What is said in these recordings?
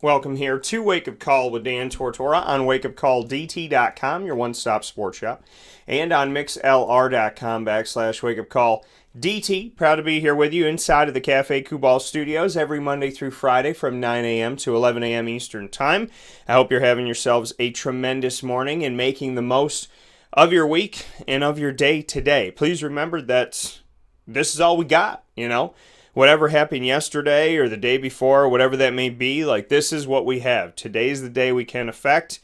Welcome here to Wake Up Call with Dan Tortora on wakeupcalldt.com, your one-stop sports shop, and on mixlr.com/wakeupcalldt. Proud to be here with you inside of the Cafe Kubal Studios every Monday through Friday from 9 a.m. to 11 a.m. Eastern Time. I hope you're having yourselves a tremendous morning and making the most of your week and of your day today. Please remember that this is all we got, Whatever happened yesterday or the day before, whatever that may be, this is what we have. Today's the day we can affect.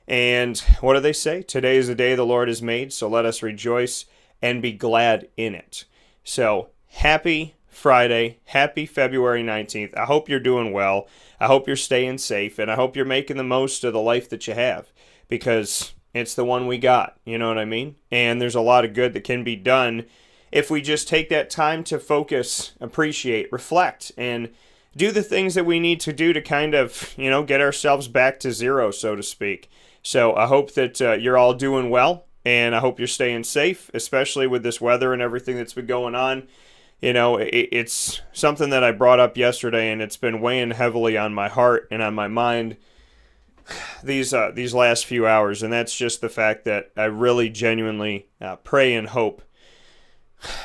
And what do they say? Today is the day the Lord has made, so let us rejoice and be glad in it. So, happy Friday. Happy February 19th. I hope you're doing well. I hope you're staying safe. And I hope you're making the most of the life that you have. Because it's the one we got. You know what I mean? And there's a lot of good that can be done if we just take that time to focus, appreciate, reflect, and do the things that we need to do to kind of, get ourselves back to zero, so to speak. So I hope that you're all doing well, and I hope you're staying safe, especially with this weather and everything that's been going on. It's something that I brought up yesterday, and it's been weighing heavily on my heart and on my mind these last few hours, and that's just the fact that I really genuinely pray and hope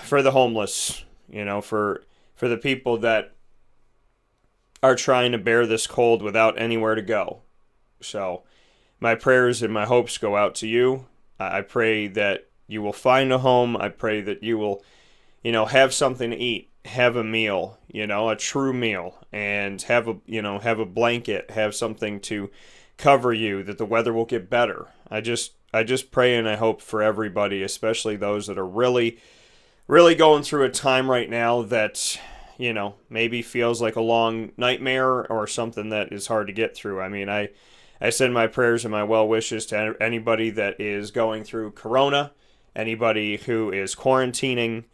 for the homeless, for the people that are trying to bear this cold without anywhere to go. So my prayers and my hopes go out to you. I pray that you will find a home. I pray that you will, have something to eat, have a meal, a true meal, and have a blanket, have something to cover you, that the weather will get better. I just pray and I hope for everybody, especially those that are really going through a time right now that, maybe feels like a long nightmare or something that is hard to get through. I mean, I send my prayers and my well wishes to anybody that is going through corona, anybody who is quarantining,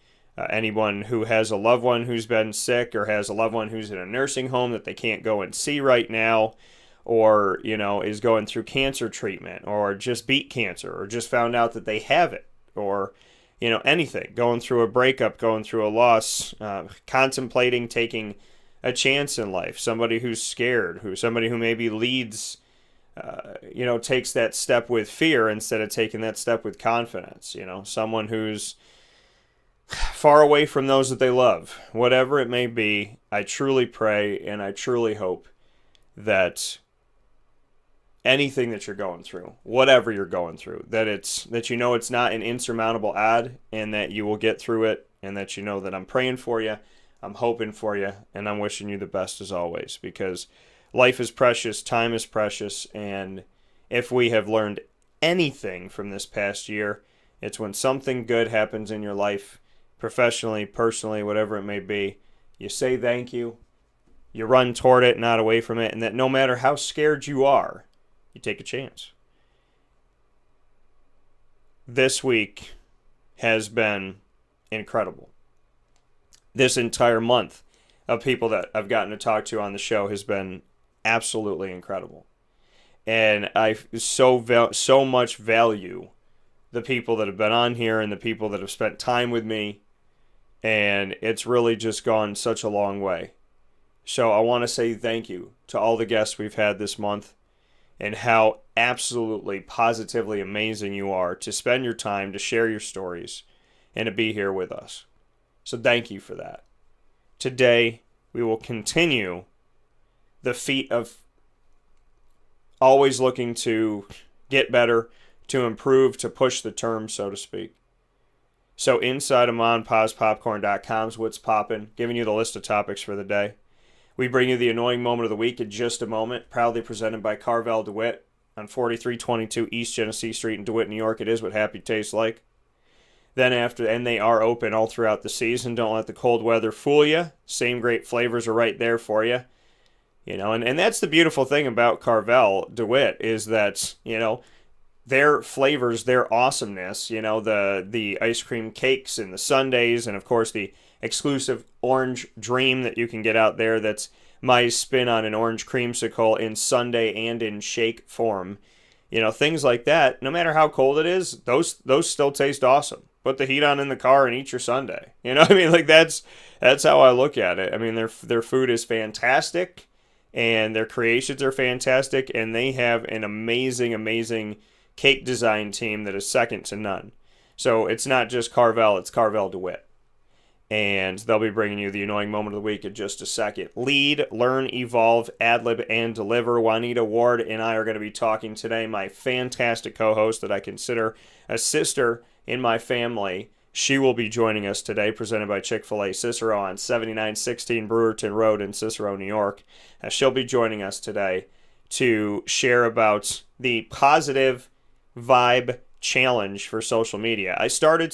anyone who has a loved one who's been sick or has a loved one who's in a nursing home that they can't go and see right now, or, is going through cancer treatment or just beat cancer or just found out that they have it, or anything, going through a breakup, going through a loss, contemplating taking a chance in life, somebody who's scared, somebody who maybe leads, takes that step with fear instead of taking that step with confidence, someone who's far away from those that they love, whatever it may be. I truly pray and I truly hope that anything that you're going through, whatever you're going through, that it's not an insurmountable odd, and that you will get through it, and that that I'm praying for you, I'm hoping for you, and I'm wishing you the best as always, because life is precious, time is precious, and if we have learned anything from this past year, it's when something good happens in your life, professionally, personally, whatever it may be, you say thank you, you run toward it, not away from it, and that no matter how scared you are, you take a chance. This week has been incredible. This entire month of people that I've gotten to talk to on the show has been absolutely incredible. And I so much value the people that have been on here and the people that have spent time with me. And it's really just gone such a long way. So I want to say thank you to all the guests we've had this month, and how absolutely, positively amazing you are to spend your time, to share your stories, and to be here with us. So thank you for that. Today, we will continue the feat of always looking to get better, to improve, to push the term, so to speak. So inside of monpazpopcorn.com's What's Poppin', giving you the list of topics for the day. We bring you the annoying moment of the week in just a moment, proudly presented by Carvel DeWitt on 4322 East Genesee Street in DeWitt, New York. It is what happy tastes like. And they are open all throughout the season. Don't let the cold weather fool you. Same great flavors are right there for you. And that's the beautiful thing about Carvel DeWitt, is that, their flavors, their awesomeness, the ice cream cakes and the sundaes, and of course the exclusive orange dream that you can get out there, that's my spin on an orange creamsicle in sundae and in shake form. Things like that, no matter how cold it is, those still taste awesome. Put the heat on in the car and eat your sundae. That's how I look at it. I mean, their food is fantastic, and their creations are fantastic, and they have an amazing, amazing cake design team that is second to none. So it's not just Carvel, it's Carvel DeWitt. And they'll be bringing you the annoying moment of the week in just a second. Lead, learn, evolve, ad-lib, and deliver. Juanita Ward and I are going to be talking today. My fantastic co-host that I consider a sister in my family. She will be joining us today, presented by Chick-fil-A Cicero on 7916 Brewerton Road in Cicero, New York. She'll be joining us today to share about the positive vibe challenge for social media. I started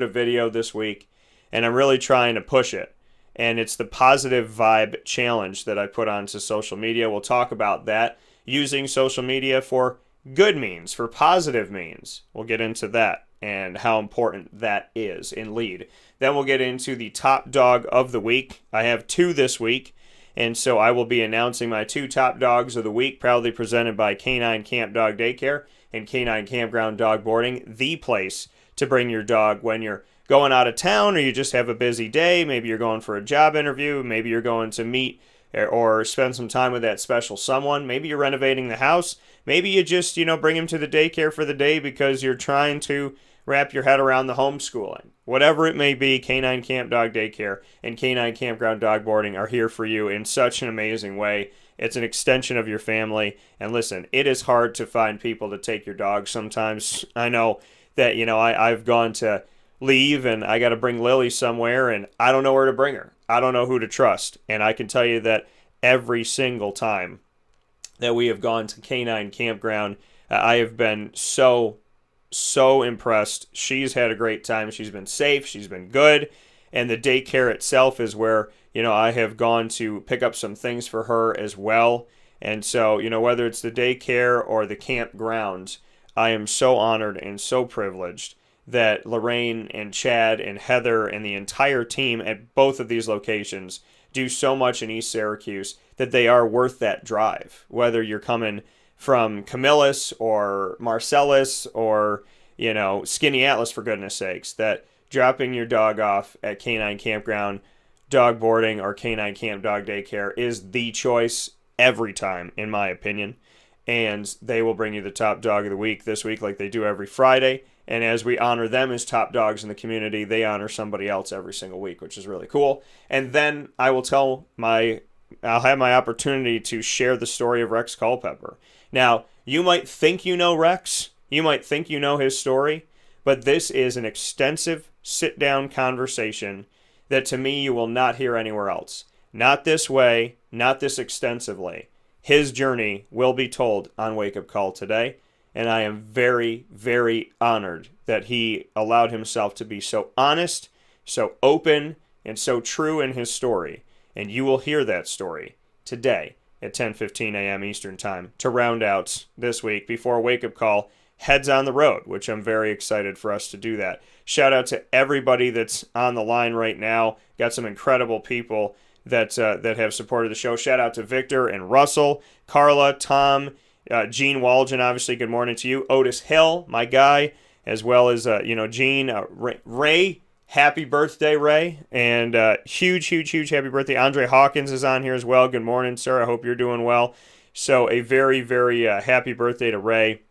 a video this week, and I'm really trying to push it. And it's the positive vibe challenge that I put onto social media. We'll talk about that, using social media for good means, for positive means. We'll get into that and how important that is in Lead. Then we'll get into the top dog of the week. I have 2 this week, and so I will be announcing my 2 top dogs of the week, proudly presented by Canine Camp Dog Daycare and Canine Campground Dog Boarding, the place to bring your dog when you're going out of town, or you just have a busy day. Maybe you're going for a job interview. Maybe you're going to meet or spend some time with that special someone. Maybe you're renovating the house. Maybe you just, bring him to the daycare for the day because you're trying to wrap your head around the homeschooling. Whatever it may be, Canine Camp Dog Daycare and Canine Campground Dog Boarding are here for you in such an amazing way. It's an extension of your family. And listen, it is hard to find people to take your dog sometimes. I know that, I've gone to leave and I got to bring Lily somewhere and I don't know where to bring her. I don't know who to trust. And I can tell you that every single time that we have gone to Canine Campground, I have been so impressed. She's had a great time. She's been safe. She's been good. And the daycare itself is where, I have gone to pick up some things for her as well. And so, whether it's the daycare or the campgrounds, I am so honored and so privileged that Lorraine and Chad and Heather and the entire team at both of these locations do so much in East Syracuse that they are worth that drive. Whether you're coming from Camillus or Marcellus or, Skinny Atlas, for goodness sakes, that dropping your dog off at Canine Campground Dog Boarding or Canine Camp Dog Daycare is the choice every time, in my opinion. And they will bring you the top dog of the week this week like they do every Friday. And as we honor them as top dogs in the community, they honor somebody else every single week, which is really cool. And then I'll have my opportunity to share the story of Rex Culpepper. Now, you might think you know Rex, you might think you know his story, but this is an extensive sit-down conversation that to me you will not hear anywhere else. Not this way, not this extensively. His journey will be told on Wake Up Call today. And I am very, very honored that he allowed himself to be so honest, so open, and so true in his story. And you will hear that story today at 10:15 a.m. Eastern Time to round out this week before Wake Up Call heads on the road, which I'm very excited for us to do that. Shout out to everybody that's on the line right now. Got some incredible people that have supported the show. Shout out to Victor and Russell, Carla, Tom, Gene Walgen, obviously, good morning to you. Otis Hill, my guy, as well as, Gene. Ray, happy birthday, Ray. And huge happy birthday. Andre Hawkins is on here as well. Good morning, sir. I hope you're doing well. So a very, very happy birthday to Ray.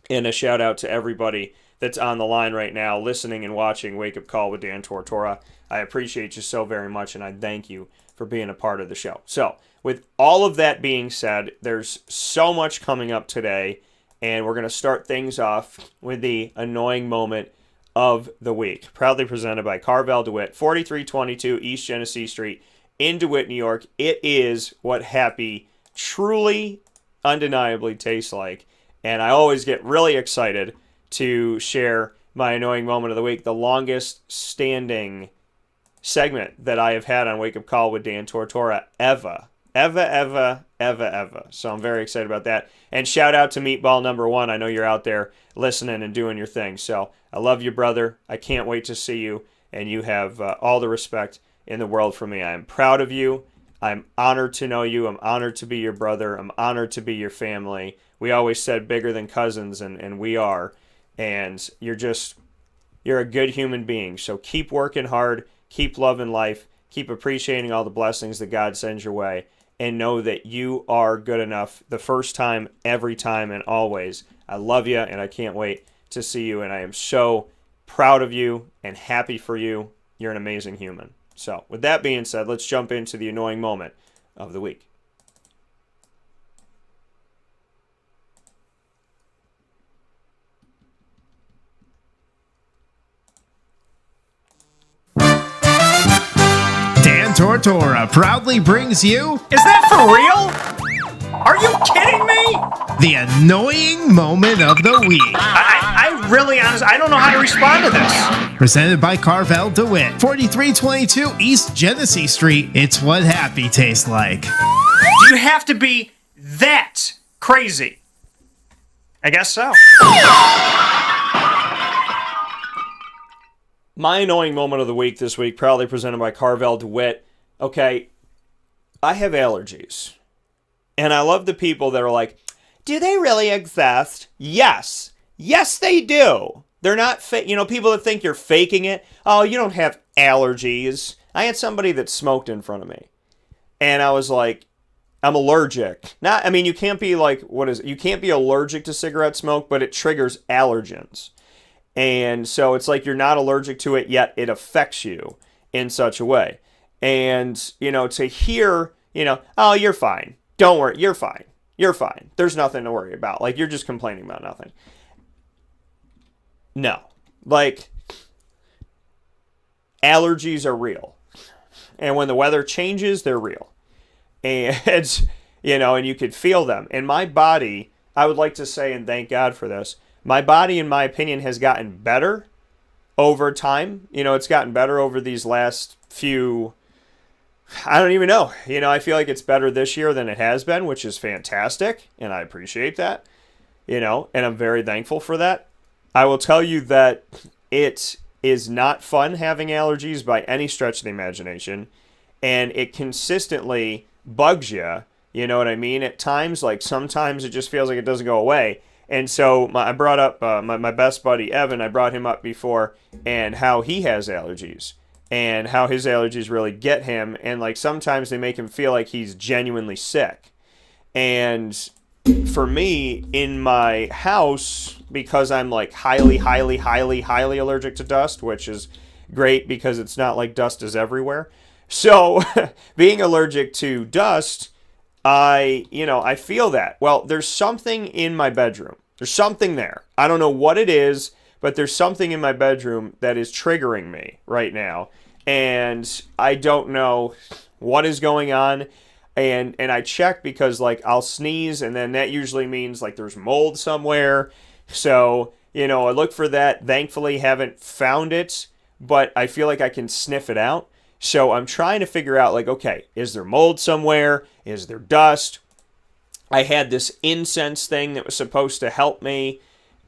And a shout out to everybody that's on the line right now, listening and watching Wake Up Call with Dan Tortora. I appreciate you so very much, and I thank you for being a part of the show. So, with all of that being said, there's so much coming up today, and we're going to start things off with the annoying moment of the week. Proudly presented by Carvel DeWitt, 4322 East Genesee Street in DeWitt, New York. It is what happy truly, undeniably tastes like, and I always get really excited to share my annoying moment of the week, the longest standing segment that I have had on Wake Up Call with Dan Tortora ever. So I'm very excited about that. And shout out to Meatball number 1. I know you're out there listening and doing your thing. So I love you, brother. I can't wait to see you. And you have all the respect in the world for me. I am proud of you. I'm honored to know you. I'm honored to be your brother. I'm honored to be your family. We always said bigger than cousins, and we are. And you're a good human being. So keep working hard. Keep loving life. Keep appreciating all the blessings that God sends your way. and know that you are good enough the first time, every time, and always. I love you, and I can't wait to see you, and I am so proud of you and happy for you. You're an amazing human. So, with that being said, let's jump into the annoying moment of the week. Dan Tortora proudly brings you... Is that for real? Are you kidding me? The annoying moment of the week. I really, honestly, I don't know how to respond to this. Presented by Carvel DeWitt, 4322 East Genesee Street. It's what happy tastes like. You have to be that crazy. I guess so. My annoying moment of the week this week, proudly presented by Carvel DeWitt. Okay, I have allergies. And I love the people that are like, do they really exist? Yes. Yes, they do. They're not fake. You know, people that think you're faking it. Oh, you don't have allergies. I had somebody that smoked in front of me. And I was like, I'm allergic. I mean, you can't be like, what is it? You can't be allergic to cigarette smoke, but it triggers allergens. And so it's like you're not allergic to it, yet it affects you in such a way. And, you know, to hear, you know, oh, you're fine. Don't worry, you're fine. You're fine. There's nothing to worry about. Like, you're just complaining about nothing. No. Like, allergies are real. And when the weather changes, they're real. And, you know, and you could feel them. And my body, I would like to say, and thank God for this, my body, in my opinion, has gotten better over time. You know, it's gotten better over these last few... I don't even know. You know, I feel like it's better this year than it has been, which is fantastic, and I appreciate that, you know, and I'm very thankful for that. I will tell you that it is not fun having allergies by any stretch of the imagination, and it consistently bugs you, you know what I mean? At times, like sometimes it just feels like it doesn't go away. And so I brought up my best buddy, Evan, I brought him up before, and how he has allergies. And how his allergies really get him. And like sometimes they make him feel like he's genuinely sick. And for me, in my house, because I'm like highly allergic to dust, which is great because it's not like dust is everywhere. So being allergic to dust, I feel that. Well, there's something in my bedroom. There's something there. I don't know what it is, but there's something in my bedroom that is triggering me right now. And I don't know what is going on. And I check because, like, I'll sneeze, and then that usually means, like, there's mold somewhere. So, you know, I look for that. Thankfully, haven't found it, but I feel like I can sniff it out. So I'm trying to figure out, like, okay, is there mold somewhere? Is there dust? I had this incense thing that was supposed to help me,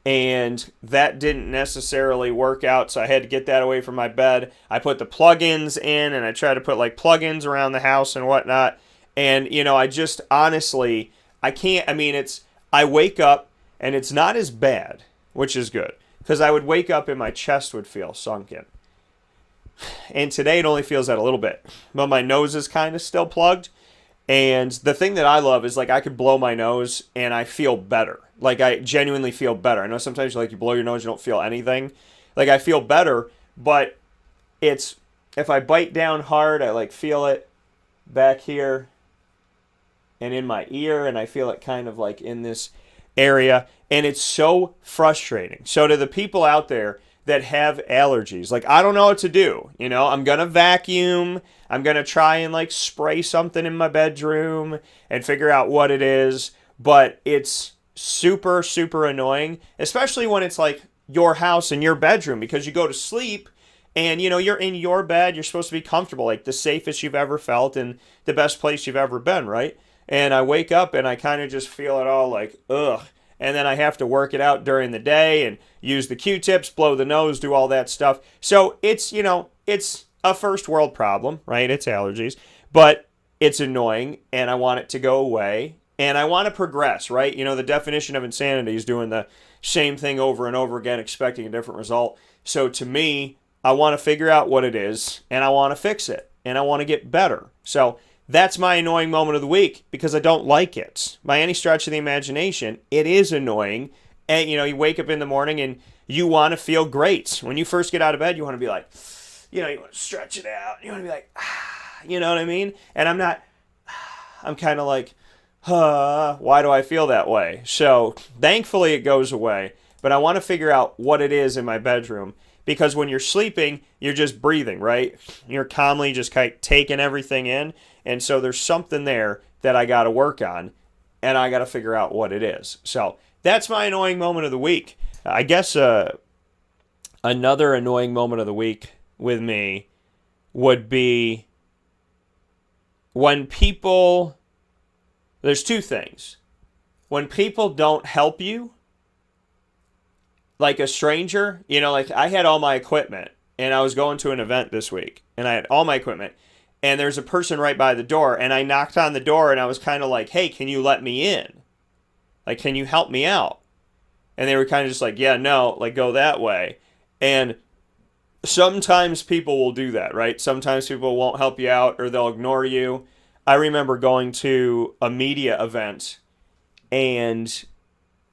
and that didn't necessarily work out, so I had to get that away from my bed. I put the plugins in, and I tried to put, like, plugins around the house and whatnot. And, you know, I just, honestly, I can't, I mean, I wake up, and it's not as bad, which is good. Because I would wake up and my chest would feel sunken. And today it only feels that a little bit. But my nose is kind of still plugged. And the thing that I love is, like, I could blow my nose and I feel better. Like, I genuinely feel better. I know sometimes, like, you blow your nose, you don't feel anything. Like, I feel better, but it's, if I bite down hard, I, like, feel it back here and in my ear, and I feel it kind of, like, in this area. And it's so frustrating. So to the people out there that have allergies, like, I don't know what to do. You know, I'm going to vacuum. I'm going to try and, like, spray something in my bedroom and figure out what it is. But it's super, super annoying, especially when it's, like, your house and your bedroom, because you go to sleep and, you know, you're in your bed. You're supposed to be comfortable, like the safest you've ever felt and the best place you've ever been, right? And I wake up and I kind of just feel it all like, ugh. And then I have to work it out during the day and use the Q-tips, blow the nose, do all that stuff. So it's, you know, it's a first world problem, right? It's allergies, but it's annoying and I want it to go away and I want to progress, right? You know, the definition of insanity is doing the same thing over and over again, expecting a different result. So to me, I want to figure out what it is and I want to fix it and I want to get better. So That's my annoying moment of the week because I don't like it. By any stretch of the imagination, it is annoying. And, you wake up in the morning and you want to feel great. When you first get out of bed, you want to be like, you want to stretch it out. You want to be like, you know what I mean? And I'm kind of like, why do I feel that way? So thankfully it goes away. But I want to figure out what it is in my bedroom. Because when you're sleeping, you're just breathing, right? You're calmly just kind of taking everything in. And so there's something there that I got to work on. And I got to figure out what it is. So that's my annoying moment of the week. I guess another annoying moment of the week with me would be when people... There's two things. When people don't help you, like a stranger, like I had all my equipment and I was going to an event this week and I had all my equipment and there's a person right by the door and I knocked on the door and I was kind of like, hey, can you let me in? Like, can you help me out? And they were kind of just like, yeah, no, like go that way. And sometimes people will do that, right? Sometimes people won't help you out or they'll ignore you. I remember going to a media event and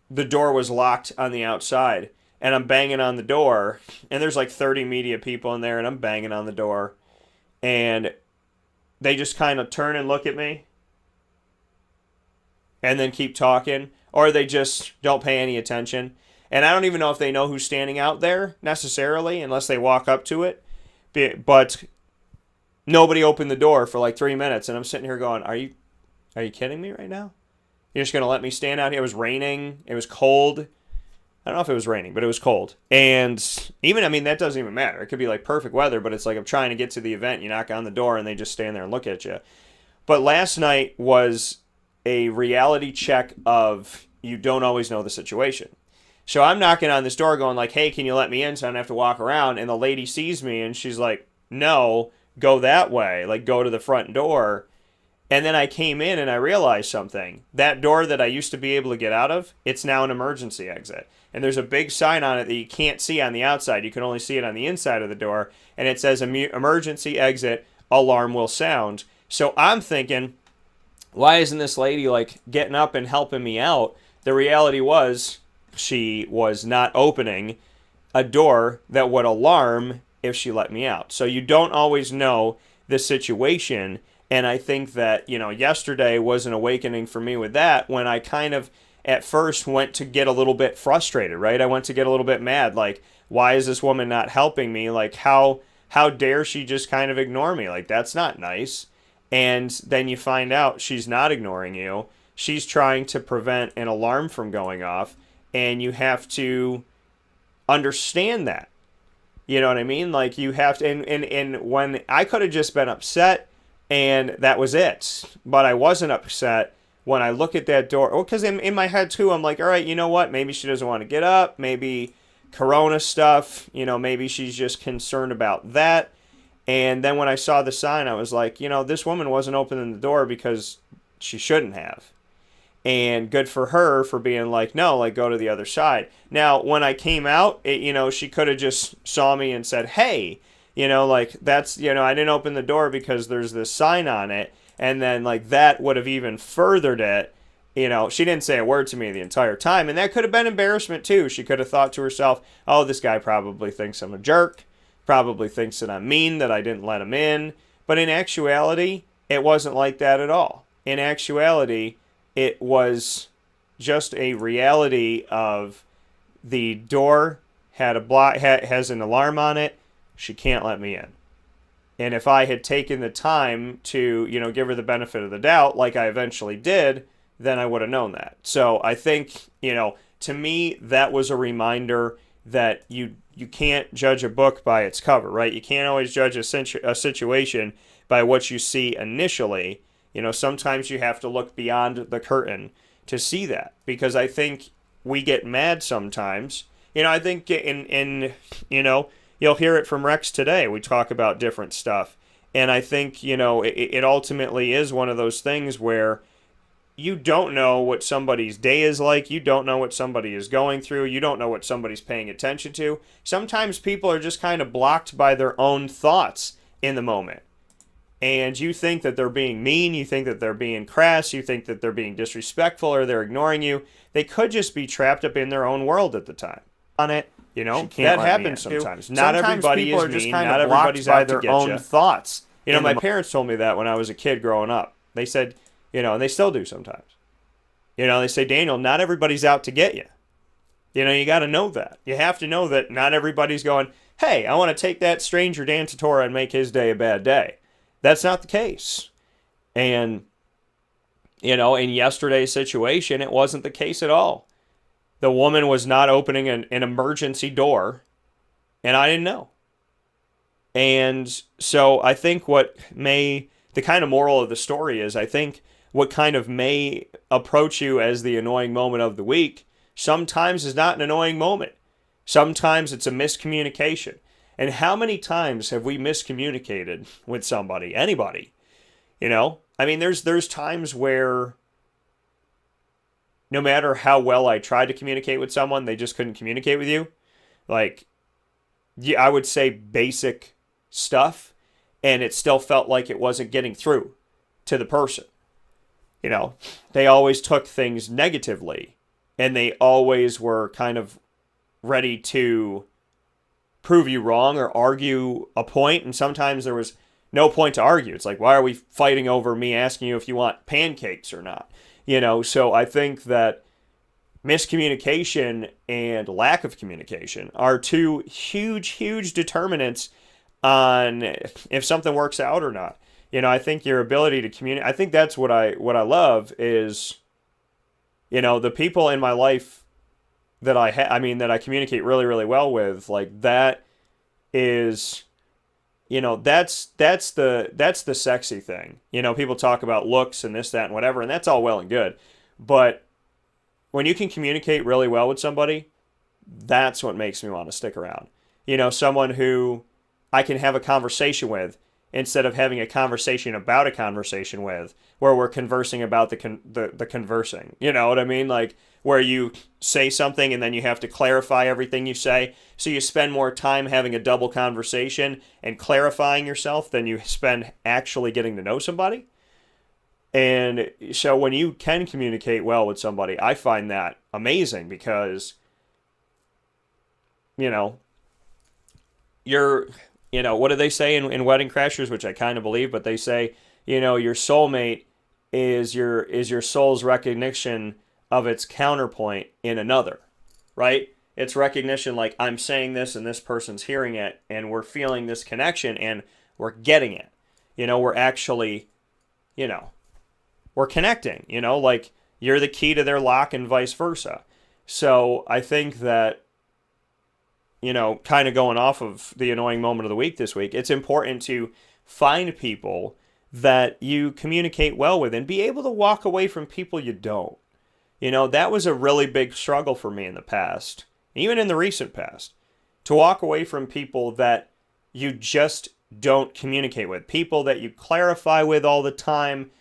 the door was locked on the outside and I'm banging on the door and there's like 30 media people in there and I'm banging on the door and they just kind of turn and look at me and then keep talking, or they just don't pay any attention. And I don't even know if they know who's standing out there necessarily unless they walk up to it. But nobody opened the door for like 3 minutes and I'm sitting here going, are you kidding me right now? You're just going to let me stand out here? It was raining. It was cold. I don't know if it was raining, but it was cold. And even, that doesn't even matter. It could be like perfect weather, but it's like I'm trying to get to the event. You knock on the door and they just stand there and look at you. But last night was a reality check of you don't always know the situation. So I'm knocking on this door going like, hey, can you let me in so I don't have to walk around? And the lady sees me and she's like, no, go that way. Like, go to the front door. And then I came in and I realized something. That door that I used to be able to get out of, it's now an emergency exit. And there's a big sign on it that you can't see on the outside. You can only see it on the inside of the door. And it says emergency exit, alarm will sound. So I'm thinking, why isn't this lady like getting up and helping me out? The reality was she was not opening a door that would alarm if she let me out. So you don't always know the situation. And I think that, yesterday was an awakening for me with that when I kind of at first went to get a little bit frustrated, right? I went to get a little bit mad. Like, why is this woman not helping me? Like, how dare she just kind of ignore me? Like, that's not nice. And then you find out she's not ignoring you. She's trying to prevent an alarm from going off. And you have to understand that. You know what I mean? Like, you have to, and when I could have just been upset and that was it. But I wasn't upset when I look at that door. Oh, because in my head, too, I'm like, all right, you know what? Maybe she doesn't want to get up. Maybe Corona stuff. Maybe she's just concerned about that. And then when I saw the sign, I was like, this woman wasn't opening the door because she shouldn't have. And good for her for being like, no, like, go to the other side. Now, when I came out, she could have just saw me and said, hey, like, that's, I didn't open the door because there's this sign on it. And then, like, that would have even furthered it. She didn't say a word to me the entire time. And that could have been embarrassment, too. She could have thought to herself, oh, this guy probably thinks I'm a jerk. Probably thinks that I'm mean, that I didn't let him in. But in actuality, it wasn't like that at all. In actuality, it was just a reality of the door has an alarm on it. She can't let me in. And if I had taken the time to, give her the benefit of the doubt, like I eventually did, then I would have known that. So I think, to me, that was a reminder that you can't judge a book by its cover, right? You can't always judge a situation by what you see initially. Sometimes you have to look beyond the curtain to see that, because I think we get mad sometimes. I think you'll hear it from Rex today. We talk about different stuff. And I think, it ultimately is one of those things where you don't know what somebody's day is like. You don't know what somebody is going through. You don't know what somebody's paying attention to. Sometimes people are just kind of blocked by their own thoughts in the moment. and you think that they're being mean, you think that they're being crass, you think that they're being disrespectful or they're ignoring you. They could just be trapped up in their own world at the time. On it. You know, Can't that let me happens in. sometimes. Not Sometimes everybody people is are just mean. kind Not of blocked everybody's by out to their get own you. thoughts. You know, my parents told me that when I was a kid growing up. They said, you know, and they still do sometimes. You know, they say, Daniel, not everybody's out to get you. You know, you got to know that. You have to know that not everybody's going, hey, I want to take that stranger Dan Tortora and make his day a bad day. That's not the case. And, you know, in yesterday's situation, it wasn't the case at all. The woman was not opening an emergency door, and I didn't know. And so I think the kind of moral of the story is, I think what kind of may approach you as the annoying moment of the week sometimes is not an annoying moment. Sometimes it's a miscommunication. And how many times have we miscommunicated with somebody, anybody? You know, I mean, there's times where no matter how well I tried to communicate with someone, they just couldn't communicate with you. Like, yeah, I would say basic stuff, and it still felt like it wasn't getting through to the person. You know, they always took things negatively, and they always were kind of ready to prove you wrong or argue a point, and sometimes there was no point to argue. It's like, why are we fighting over me asking you if you want pancakes or not? You know, so I think that miscommunication and lack of communication are two huge determinants on if something works out or not. You know, I think your ability to communicate, I think that's what I love is, you know, the people in my life that that I communicate really well with, like, that is, you know, that's the sexy thing. You know, people talk about looks and this, that, and whatever, and that's all well and good. But when you can communicate really well with somebody, that's what makes me want to stick around. You know, someone who I can have a conversation with instead of having a conversation about a conversation with, where we're conversing about the conversing. You know what I mean? Like, where you say something and then you have to clarify everything you say. So you spend more time having a double conversation and clarifying yourself than you spend actually getting to know somebody. And so when you can communicate well with somebody, I find that amazing because, you know, what do they say in Wedding Crashers, which I kind of believe, but they say, you know, your soulmate is your soul's recognition of its counterpoint in another, right? It's recognition, like, I'm saying this and this person's hearing it and we're feeling this connection and we're getting it. You know, we're actually, you know, we're connecting, you know, like, you're the key to their lock and vice versa. So I think that, you know, kind of going off of the annoying moment of the week this week, it's important to find people that you communicate well with and be able to walk away from people you don't. You know, that was a really big struggle for me in the past, even in the recent past, to walk away from people that you just don't communicate with, people that you clarify with all the time,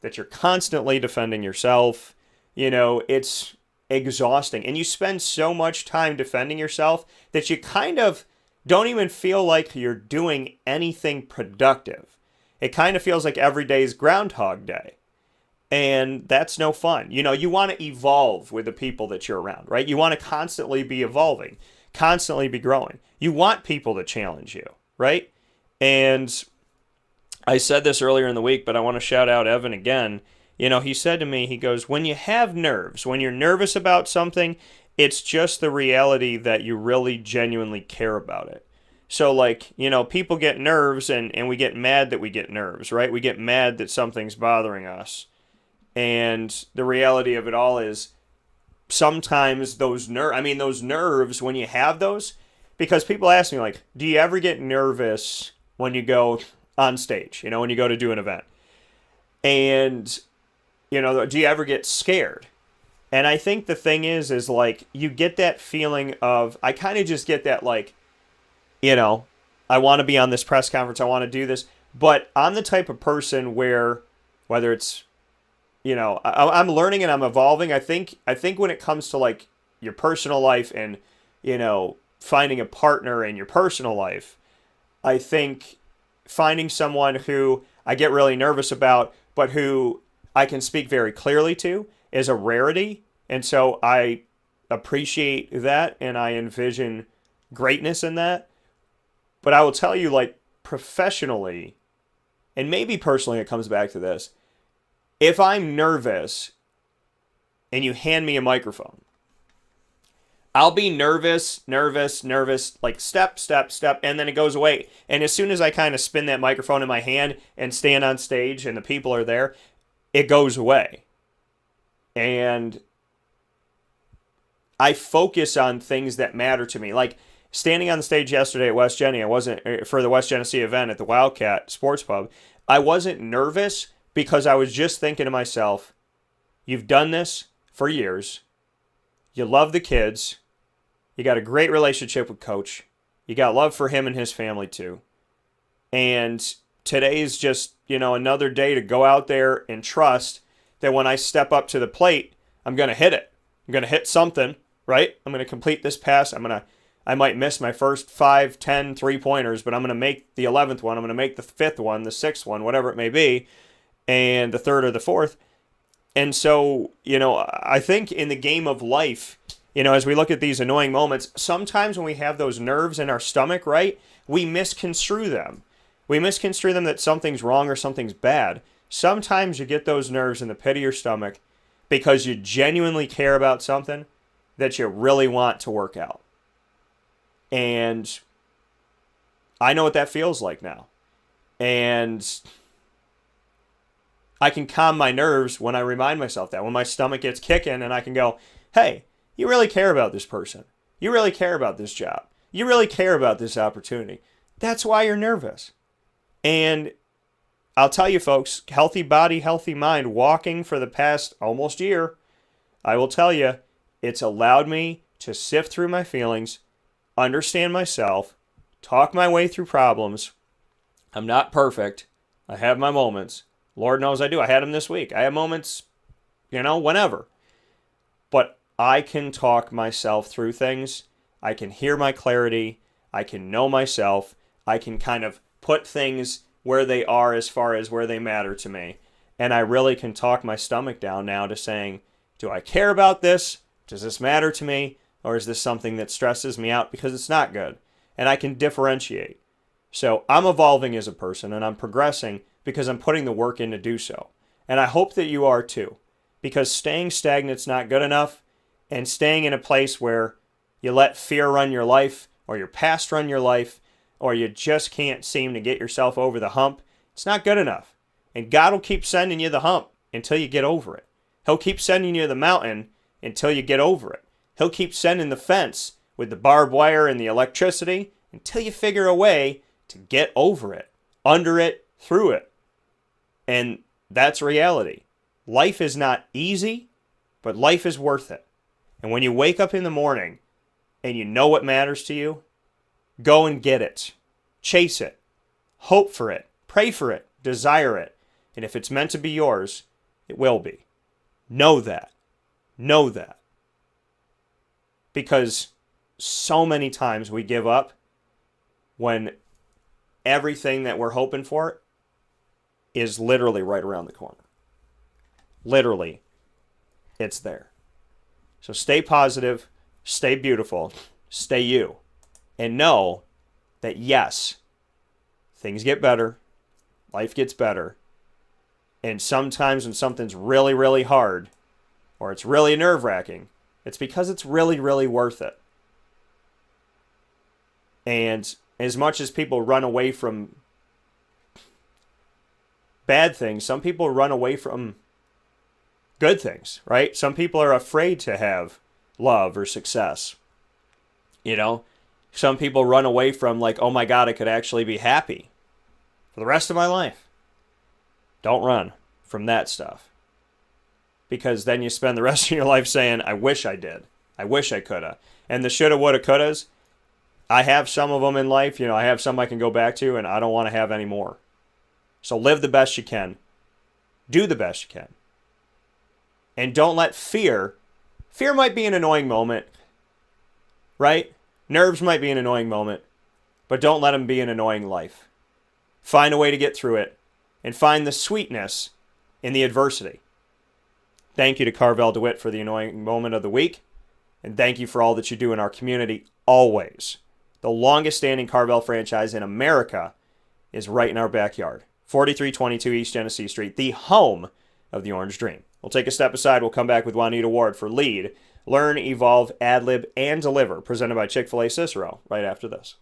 that you're constantly defending yourself. You know, it's exhausting. And you spend so much time defending yourself that you kind of don't even feel like you're doing anything productive. It kind of feels like every day is Groundhog Day. And that's no fun. You know, you want to evolve with the people that you're around, right? You want to constantly be evolving, constantly be growing. You want people to challenge you, right? And I said this earlier in the week, but I want to shout out Evan again. You know, he said to me, he goes, when you have nerves, when you're nervous about something, it's just the reality that you really genuinely care about it. So, like, you know, people get nerves and we get mad that we get nerves, right? We get mad that something's bothering us. And the reality of it all is sometimes those nerves, when you have those, because people ask me, like, do you ever get nervous when you go on stage, you know, when you go to do an event? And, you know, do you ever get scared? And I think the thing is like, you get that feeling of, I kind of just get that, like, you know, I want to be on this press conference, I want to do this, but I'm the type of person where, whether it's, you know, I'm learning and I'm evolving. I think when it comes to, like, your personal life and, you know, finding a partner in your personal life, I think finding someone who I get really nervous about, but who I can speak very clearly to, is a rarity. And so I appreciate that and I envision greatness in that. But I will tell you, like, professionally, and maybe personally, it comes back to this. If I'm nervous and you hand me a microphone, I'll be nervous, like step, step, step, and then it goes away. And as soon as I kind of spin that microphone in my hand and stand on stage and the people are there, it goes away. And I focus on things that matter to me. Like standing on the stage yesterday at West Genny, I wasn't, for the West Genesee event at the Wildcat Sports Pub, I wasn't nervous because I was just thinking to myself, you've done this for years. You love the kids. You got a great relationship with Coach. You got love for him and his family too. And today is just, another day to go out there and trust that when I step up to the plate, I'm going to hit it. I'm going to hit something, right? I'm going to complete this pass. I might miss my first 5, 10 3-pointers, but I'm going to make the 11th one. I'm going to make the 5th one, the 6th one, whatever it may be, and the 3rd or the 4th. And so, I think in the game of life, as we look at these annoying moments, sometimes when we have those nerves in our stomach, right, we misconstrue them. We misconstrue them that something's wrong or something's bad. Sometimes you get those nerves in the pit of your stomach because you genuinely care about something that you really want to work out. And I know what that feels like now. And I can calm my nerves when I remind myself that. When my stomach gets kicking and I can go, hey, you really care about this person. You really care about this job. You really care about this opportunity. That's why you're nervous. And I'll tell you folks, healthy body, healthy mind, walking for the past almost year, I will tell you, it's allowed me to sift through my feelings, understand myself, talk my way through problems. I'm not perfect. I have my moments. Lord knows I do. I had them this week. I have moments, whenever. But I can talk myself through things. I can hear my clarity. I can know myself. I can kind of put things where they are as far as where they matter to me. And I really can talk my stomach down now to saying, do I care about this? Does this matter to me? Or is this something that stresses me out because it's not good? And I can differentiate. So I'm evolving as a person and I'm progressing because I'm putting the work in to do so. And I hope that you are too. Because staying stagnant's not good enough. And staying in a place where you let fear run your life or your past run your life or you just can't seem to get yourself over the hump, it's not good enough. And God will keep sending you the hump until you get over it. He'll keep sending you the mountain until you get over it. He'll keep sending the fence with the barbed wire and the electricity until you figure a way to get over it, under it, through it. And that's reality. Life is not easy, but life is worth it. And when you wake up in the morning and you know what matters to you, go and get it. Chase it. Hope for it. Pray for it. Desire it. And if it's meant to be yours, it will be. Know that. Know that. Because so many times we give up when everything that we're hoping for is literally right around the corner. Literally, it's there. So stay positive, stay beautiful, stay you. And know that yes, things get better, life gets better. And sometimes when something's really, really hard, or it's really nerve-wracking, it's because it's really, really worth it. And as much as people run away from bad things, some people run away from good things, right? Some people are afraid to have love or success. Some people run away from like, oh my God, I could actually be happy for the rest of my life. Don't run from that stuff. Because then you spend the rest of your life saying, I wish I did. I wish I coulda. And the shoulda, woulda, couldas, I have some of them in life. I have some I can go back to, and I don't want to have any more. So live the best you can. Do the best you can. And don't let fear might be an annoying moment, right? Nerves might be an annoying moment, but don't let them be an annoying life. Find a way to get through it. and find the sweetness in the adversity. Thank you to Carvel DeWitt for the annoying moment of the week, and thank you for all that you do in our community always. The longest standing Carvel franchise in America is right in our backyard. 4322 East Genesee Street, the home of the Orange Dream. We'll take a step aside. We'll come back with Juanita Ward for Lead, Learn, Evolve, Ad-Lib, and Deliver, presented by Chick-fil-A Cicero, right after this.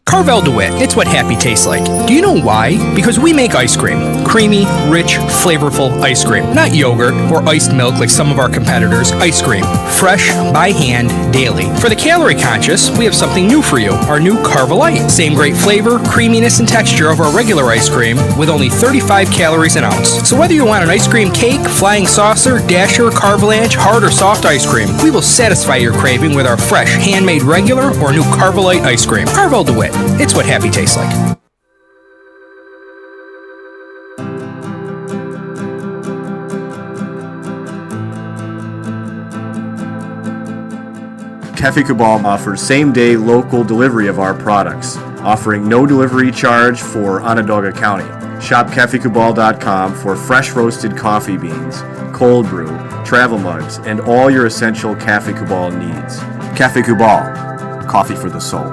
Carvel DeWitt, it's what happy tastes like. Do you know why? Because we make ice cream. Creamy, rich, flavorful ice cream. Not yogurt or iced milk like some of our competitors. Ice cream. Fresh, by hand, daily. For the calorie conscious, we have something new for you. Our new Carvelite. Same great flavor, creaminess, and texture of our regular ice cream with only 35 calories an ounce. So whether you want an ice cream cake, flying saucer, dasher, carvalanche, hard or soft ice cream, we will satisfy your craving with our fresh, handmade regular or new Carvelite ice cream. Carvel DeWitt. It's what happy tastes like. Cafe Cabal offers same-day local delivery of our products, offering no delivery charge for Onondaga County. Shop cafecabal.com for fresh roasted coffee beans, cold brew, travel mugs, and all your essential Cafe Cabal needs. Cafe Cabal, coffee for the soul.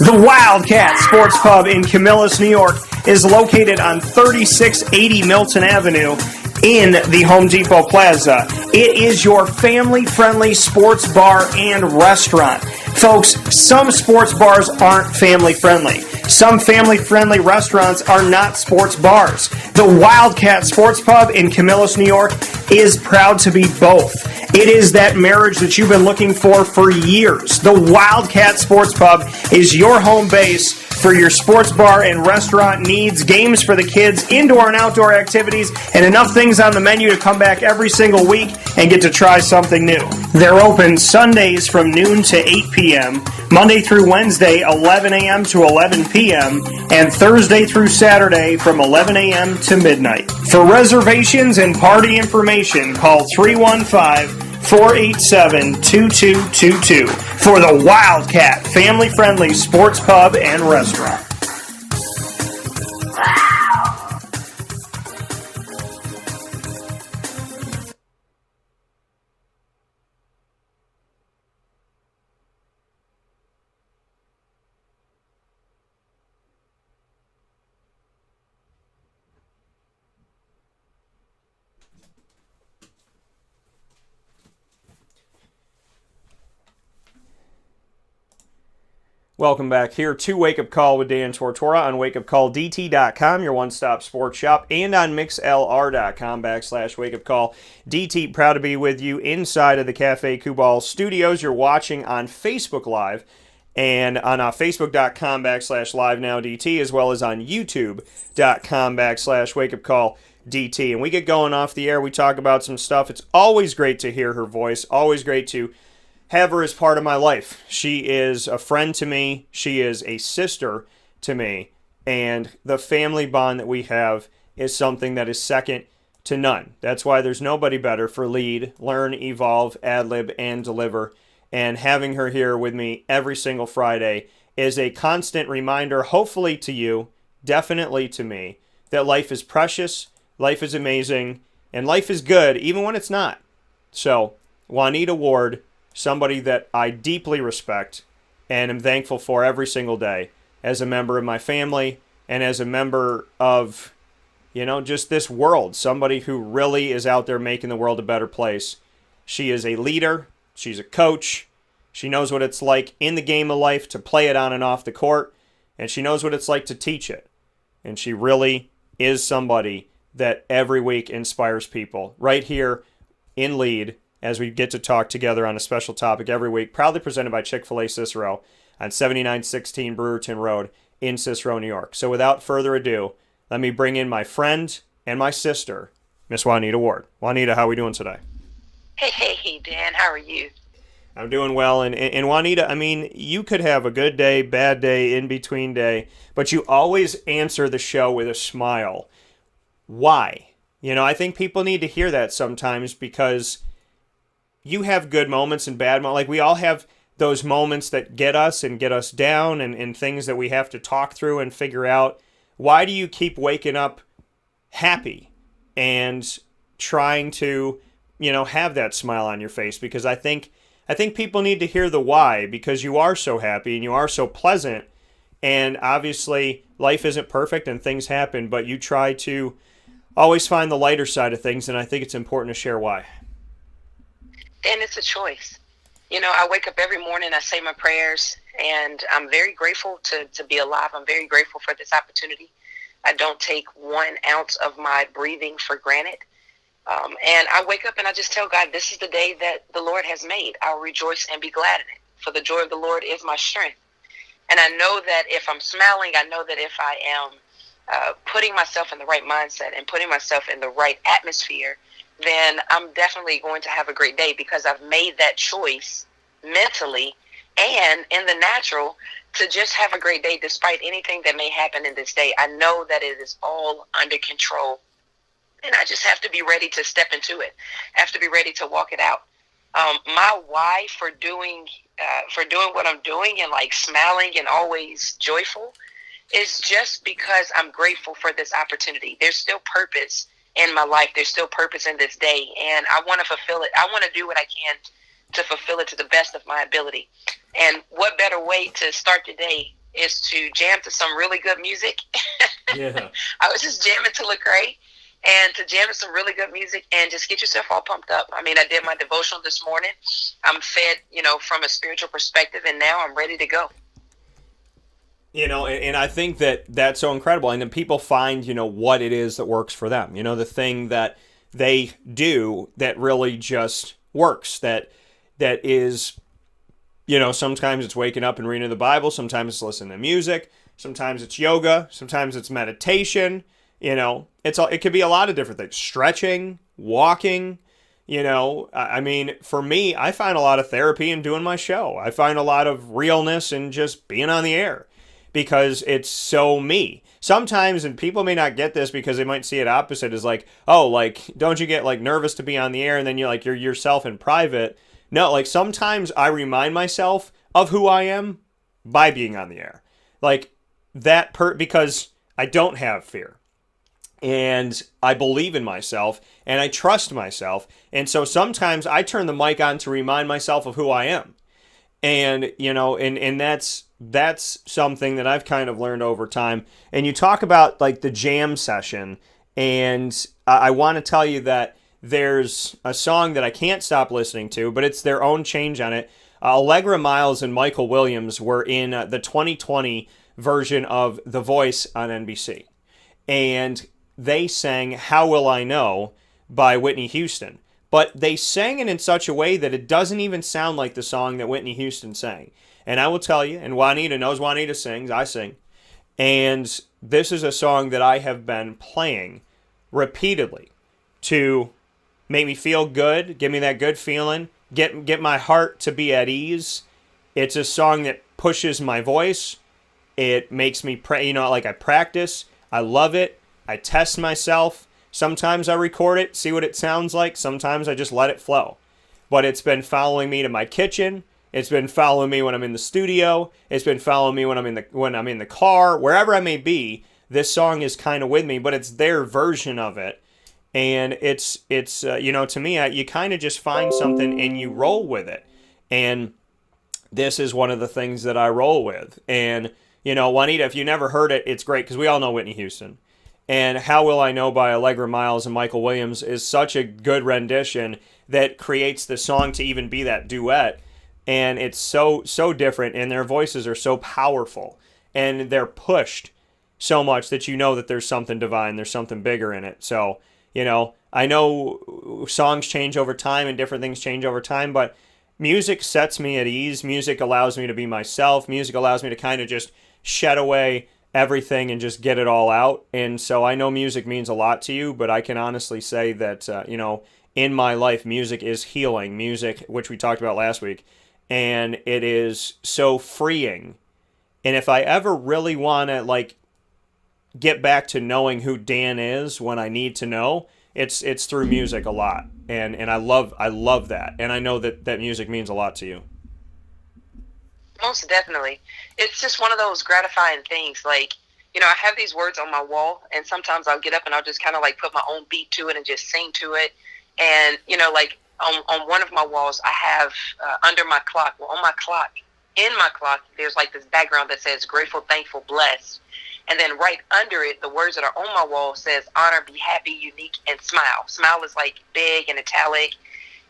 The Wildcat Sports Pub in Camillus, New York is located on 3680 Milton Avenue in the Home Depot Plaza. It is your family-friendly sports bar and restaurant. Folks, some sports bars aren't family-friendly. Some family-friendly restaurants are not sports bars. The Wildcat Sports Pub in Camillus, New York is proud to be both. It is that marriage that you've been looking for years. The Wildcat Sports Pub is your home base for your sports bar and restaurant needs, games for the kids, indoor and outdoor activities, and enough things on the menu to come back every single week and get to try something new. They're open Sundays from noon to 8 p.m., Monday through Wednesday, 11 a.m. to 11 p.m., and Thursday through Saturday from 11 a.m. to midnight. For reservations and party information, call 315-487-2222 for the Wildcat family-friendly sports pub and restaurant. Welcome back here to Wake Up Call with Dan Tortora on wakeupcalldt.com, your one-stop sports shop, and on mixlr.com/wakeupcalldt. Proud to be with you inside of the Cafe Kubal studios. You're watching on Facebook Live and on facebook.com/livenowdt, as well as on youtube.com/wakeupcalldt. And we get going off the air. We talk about some stuff. It's always great to hear her voice, always great to have her as part of my life. She is a friend to me. She is a sister to me. And the family bond that we have is something that is second to none. That's why there's nobody better for Lead, Learn, Evolve, Ad-Lib, and Deliver. And having her here with me every single Friday is a constant reminder, hopefully to you, definitely to me, that life is precious, life is amazing, and life is good even when it's not. So, Juanita Ward, somebody that I deeply respect and am thankful for every single day as a member of my family and as a member of, just this world. Somebody who really is out there making the world a better place. She is a leader. She's a coach. She knows what it's like in the game of life to play it on and off the court, and she knows what it's like to teach it. And she really is somebody that every week inspires people right here in Lead, as we get to talk together on a special topic every week, proudly presented by Chick-fil-A Cicero on 7916 Brewerton Road in Cicero, New York. So without further ado, let me bring in my friend and my sister, Miss Juanita Ward. Juanita, how are we doing today? Hey, Dan, how are you? I'm doing well. And Juanita, I mean, you could have a good day, bad day, in between day, but you always answer the show with a smile. Why? I think people need to hear that sometimes because you have good moments and bad moments. Like we all have those moments that get us and get us down and things that we have to talk through and figure out. Why do you keep waking up happy and trying to, have that smile on your face? Because I think people need to hear the why, because you are so happy and you are so pleasant. And obviously life isn't perfect and things happen, but you try to always find the lighter side of things, and I think it's important to share why. And it's a choice. I wake up every morning, I say my prayers, and I'm very grateful to be alive. I'm very grateful for this opportunity. I don't take 1 ounce of my breathing for granted. And I wake up and I just tell God, this is the day that the Lord has made. I'll rejoice and be glad in it. For the joy of the Lord is my strength. And I know that if I'm smiling, I know that if I am putting myself in the right mindset and putting myself in the right atmosphere, then I'm definitely going to have a great day, because I've made that choice mentally and in the natural to just have a great day despite anything that may happen in this day. I know that it is all under control, and I just have to be ready to step into it. I have to be ready to walk it out. My why for doing what I'm doing and like smiling and always joyful is just because I'm grateful for this opportunity. There's still purpose in my life. There's still purpose in this day, and I want to fulfill it. I want to do what I can to fulfill it to the best of my ability. And what better way to start the day is to jam to some really good music. Yeah. I was just jamming to Lecrae, and to jam to some really good music and just get yourself all pumped up. I mean, I did my devotional this morning. I'm fed, from a spiritual perspective, and now I'm ready to go. And I think that that's so incredible. And then people find, what it is that works for them. The thing that they do that really just works. That is, sometimes it's waking up and reading the Bible. Sometimes it's listening to music. Sometimes it's yoga. Sometimes it's meditation. It could be a lot of different things. Stretching, walking. I mean, for me, I find a lot of therapy in doing my show. I find a lot of realness in just being on the air, because it's so me. Sometimes, and people may not get this because they might see it opposite, is like, oh, like, don't you get like nervous to be on the air and then you're yourself in private? No, like sometimes I remind myself of who I am by being on the air. Like because I don't have fear. And I believe in myself and I trust myself. And so sometimes I turn the mic on to remind myself of who I am. And, and that's something that I've kind of learned over time. And you talk about like the jam session, and I want to tell you that there's a song that I can't stop listening to, but it's their own change on it. Allegra Miles and Michael Williams were in the 2020 version of The Voice on NBC. And they sang How Will I Know by Whitney Houston. But they sang it in such a way that it doesn't even sound like the song that Whitney Houston sang. And I will tell you, and Juanita knows Juanita sings, I sing. And this is a song that I have been playing repeatedly to make me feel good, give me that good feeling, get my heart to be at ease. It's a song that pushes my voice. It makes me pray, like I practice. I love it. I test myself. Sometimes I record it, see what it sounds like. Sometimes I just let it flow. But it's been following me to my kitchen. It's been following me when I'm in the studio. It's been following me when I'm in the car, wherever I may be. This song is kind of with me, but it's their version of it. And it's to me, you kind of just find something and you roll with it. And this is one of the things that I roll with. And, Juanita, if you never heard it, it's great because we all know Whitney Houston. And How Will I Know by Allegra Miles and Michael Williams is such a good rendition that creates the song to even be that duet. And it's so different, and their voices are so powerful, and they're pushed so much that that there's something divine, there's something bigger in it. So, I know songs change over time and different things change over time, but music sets me at ease. Music allows me to be myself. Music allows me to kind of just shed away everything and just get it all out. And so I know music means a lot to you, but I can honestly say that, in my life, music is healing. Music, which we talked about last week, and it is so freeing. And if I ever really want to like get back to knowing who Dan is when I need to know, it's through music a lot. And I love that. And I know that music means a lot to you. Most definitely. It's just one of those gratifying things. Like, I have these words on my wall, and sometimes I'll get up and I'll just kind of like put my own beat to it and just sing to it. And, like on one of my walls, I have under my clock, in my clock, there's like this background that says grateful, thankful, blessed. And then right under it, the words that are on my wall says honor, be happy, unique, and smile. Smile is like big and italic.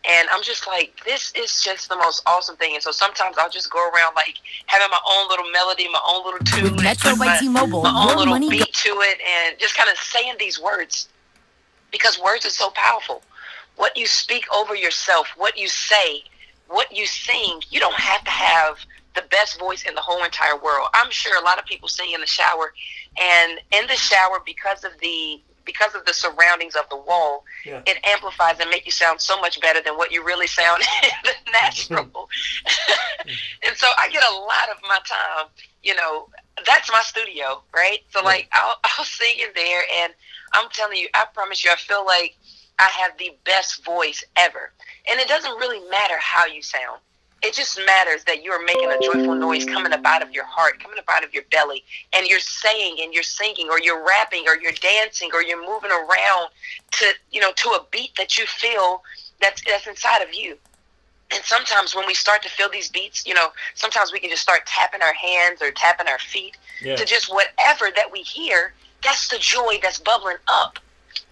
And I'm just like, this is just the most awesome thing. And so sometimes I'll just go around like having my own little melody, my own little tune, With Metro by T-Mobile, my own your little money beat to it, and just kind of saying these words, because words are so powerful. What you speak over yourself, what you say, what you sing, you don't have to have the best voice in the whole entire world. I'm sure a lot of people sing in the shower, and in the shower, because of the surroundings of the wall, it amplifies and make you sound so much better than what you really sound in the natural. And so I get a lot of my time, that's my studio, right? So like I'll sing in there, and I'm telling you, I promise you, I feel like I have the best voice ever. And it doesn't really matter how you sound. It just matters that you're making a joyful noise coming up out of your heart, coming up out of your belly, and you're saying and you're singing, or you're rapping, or you're dancing, or you're moving around to a beat that you feel that's inside of you. And sometimes when we start to feel these beats, sometimes we can just start tapping our hands or tapping our feet to just whatever that we hear. That's the joy that's bubbling up.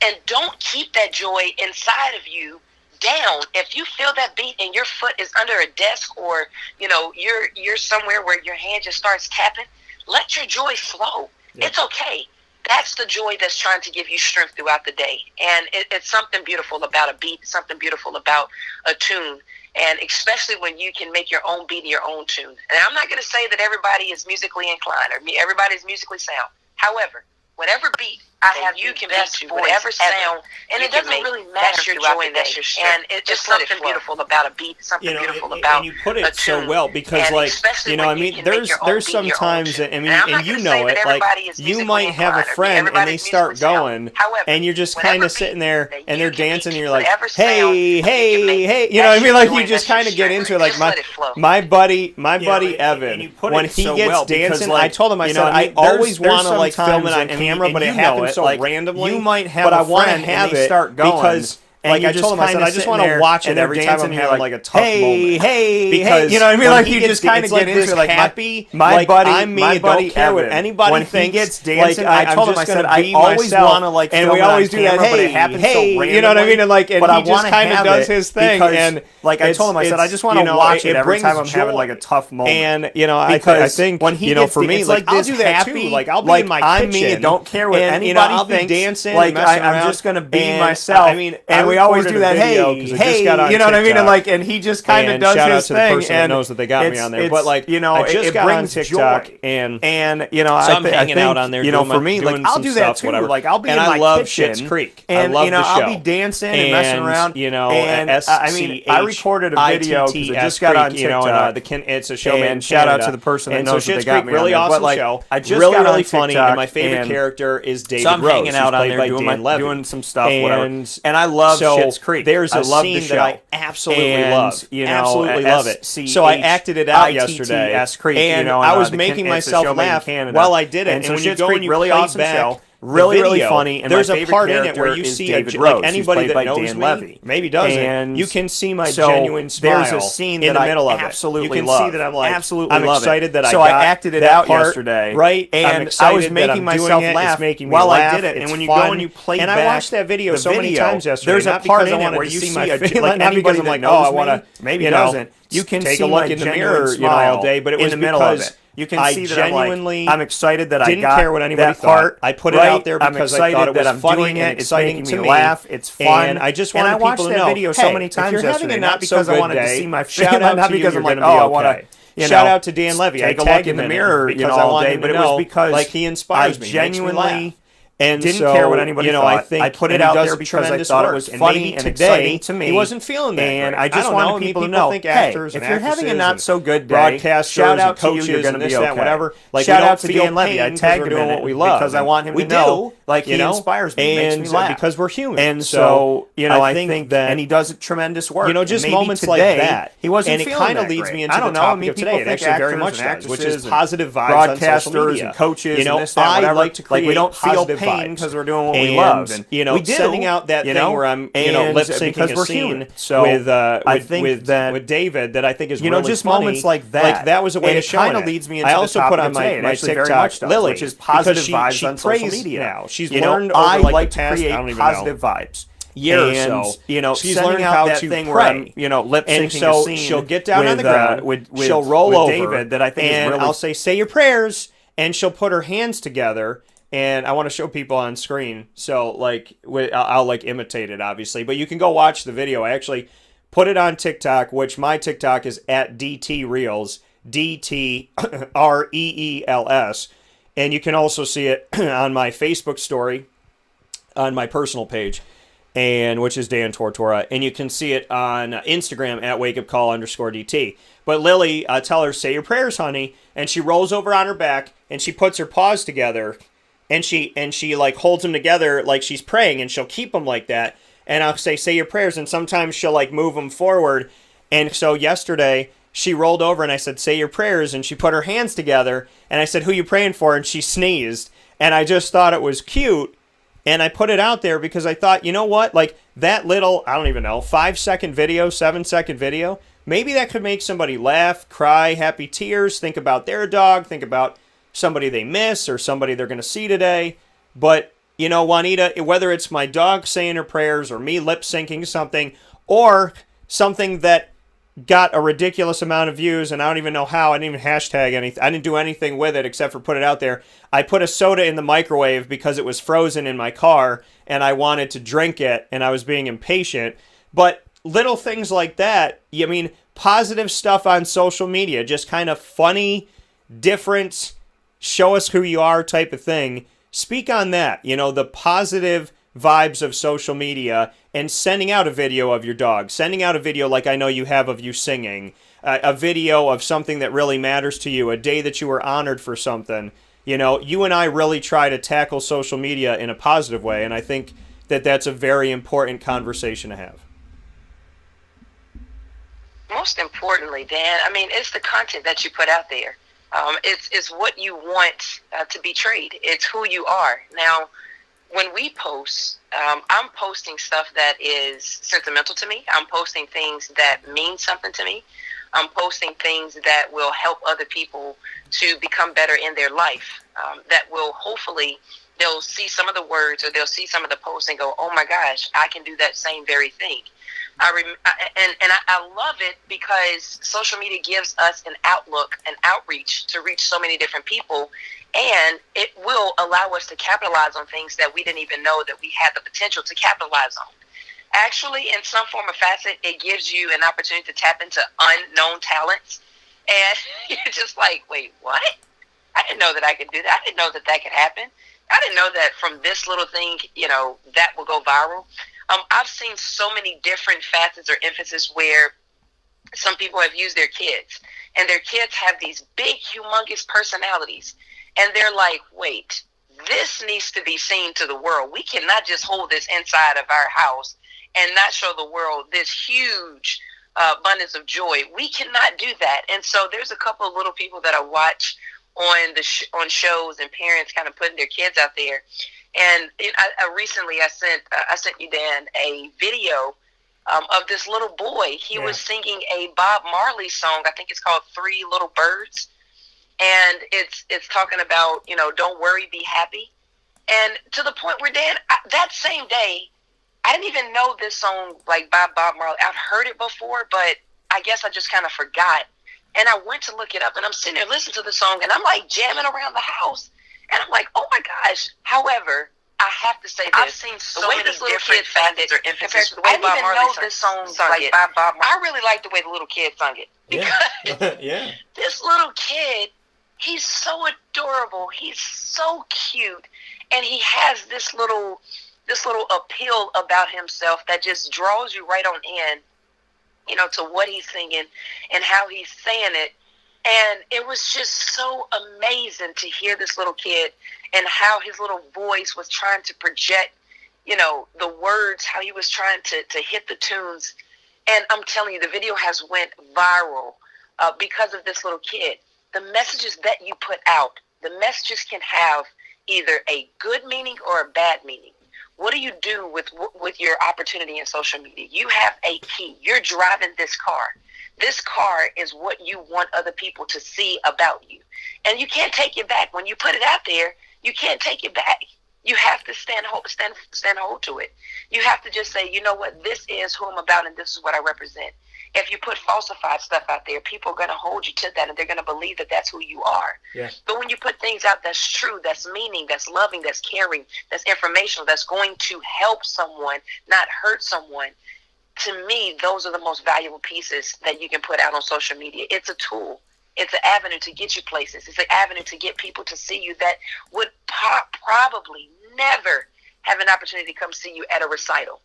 And don't keep that joy inside of you down. If you feel that beat and your foot is under a desk, or you're somewhere where your hand just starts tapping, let your joy flow. It's okay. That's the joy that's trying to give you strength throughout the day. And it's something beautiful about a beat, something beautiful about a tune, and especially when you can make your own beat and your own tune. And I'm not going to say that everybody is musically inclined or everybody is musically sound. However, whatever beat I have, you can beat to, whatever sound, and it doesn't really matter. That's your joy and that's your strength. And it's just something beautiful about a beat, something beautiful about and you put it so well, because like, there's sometimes, and you know it, like you might have a friend and they start going, and you're just kind of sitting there and they're dancing, and you're like, hey, like you just kind of get into it. Like my buddy Evan, when he gets dancing, I told him, I said, I always want to like film it on camera, but it happens so randomly. You might have, but I want to have it start going, because like I told him, I said, I just want to watch it every time I'm having like a tough moment. Because you know what I mean? Like you just kind of get into like happy. My buddy Evan, what anybody thinks. When he gets dancing, I told him, I said, I always want to like, and we always do that. Hey, you know what I mean? And like, and he just kind of does his thing. And like I told him, I said, I just want to watch it every time I'm having like a tough moment. And I think when he gets, for me, like I'll do that too. Like I'll be in my kitchen, don't care what anybody thinks. Dancing, like I'm just gonna be myself. I mean, we always do that. Hey, you know what I mean? And like, and he just kind of does his thing. And that knows that they got me on there. But like, I just got on TikTok, and I'm hanging out on there. For me, like I'll do that too. Like I'll be in my kitchen, Schitt's Creek, and I'll be dancing and messing around. And I mean, I recorded a video because I just got on TikTok. It's a show, man. Shout out to the person that knows that they got me on there. Really awesome show. I just got on TikTok, funny. And my favorite character is David Rose. So I'm hanging out on there doing some stuff, whatever. And I love Schitt's Creek. There's a scene that I absolutely love. Absolutely love it. So I acted it out yesterday, and I was making myself laugh while I did it. And when you go and you really awesome show, really funny. And there's a part in it where you see like anybody that knows me, maybe doesn't. You can see my genuine smile. There's a scene in the middle of it. Absolutely, you can see that I'm like, I'm excited that I got. So I acted it out yesterday, right? And I was making myself laugh while I did it. And when you go and you play back, and I watched that video so many times yesterday. There's a part in it where you see my face, like anybody that knows me, I want to, maybe doesn't. You can take a look in the mirror, all day, but it was in the middle of it. You can see that genuinely I'm excited that I didn't care what anybody thought. I put it out there because I thought it was funny and exciting to me. Laugh. It's fun. And I just wanted people to know. That video so many times yesterday, not because I wanted to see my shout out, not because I'm like, oh, I want to. Shout out to Dan Levy. Take a look in the mirror, all day, but it was because like he inspires me. Genuinely. And didn't so, care what anybody thought. I think I put it and he out does there a because I tremendous thought work. it was And funny maybe and today, exciting to me. He wasn't feeling that and great. I just don't wanted know. I mean, people to people know, think hey, actors if and you're having a actresses not so good day, broadcasters shout out and to you, coaches you're going and to be this, okay. that, whatever. Like, shout we don't out to feel Dan Levy. pain I 'cause tagged we're him doing in what it we love. because I want him we to know, do, like, he inspires me, makes me laugh. because we're human. And so, I think think that, and he does tremendous work. just and maybe moments today, like that. He wasn't and it feeling kind of that leads great. me into I don't the know. I topic mean, of today. people It think actually very actors much and does, which is actresses and positive vibes on social broadcasters media. and coaches and this, that, I whatever. like to create like we don't feel positive pain vibes. because we're doing what we And, love. And we do, sending out that thing where I'm, lip syncing because a we're scene human. So I think with David that I think is really just funny. moments like that. Like that was a way and of it showing kind of it. leads me into I the also topic put on of today. my It actually very TikTok much does, Lily, which is positive because vibes she on social prays media. now. She's You know, learned I over like the to past, create I don't even positive know, vibes. year or And, so, she's sending learned out how that to thing pray. where I'm, lip syncing and so a scene she'll get down with, on the ground, she'll roll with over, David that I think and is really I'll say your prayers, and she'll put her hands together. And I want to show people on screen, so like I'll like imitate it, obviously. But you can go watch the video. I actually put it on TikTok, which my TikTok is at DT Reels, DTREELS, and you can also see it on my Facebook story, on my personal page, and which is Dan Tortora, and you can see it on Instagram at wakeupcall_DT. But Lily, tell her, say your prayers, honey, and she rolls over on her back and she puts her paws together. And she like holds them together like she's praying, and she'll keep them like that. And I'll say your prayers, and sometimes she'll like move them forward. And so yesterday she rolled over and I said, say your prayers, and she put her hands together, and I said, who you praying for? And she sneezed, and I just thought it was cute, and I put it out there because I thought, you know what, like that little, I don't even know, 5-second video, 7-second video, maybe that could make somebody laugh, cry, happy tears, think about their dog, think about somebody they miss or somebody they're going to see today. But, Juanita, whether it's my dog saying her prayers or me lip syncing something or something that got a ridiculous amount of views, and I don't even know how, I didn't even hashtag anything, I didn't do anything with it except for put it out there. I put a soda in the microwave because it was frozen in my car and I wanted to drink it and I was being impatient. But little things like that, positive stuff on social media, just kind of funny, different, show us who you are type of thing. Speak on that, the positive vibes of social media, and sending out a video of your dog, sending out a video like I know you have of you singing, a video of something that really matters to you, a day that you were honored for something. You and I really try to tackle social media in a positive way, and I think that that's a very important conversation to have. Most importantly, Dan, it's the content that you put out there. It's what you want to be portrayed. It's who you are. Now, when we post, I'm posting stuff that is sentimental to me. I'm posting things that mean something to me. I'm posting things that will help other people to become better in their life. That will hopefully, they'll see some of the words or they'll see some of the posts and go, oh my gosh, I can do that same very thing. I love it because social media gives us an outlook, an outreach to reach so many different people, and it will allow us to capitalize on things that we didn't even know that we had the potential to capitalize on. Actually, in some form or facet, it gives you an opportunity to tap into unknown talents, and you're just like, wait, what? I didn't know that I could do that. I didn't know that that could happen. I didn't know that from this little thing, that will go viral. I've seen so many different facets or emphasis where some people have used their kids, and their kids have these big, humongous personalities, and they're like, wait, this needs to be seen to the world. We cannot just hold this inside of our house and not show the world this huge abundance of joy. We cannot do that. And so there's a couple of little people that I watch on on shows, and parents kind of putting their kids out there. And recently I sent you, Dan, a video of this little boy. He was singing a Bob Marley song. I think it's called 3 Little Birds. And it's talking about, don't worry, be happy. And to the point where, Dan, that same day, I didn't even know this song like by Bob Marley. I've heard it before, but I guess I just kind of forgot. And I went to look it up, and I'm sitting there listening to the song, and I'm like jamming around the house. And I'm like, oh my gosh. However, I have to say this. I've seen so many different facets or emphasis. I didn't even know this song like by Bob Marley. I really like the way the little kid sung it. Because Yeah. this little kid, he's so adorable. He's so cute, and he has this little appeal about himself that just draws you right on in, to what he's singing and how he's saying it. And it was just so amazing to hear this little kid and how his little voice was trying to project, the words, how he was trying to hit the tunes. And I'm telling you, the video has went viral because of this little kid. The messages that you put out, the messages can have either a good meaning or a bad meaning. What do you do with your opportunity in social media? You have a key. You're driving this car. This car is what you want other people to see about you. And you can't take it back. When you put it out there, you can't take it back. You have to stand hold to it. You have to just say, you know what, this is who I'm about and this is what I represent. If you put falsified stuff out there, people are going to hold you to that and they're going to believe that that's who you are. Yeah. But when you put things out that's true, that's meaning, that's loving, that's caring, that's informational, that's going to help someone, not hurt someone, to me, those are the most valuable pieces that you can put out on social media. It's a tool. It's an avenue to get you places. It's an avenue to get people to see you that would probably never have an opportunity to come see you at a recital.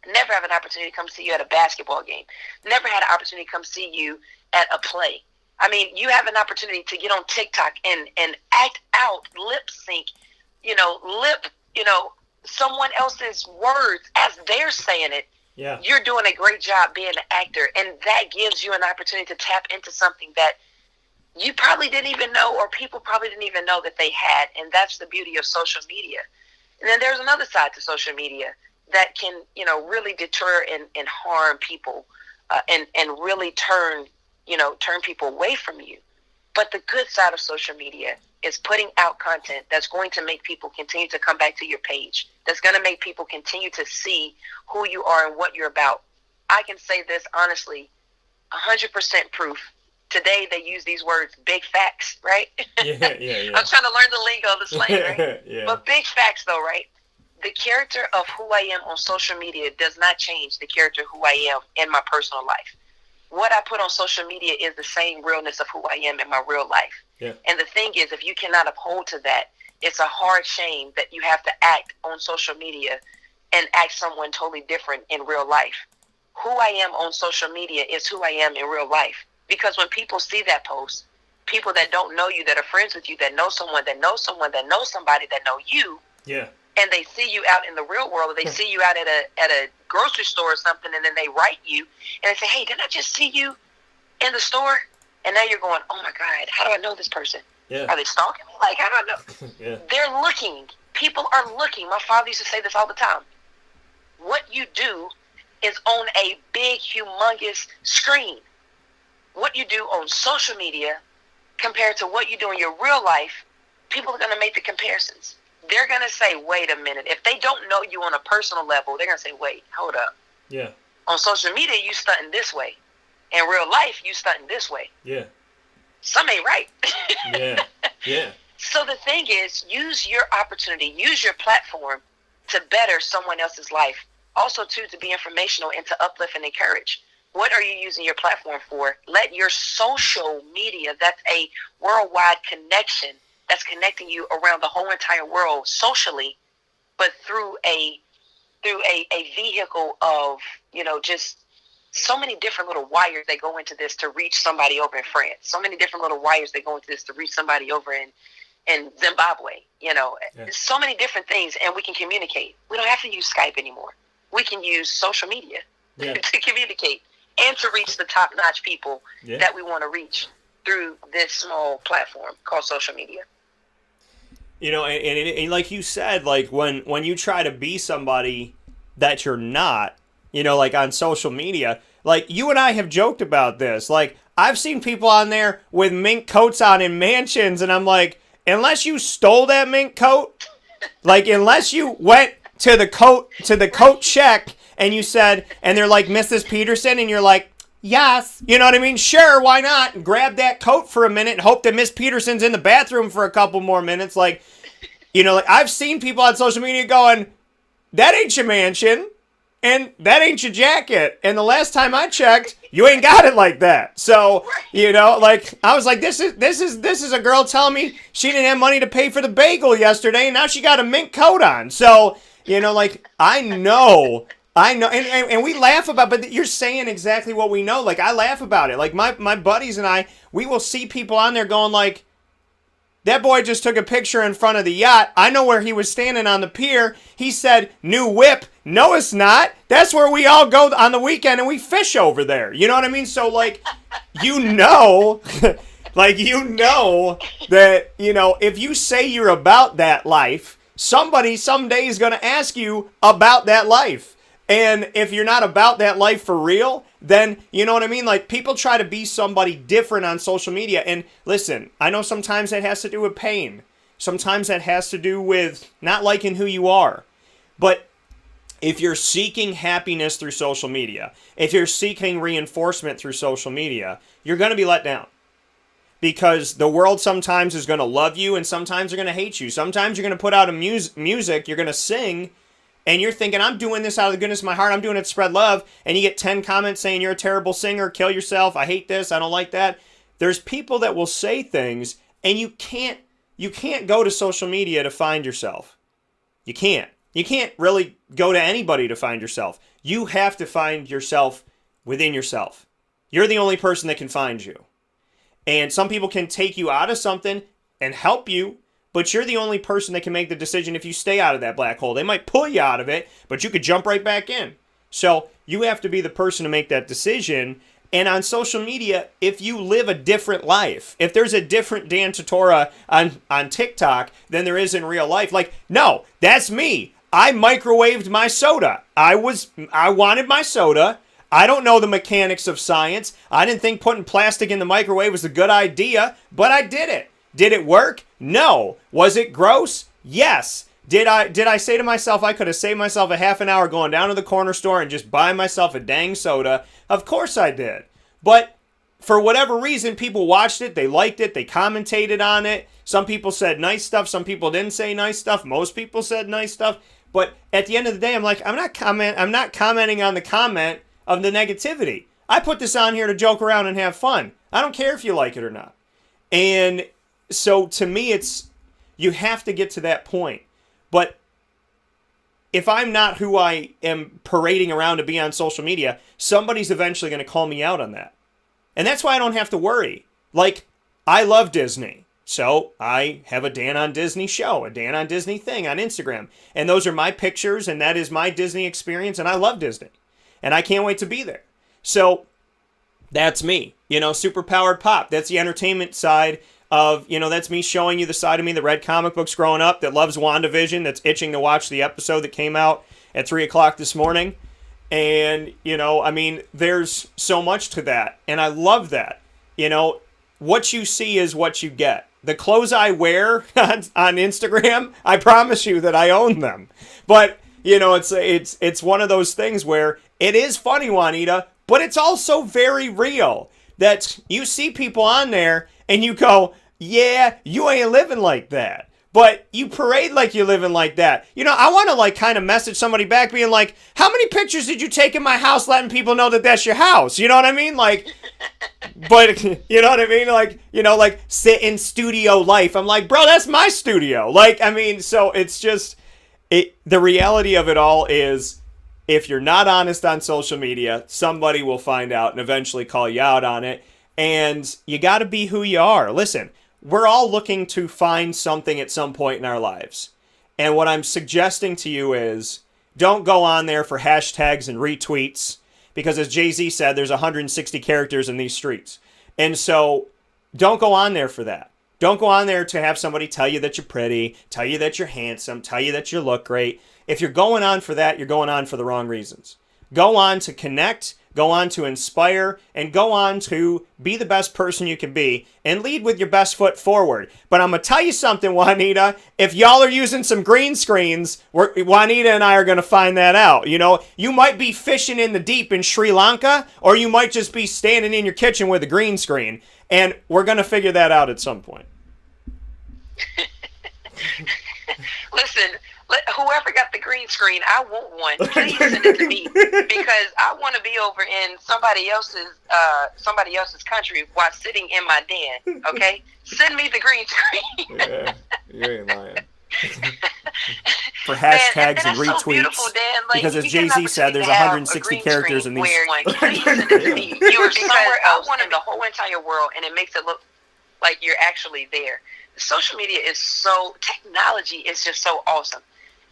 Never have an opportunity to come see you at a basketball game. Never had an opportunity to come see you at a play. I mean, you have an opportunity to get on TikTok and act out, lip sync, someone else's words as they're saying it. Yeah. You're doing a great job being an actor, and that gives you an opportunity to tap into something that you probably didn't even know, or people probably didn't even know that they had, and that's the beauty of social media. And then there's another side to social media that can, really deter and harm people, and really turn people away from you. But the good side of social media is putting out content that's going to make people continue to come back to your page, that's going to make people continue to see who you are and what you're about. I can say this honestly, 100% proof. Today they use these words, big facts, right? Yeah. I'm trying to learn the lingo, the slang, right? Yeah. But big facts though, right? The character of who I am on social media does not change the character of who I am in my personal life. What I put on social media is the same realness of who I am in my real life. Yeah. And the thing is, if you cannot uphold to that, it's a hard shame that you have to act on social media and act someone totally different in real life. Who I am on social media is who I am in real life. Because when people see that post, people that don't know you, that are friends with you, that know someone, that knows someone, that knows somebody, that know you, Yeah. and they see you out in the real world, or they see you out at a grocery store or something, and then they write you, and they say, hey, didn't I just see you in the store? And now you're going, oh my God, how do I know this person? Yeah. Are they stalking me? Like, how do I know? Yeah. They're looking. People are looking. My father used to say this all the time. What you do is on a big, humongous screen. What you do on social media compared to what you do in your real life, people are going to make the comparisons. They're going to say, wait a minute. If they don't know you on a personal level, they're going to say, wait, hold up. Yeah. On social media, you stunting this way. In real life, you stunting this way. Yeah. Some ain't right. Yeah. Yeah. So the thing is, use your opportunity, use your platform to better someone else's life. Also, too, to be informational and to uplift and encourage. What are you using your platform for? Let your social media, that's a worldwide connection, that's connecting you around the whole entire world socially, but through a vehicle of, just so many different little wires that go into this to reach somebody over in France. So many different little wires that go into this to reach somebody over in Zimbabwe. Yeah. So many different things, and we can communicate. We don't have to use Skype anymore. We can use social media to communicate and to reach the top-notch people that we want to reach through this small platform called social media. And like you said, like when you try to be somebody that you're not, like on social media, like you and I have joked about this. Like I've seen people on there with mink coats on in mansions, and I'm like, unless you stole that mink coat, like unless you went to the coat check and you said, and they're like, Mrs. Peterson, and you're like, yes, you know what I mean? Sure, why not? And grab that coat for a minute and hope that Miss Peterson's in the bathroom for a couple more minutes. Like, like I've seen people on social media going, that ain't your mansion. and that ain't your jacket. And the last time I checked, you ain't got it like that. So, you know, like, I was like, this is a girl telling me she didn't have money to pay for the bagel yesterday, and now she got a mink coat on. So, you know, like, I know, and we laugh about, but you're saying exactly what we know. Like, I laugh about it. Like, my buddies and I, we will see people on there going like, that boy just took a picture in front of the yacht. I know where he was standing on the pier. He said, new whip. No, it's not. That's where we all go on the weekend and we fish over there. You know what I mean? So, like, you know, like, you know that, you know, if you say you're about that life, somebody someday is going to ask you about that life. And if you're not about that life for real, then, you know what I mean? Like, people try to be somebody different on social media. And listen, I know sometimes that has to do with pain. Sometimes that has to do with not liking who you are. But if you're seeking happiness through social media, if you're seeking reinforcement through social media, you're going to be let down. Because the world sometimes is going to love you and sometimes they're going to hate you. Sometimes you're going to put out a music, you're going to sing, and you're thinking, I'm doing this out of the goodness of my heart. I'm doing it to spread love. And you get 10 comments saying you're a terrible singer, kill yourself, I hate this, I don't like that. There's people that will say things, and you can't go to social media to find yourself. You can't. You can't really go to anybody to find yourself. You have to find yourself within yourself. You're the only person that can find you. And some people can take you out of something and help you, but you're the only person that can make the decision if you stay out of that black hole. They might pull you out of it, but you could jump right back in. So you have to be the person to make that decision. And on social media, if you live a different life, if there's a different Dan Tortora on TikTok than there is in real life, like, no, that's me. I microwaved my soda. I wanted my soda. I don't know the mechanics of science. I didn't think putting plastic in the microwave was a good idea, but I did it. Did it work? No. Was it gross? Yes. Did I say to myself I could have saved myself a half an hour going down to the corner store and just buy myself a dang soda? Of course I did. But for whatever reason, people watched it, they liked it, they commentated on it. Some people said nice stuff, some people didn't say nice stuff. Most people said nice stuff. But at the end of the day, I'm like, I'm not commenting on the comment of the negativity. I put this on here to joke around and have fun. I don't care if you like it or not. And so to me, you have to get to that point. But if I'm not who I am parading around to be on social media, somebody's eventually going to call me out on that. And that's why I don't have to worry. Like, I love Disney. So I have a Dan on Disney show, a Dan on Disney thing on Instagram. And those are my pictures, and that is my Disney experience, and I love Disney. And I can't wait to be there. So that's me. You know, Superpowered Pop. That's the entertainment side of, you know, that's me showing you the side of me that read comic books growing up, that loves WandaVision, that's itching to watch the episode that came out at 3 o'clock this morning. And, you know, I mean, there's so much to that. And I love that. You know, what you see is what you get. The clothes I wear on Instagram, I promise you that I own them. But, you know, it's one of those things where it is funny, Juanita, but it's also very real. That you see people on there and you go, yeah, you ain't living like that. But you parade like you're living like that. You know, I want to like kind of message somebody back being like, how many pictures did you take in my house letting people know that that's your house? You know what I mean? Like, but you know what I mean? Like, you know, like sit in studio life. I'm like, bro, that's my studio. Like, I mean, so it's just, the reality of it all is, if you're not honest on social media, somebody will find out and eventually call you out on it. And you got to be who you are. Listen, we're all looking to find something at some point in our lives. And what I'm suggesting to you is, don't go on there for hashtags and retweets. Because as Jay-Z said, there's 160 characters in these streets. And so don't go on there for that. Don't go on there to have somebody tell you that you're pretty, tell you that you're handsome, tell you that you look great. If you're going on for that, you're going on for the wrong reasons. Go on to connect, go on to inspire, and go on to be the best person you can be, and lead with your best foot forward. But I'm going to tell you something, Juanita, if y'all are using some green screens, Juanita and I are going to find that out. You know, you might be fishing in the deep in Sri Lanka, or you might just be standing in your kitchen with a green screen, and we're going to figure that out at some point. Listen, Whoever got the green screen, I want one. Please send it to me because I want to be over in somebody else's country while sitting in my den. Okay, send me the green screen. Yeah, you ain't lying. For hashtags and retweets. So beautiful, Dan. Like, because as Jay-Z said, there's 160 characters in these. Please send it to me. You are somewhere else in the whole entire world, and it makes it look like you're actually there. Social media technology is just so awesome.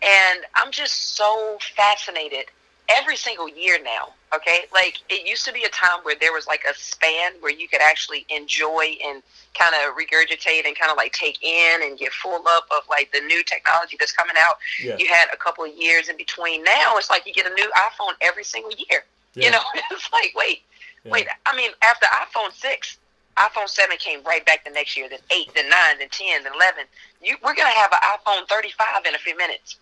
And I'm just so fascinated every single year now, okay? Like, it used to be a time where there was like a span where you could actually enjoy and kind of regurgitate and kind of like take in and get full up of like the new technology that's coming out. Yeah. You had a couple of years in between. Now it's like you get a new iPhone every single year. Yeah. You know, it's like, wait. I mean, after iPhone 6, iPhone 7 came right back the next year, then 8, then 9, then 10, then 11. We're going to have an iPhone 35 in a few minutes.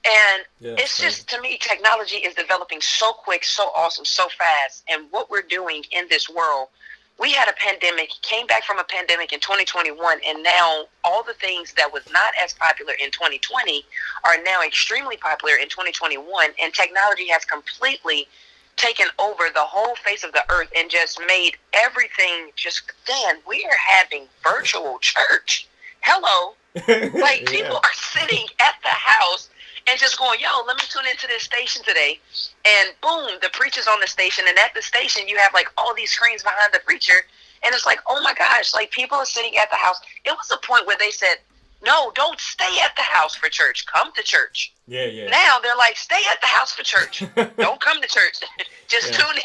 And it's just, to me, technology is developing so quick, so awesome, so fast. And what we're doing in this world, we had a pandemic, came back from a pandemic in 2021, and now all the things that was not as popular in 2020 are now extremely popular in 2021. And technology has completely taken over the whole face of the earth and just made everything just, Dan, we are having virtual church. Hello. Like, people are sitting at the house and just going, yo, let me tune into this station today. And boom, the preacher's on the station. And at the station, you have like all these screens behind the preacher. And it's like, oh my gosh, like people are sitting at the house. It was a point where they said, no, don't stay at the house for church. Come to church. Yeah. Now they're like, stay at the house for church. Don't come to church. Just tune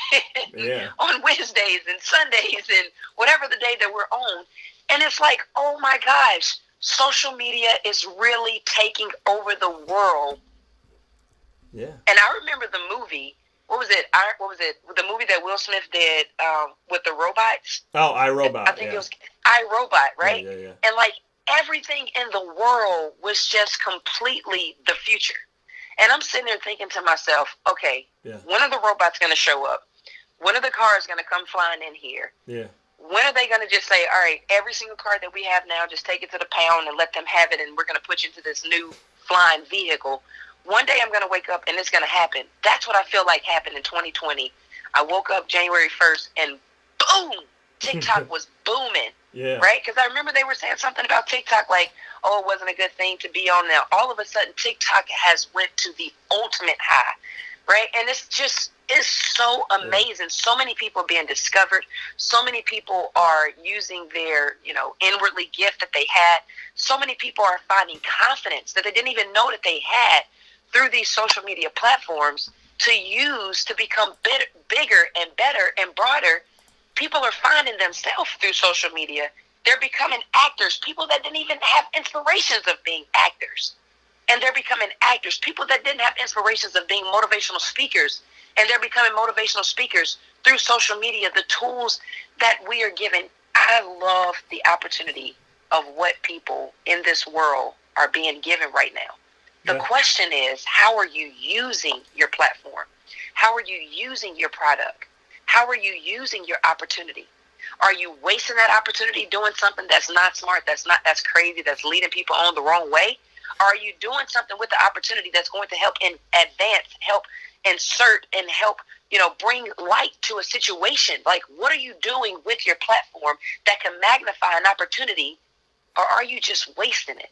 in on Wednesdays and Sundays and whatever the day that we're on. And it's like, oh my gosh. Social media is really taking over the world. Yeah. And I remember the movie. What was it? The movie that Will Smith did with the robots? Oh, iRobot. I think it was iRobot, right? Yeah. And like everything in the world was just completely the future. And I'm sitting there thinking to myself, okay, when are the robots going to show up? When are the cars going to come flying in here? Yeah. When are they going to just say, all right, every single car that we have now, just take it to the pound and let them have it, and we're going to put you into this new flying vehicle. One day I'm going to wake up, and it's going to happen. That's what I feel like happened in 2020. I woke up January 1st, and boom, TikTok was booming, right? Because I remember they were saying something about TikTok, like, oh, it wasn't a good thing to be on now. All of a sudden, TikTok has went to the ultimate high, right? And it's just... It's so amazing. So many people are being discovered. So many people are using their, inwardly gift that they had. So many people are finding confidence that they didn't even know that they had through these social media platforms to use to become bigger and better and broader. People are finding themselves through social media. They're becoming actors. People that didn't even have inspirations of being actors. And they're becoming actors. People that didn't have inspirations of being motivational speakers. And they're becoming motivational speakers through social media, the tools that we are given. I love the opportunity of what people in this world are being given right now. The question is, how are you using your platform? How are you using your product? How are you using your opportunity? Are you wasting that opportunity doing something that's not smart, that's crazy, that's leading people on the wrong way? Are you doing something with the opportunity that's going to help help insert and help, bring light to a situation? Like, what are you doing with your platform that can magnify an opportunity, or are you just wasting it?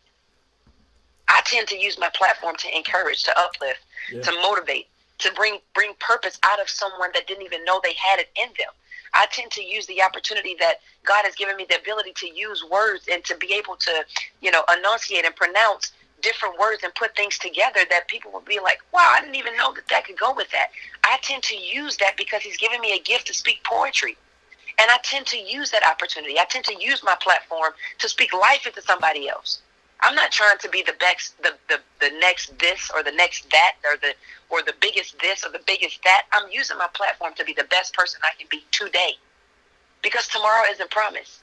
I tend to use my platform to encourage, to uplift, to motivate, to bring purpose out of someone that didn't even know they had it in them. I tend to use the opportunity that God has given me the ability to use words and to be able to, enunciate and pronounce different words and put things together that people will be like, wow, I didn't even know that could go with that. I tend to use that because he's given me a gift to speak poetry. And I tend to use that opportunity. I tend to use my platform to speak life into somebody else. I'm not trying to be the best, the next this or the next that, or the biggest this or the biggest that. I'm using my platform to be the best person I can be today, because tomorrow isn't promised.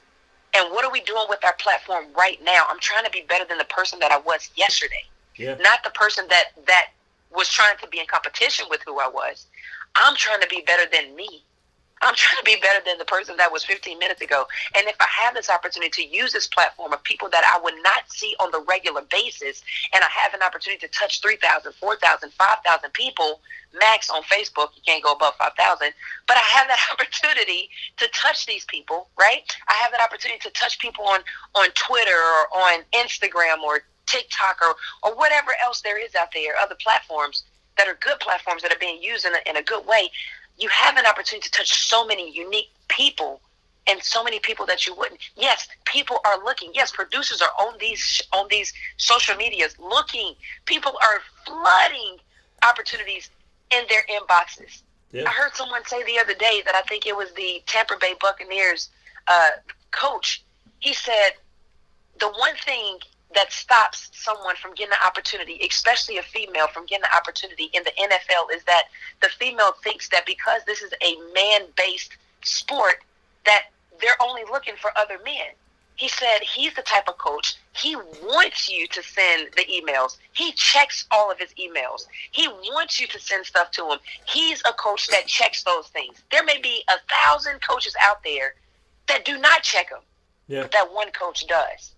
And what are we doing with our platform right now? I'm trying to be better than the person that I was yesterday. Yeah. Not the person that was trying to be in competition with who I was. I'm trying to be better than me. I'm trying to be better than the person that was 15 minutes ago. And if I have this opportunity to use this platform of people that I would not see on the regular basis, and I have an opportunity to touch 3,000, 4,000, 5,000 people, max on Facebook, you can't go above 5,000, but I have that opportunity to touch these people, right? I have that opportunity to touch people on Twitter or on Instagram or TikTok or whatever else there is out there, other platforms that are good platforms that are being used in a good way. You have an opportunity to touch so many unique people and so many people that you wouldn't. Yes, people are looking. Yes, producers are on these social medias looking. People are flooding opportunities in their inboxes. Yeah. I heard someone say the other day that I think it was the Tampa Bay Buccaneers coach. He said the one thing that stops someone from getting an opportunity, especially a female from getting an opportunity in the NFL, is that the female thinks that because this is a man-based sport that they're only looking for other men. He said he's the type of coach, he wants you to send the emails. He checks all of his emails. He wants you to send stuff to him. He's a coach that checks those things. There may be 1,000 coaches out there that do not check them, but that one coach does.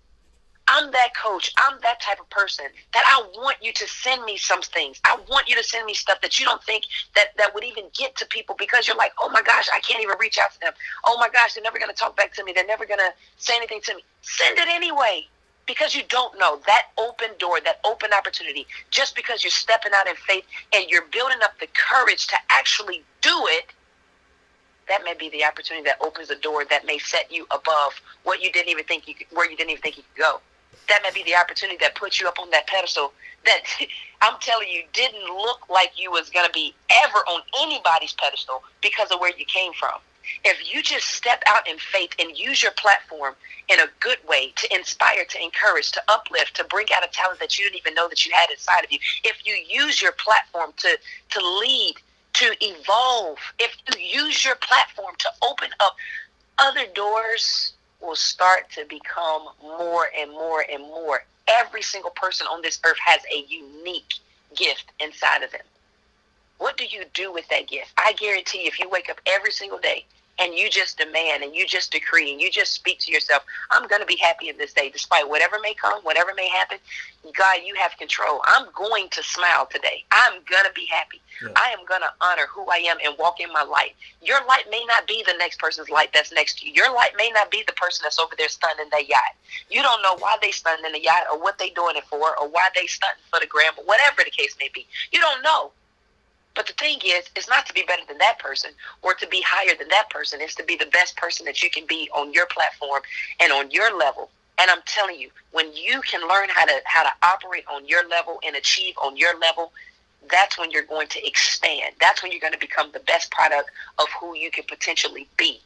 I'm that coach. I'm that type of person that I want you to send me some things. I want you to send me stuff that you don't think that would even get to people because you're like, oh my gosh, I can't even reach out to them. Oh my gosh, they're never going to talk back to me. They're never going to say anything to me. Send it anyway because you don't know that open door, that open opportunity. Just because you're stepping out in faith and you're building up the courage to actually do it, that may be the opportunity that opens a door that may set you above what you didn't even think you could, where you didn't even think you could go. That may be the opportunity that puts you up on that pedestal that I'm telling you didn't look like you was going to be ever on anybody's pedestal because of where you came from. If you just step out in faith and use your platform in a good way to inspire, to encourage, to uplift, to bring out a talent that you didn't even know that you had inside of you, if you use your platform to lead, to evolve, if you use your platform to open up, other doors will start to become more and more and more. Every single person on this earth has a unique gift inside of them. What do you do with that gift? I guarantee you, if you wake up every single day and you just demand and you just decree and you just speak to yourself, I'm going to be happy in this day, despite whatever may come, whatever may happen. God, you have control. I'm going to smile today. I'm going to be happy. Yeah. I am going to honor who I am and walk in my light. Your light may not be the next person's light that's next to you. Your light may not be the person that's over there stunting their yacht. You don't know why they stunting in the yacht or what they doing it for or why they stunting for the gram or whatever the case may be. You don't know. But the thing is, it's not to be better than that person or to be higher than that person. It's to be the best person that you can be on your platform and on your level. And I'm telling you, when you can learn how to operate on your level and achieve on your level, that's when you're going to expand. That's when you're going to become the best product of who you can potentially be.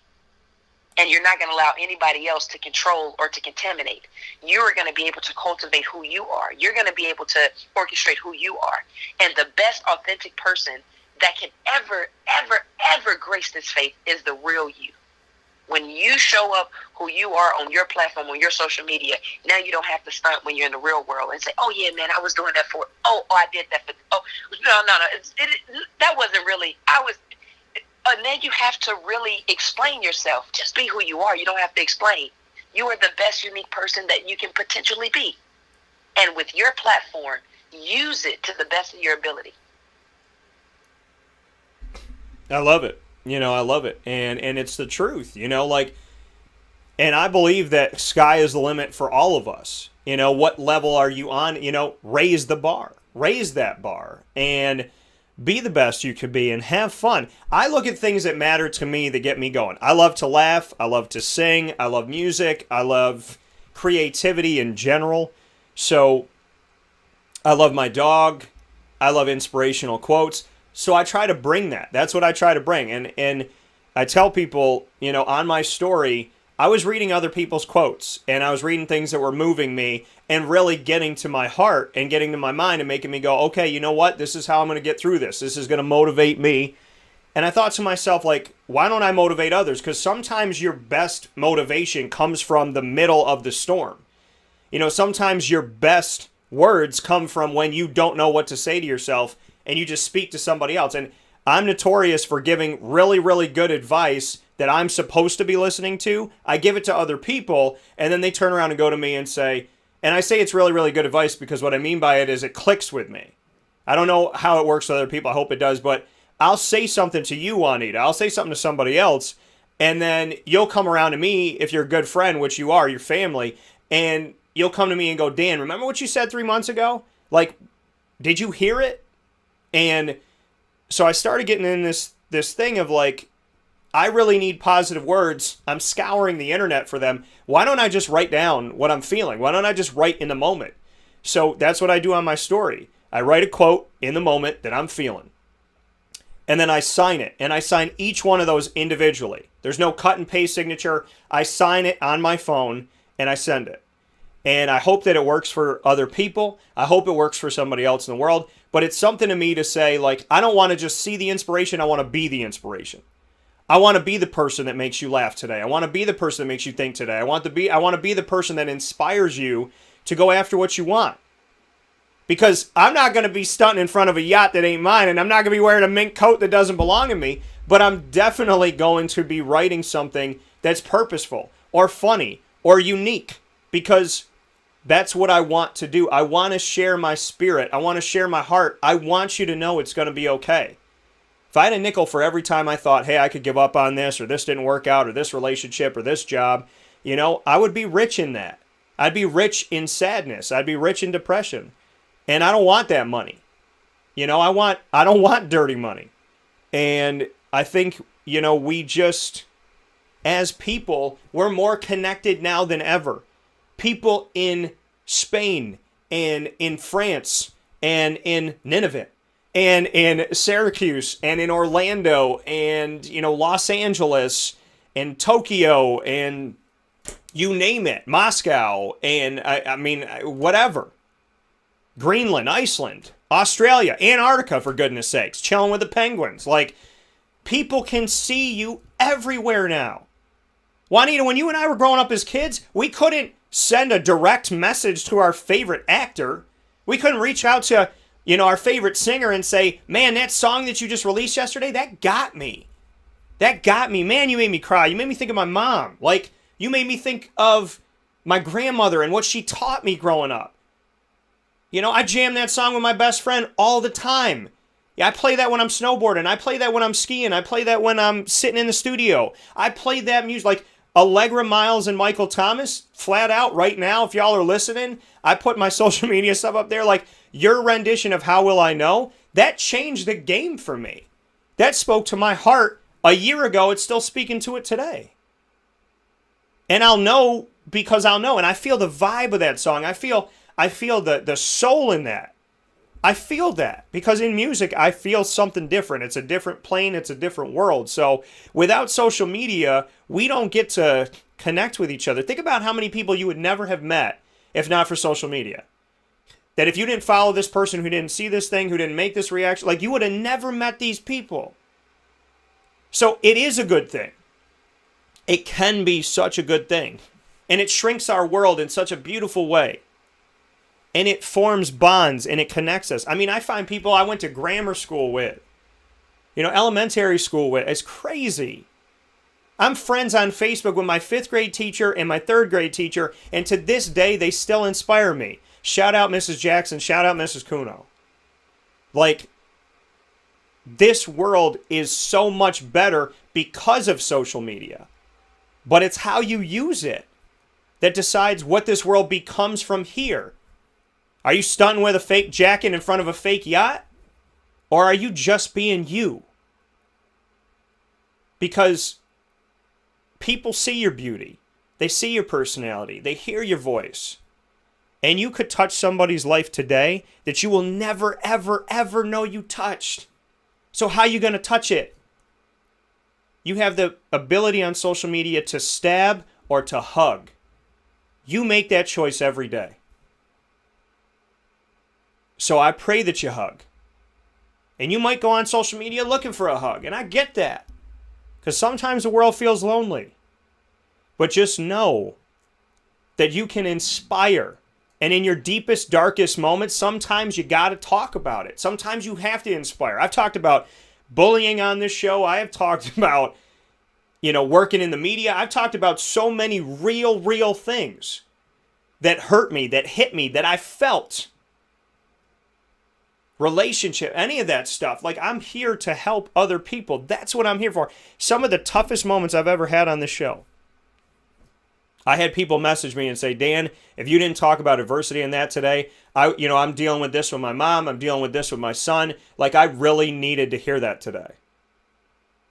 And you're not going to allow anybody else to control or to contaminate. You are going to be able to cultivate who you are. You're going to be able to orchestrate who you are. And the best authentic person that can ever, ever, ever grace this faith is the real you. When you show up who you are on your platform, on your social media, now you don't have to stunt when you're in the real world and say, oh, yeah, man, I was doing that for, I did that for, no. That wasn't really, and then you have to really explain yourself. Just be who you are. You don't have to explain. You are the best unique person that you can potentially be. And with your platform, use it to the best of your ability. I love it. I love it. And it's the truth, and I believe that sky is the limit for all of us. What level are you on? Raise the bar. Raise that bar. And be the best you could be and have fun. I look at things that matter to me that get me going. I love to laugh. I love to sing. I love music. I love creativity in general. So I love my dog. I love inspirational quotes. So I try to bring that. That's what I try to bring. And I tell people, on my story, I was reading other people's quotes and I was reading things that were moving me and really getting to my heart and getting to my mind and making me go, okay, you know what? This is how I'm going to get through this. This is going to motivate me. And I thought to myself, why don't I motivate others? Because sometimes your best motivation comes from the middle of the storm. Sometimes your best words come from when you don't know what to say to yourself and you just speak to somebody else. And I'm notorious for giving really, really good advice that I'm supposed to be listening to. I give it to other people, and then they turn around and go to me and say, and I say it's really, really good advice because what I mean by it is it clicks with me. I don't know how it works with other people. I hope it does, but I'll say something to you, Juanita. I'll say something to somebody else, and then you'll come around to me if you're a good friend, which you are, your family, and you'll come to me and go, Dan, remember what you said 3 months ago? Like, did you hear it? And so I started getting in this thing of like, I really need positive words. I'm scouring the internet for them. Why don't I just write down what I'm feeling? Why don't I just write in the moment? So that's what I do on my story. I write a quote in the moment that I'm feeling. And then I sign it. And I sign each one of those individually. There's no cut and paste signature. I sign it on my phone and I send it. And I hope that it works for other people. I hope it works for somebody else in the world. But it's something to me to say, like, I don't want to just see the inspiration. I want to be the inspiration. I want to be the person that makes you laugh today. I want to be the person that makes you think today. I want to be the person that inspires you to go after what you want. Because I'm not going to be stunting in front of a yacht that ain't mine, and I'm not going to be wearing a mink coat that doesn't belong to me, but I'm definitely going to be writing something that's purposeful or funny or unique, because that's what I want to do. I want to share my spirit. I want to share my heart. I want you to know it's going to be okay. If I had a nickel for every time I thought, hey, I could give up on this, or this didn't work out, or this relationship, or this job, I would be rich in that. I'd be rich in sadness. I'd be rich in depression. And I don't want that money. I don't want dirty money. And I think, we just, as people, we're more connected now than ever. People in Spain and in France and in Nineveh and in Syracuse and in Orlando and, Los Angeles and Tokyo and you name it, Moscow and, whatever. Greenland, Iceland, Australia, Antarctica, for goodness sakes, chilling with the penguins. Like, people can see you everywhere now. Juanita, when you and I were growing up as kids, we couldn't send a direct message to our favorite actor. We couldn't reach out to, our favorite singer and say, man, that song that you just released yesterday, that got me. That got me. Man, you made me cry. You made me think of my mom. Like, you made me think of my grandmother and what she taught me growing up. I jam that song with my best friend all the time. Yeah, I play that when I'm snowboarding. I play that when I'm skiing. I play that when I'm sitting in the studio. I play that music like Allegra Miles and Michael Thomas, flat out right now, if y'all are listening. I put my social media stuff up there. Like, your rendition of How Will I Know, that changed the game for me. That spoke to my heart a year ago. It's still speaking to it today. And I'll know because I'll know. And I feel the vibe of that song. I feel the soul in that. I feel that because in music, I feel something different. It's a different plane. It's a different world. So without social media, we don't get to connect with each other. Think about how many people you would never have met if not for social media. That if you didn't follow this person who didn't see this thing, who didn't make this reaction, like you would have never met these people. So it is a good thing. It can be such a good thing. And it shrinks our world in such a beautiful way. And it forms bonds and it connects us. I mean, I find people I went to grammar school with, elementary school with. It's crazy. I'm friends on Facebook with my 5th grade teacher and my 3rd grade teacher, and to this day, they still inspire me. Shout out Mrs. Jackson, shout out Mrs. Kuno. Like, this world is so much better because of social media. But it's how you use it that decides what this world becomes from here. Are you stunting with a fake jacket in front of a fake yacht? Or are you just being you? Because people see your beauty. They see your personality. They hear your voice. And you could touch somebody's life today that you will never, ever, ever know you touched. So how are you going to touch it? You have the ability on social media to stab or to hug. You make that choice every day. So I pray that you hug. And you might go on social media looking for a hug. And I get that. Because sometimes the world feels lonely. But just know that you can inspire. And in your deepest, darkest moments, sometimes you got to talk about it. Sometimes you have to inspire. I've talked about bullying on this show. I have talked about, working in the media. I've talked about so many real things that hurt me, that hit me, that I felt. Relationship, any of that stuff. Like, I'm here to help other people. That's what I'm here for. Some of the toughest moments I've ever had on this show. I had people message me and say, Dan, if you didn't talk about adversity in that today, I'm dealing with this with my mom. I'm dealing with this with my son. Like, I really needed to hear that today.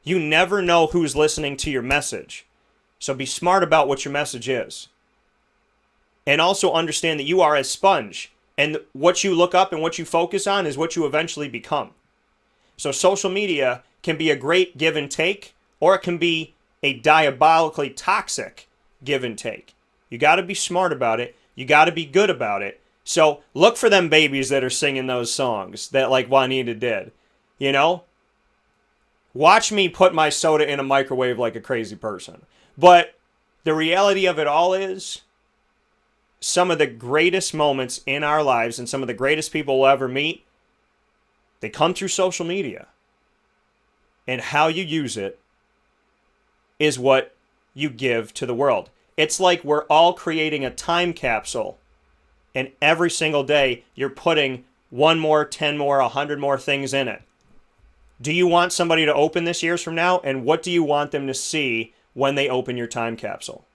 You never know who's listening to your message. So be smart about what your message is. And also understand that you are a sponge. And what you look up and what you focus on is what you eventually become. So social media can be a great give and take, or it can be a diabolically toxic give and take. You got to be smart about it. You got to be good about it. So look for them babies that are singing those songs that like Juanita did. Watch me put my soda in a microwave like a crazy person. But the reality of it all is, some of the greatest moments in our lives and some of the greatest people we'll ever meet, they come through social media. And how you use it is what you give to the world. It's like we're all creating a time capsule, and every single day you're putting 1 more, 10 more, 100 more things in it. Do you want somebody to open this years from now? And what do you want them to see when they open your time capsule?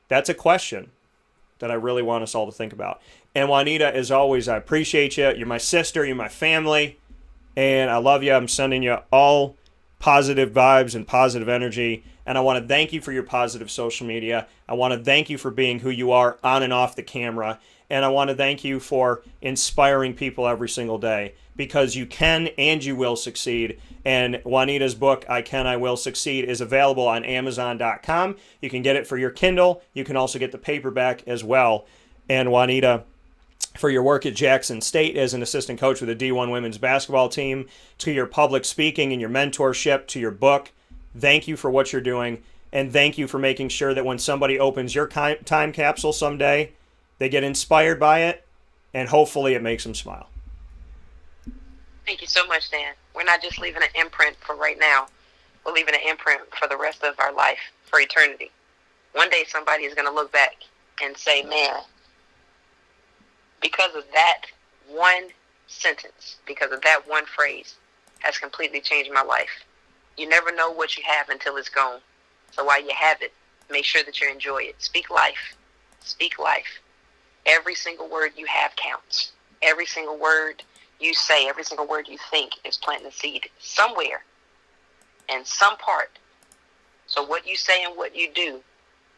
That's a question that I really want us all to think about. And Juanita, as always, I appreciate you. You're my sister. You're my family. And I love you. I'm sending you all positive vibes and positive energy. And I want to thank you for your positive social media. I want to thank you for being who you are on and off the camera. And I want to thank you for inspiring people every single day, because you can and you will succeed. And Juanita's book, I Can, I Will Succeed, is available on Amazon.com. You can get it for your Kindle. You can also get the paperback as well. And Juanita, for your work at Jackson State as an assistant coach with the D1 women's basketball team, to your public speaking and your mentorship, to your book, thank you for what you're doing. And thank you for making sure that when somebody opens your time capsule someday, they get inspired by it, and hopefully it makes them smile. Thank you so much, Dan. We're not just leaving an imprint for right now. We're leaving an imprint for the rest of our life, for eternity. One day somebody is going to look back and say, man, because of that one sentence, because of that one phrase, has completely changed my life. You never know what you have until it's gone. So while you have it, make sure that you enjoy it. Speak life. Speak life. Every single word you have counts. Every single word you say, every single word you think is planting a seed somewhere in some part. So what you say and what you do,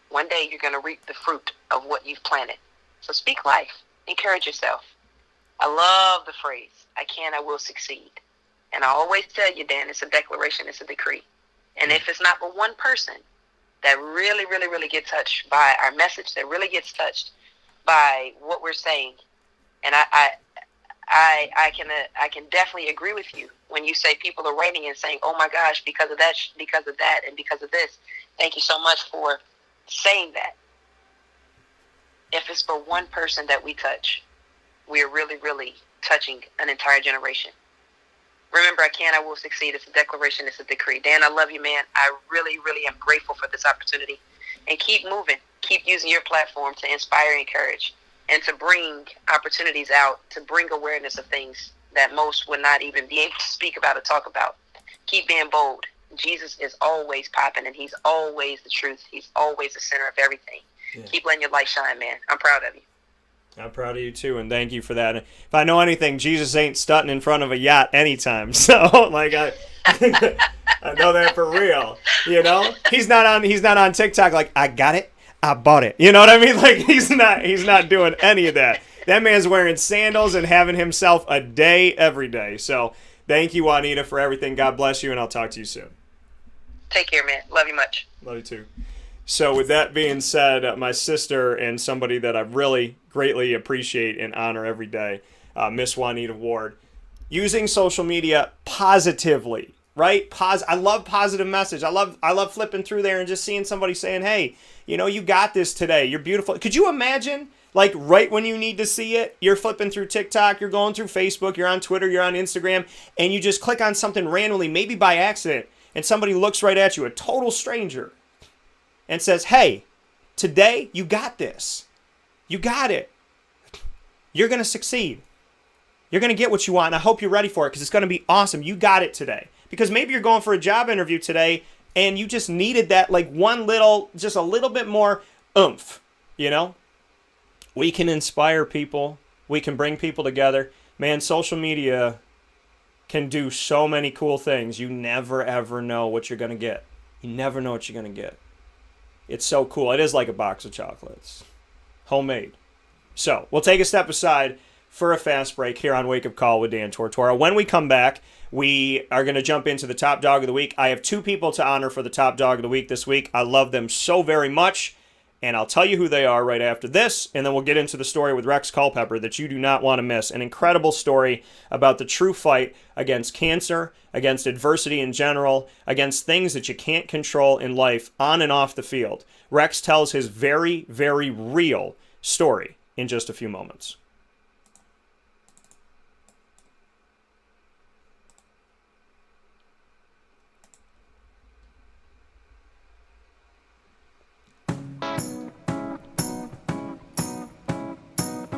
one day you're going to reap the fruit of what you've planted. So speak life. Encourage yourself. I love the phrase, I can, I will succeed. And I always tell you, Dan, it's a declaration, it's a decree. And if it's not but one person that really gets touched by our message, that really gets touched by what we're saying, and I can definitely agree with you when you say people are writing and saying, oh my gosh, because of that, and because of this. Thank you so much for saying that. If it's for one person that we touch, we are really touching an entire generation. Remember, I can, I will succeed. It's a declaration, it's a decree. Dan, I love you, man. I really am grateful for this opportunity. And keep moving. Keep using your platform to inspire and encourage, and to bring opportunities out, to bring awareness of things that most would not even be able to speak about or talk about. Keep being bold. Jesus is always popping, and he's always the truth. He's always the center of everything. Yeah. Keep letting your light shine, man. I'm proud of you. I'm proud of you too, and thank you for that. If I know anything, Jesus ain't stunting in front of a yacht anytime. So, like, I know that for real. He's not on TikTok like, I got it, I bought it. You know what I mean? Like, he's not doing any of that. That man's wearing sandals and having himself a day every day. So, thank you, Juanita, for everything. God bless you, and I'll talk to you soon. Take care, man. Love you much. Love you too. So with that being said, my sister and somebody that I really greatly appreciate and honor every day, Miss Juanita Ward, using social media positively, right? I love positive message. I love flipping through there and just seeing somebody saying, hey, you got this today. You're beautiful. Could you imagine Like right when you need to see it, you're flipping through TikTok, you're going through Facebook, you're on Twitter, you're on Instagram, and you just click on something randomly, maybe by accident, and somebody looks right at you, a total stranger, and says, hey, today you got this. You got it. You're going to succeed. You're going to get what you want, and I hope you're ready for it because it's going to be awesome. You got it today. Because maybe you're going for a job interview today, and you just needed that like one little, just a little bit more oomph, you know? We can inspire people. We can bring people together. Man, social media can do so many cool things. You never, ever know what you're going to get. You never know what you're going to get. It's so cool. It is like a box of chocolates. Homemade. So, we'll take a step aside for a fast break here on Wake Up Call with Dan Tortora. When we come back, we are going to jump into the top dog of the week. I have two people to honor for the top dog of the week this week. I love them so very much. And I'll tell you who they are right after this, and then we'll get into the story with Rex Culpepper that you do not want to miss. An incredible story about the true fight against cancer, against adversity in general, against things that you can't control in life on and off the field. Rex tells his very, very real story in just a few moments.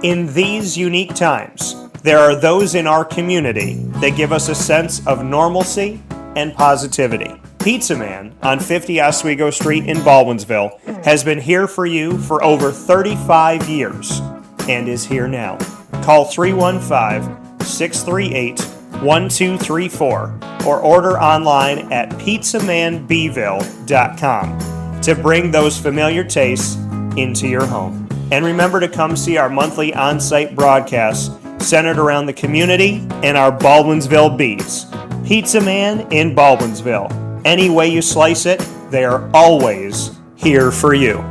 In these unique times, there are those in our community that give us a sense of normalcy and positivity. Pizza Man on 50 Oswego Street in Baldwinsville has been here for you for over 35 years and is here now. Call 315-638-1234 or order online at pizzamanbville.com to bring those familiar tastes into your home. And remember to come see our monthly on-site broadcasts centered around the community and our Baldwinsville Bees. Pizza Man in Baldwinsville. Any way you slice it, they are always here for you.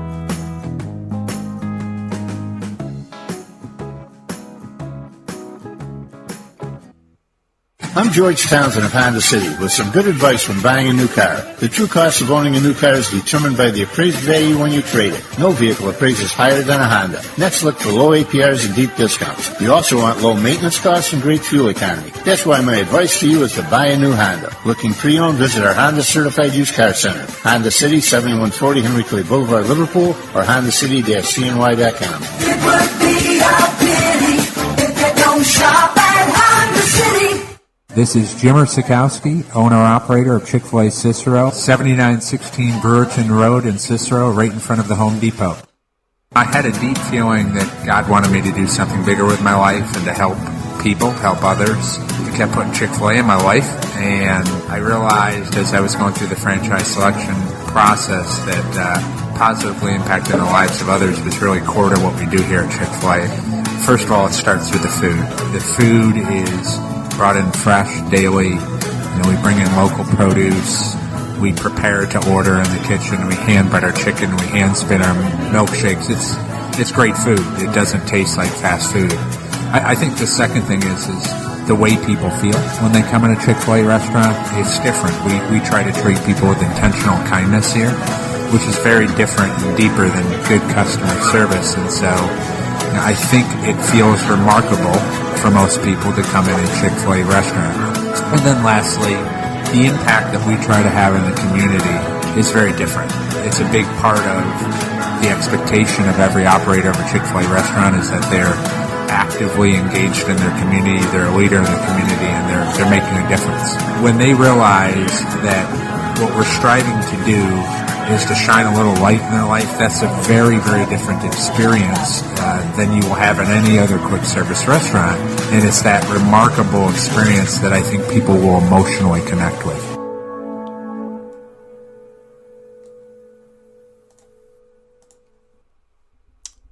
I'm George Townsend of Honda City with some good advice when buying a new car. The true cost of owning a new car is determined by the appraised value when you trade it. No vehicle appraises higher than a Honda. Next, look for low APRs and deep discounts. You also want low maintenance costs and great fuel economy. That's why my advice to you is to buy a new Honda. Looking pre-owned, visit our Honda Certified Used Car Center. Honda City, 7140 Henry Clay Boulevard, Liverpool, or HondaCity-CNY.com. It would be a pity if you don't shop at Honda City. This is Jimmer Sikowski, owner-operator of Chick-fil-A Cicero, 7916 Brewerton Road in Cicero, right in front of the Home Depot. I had a deep feeling that God wanted me to do something bigger with my life and to help people, help others. I kept putting Chick-fil-A in my life, and I realized as I was going through the franchise selection process that positively impacting the lives of others was really core to what we do here at Chick-fil-A. First of all, it starts with the food. The food is brought in fresh daily. We bring in local produce. We prepare to order in the kitchen. We hand bread our chicken. We hand spin our milkshakes. It's great food. It doesn't taste like fast food. I think the second thing is the way people feel when they come in a Chick-fil-A restaurant. It's different. We try to treat people with intentional kindness here, which is very different and deeper than good customer service. And so I think it feels remarkable for most people to come in a Chick-fil-A restaurant. And then lastly, the impact that we try to have in the community is very different. It's a big part of the expectation of every operator of a Chick-fil-A restaurant is that they're actively engaged in their community, they're a leader in the community, and they're making a difference. When they realize that what we're striving to do is to shine a little light in their life, that's a very, very different experience than you will have in any other quick service restaurant. And it's that remarkable experience that I think people will emotionally connect with.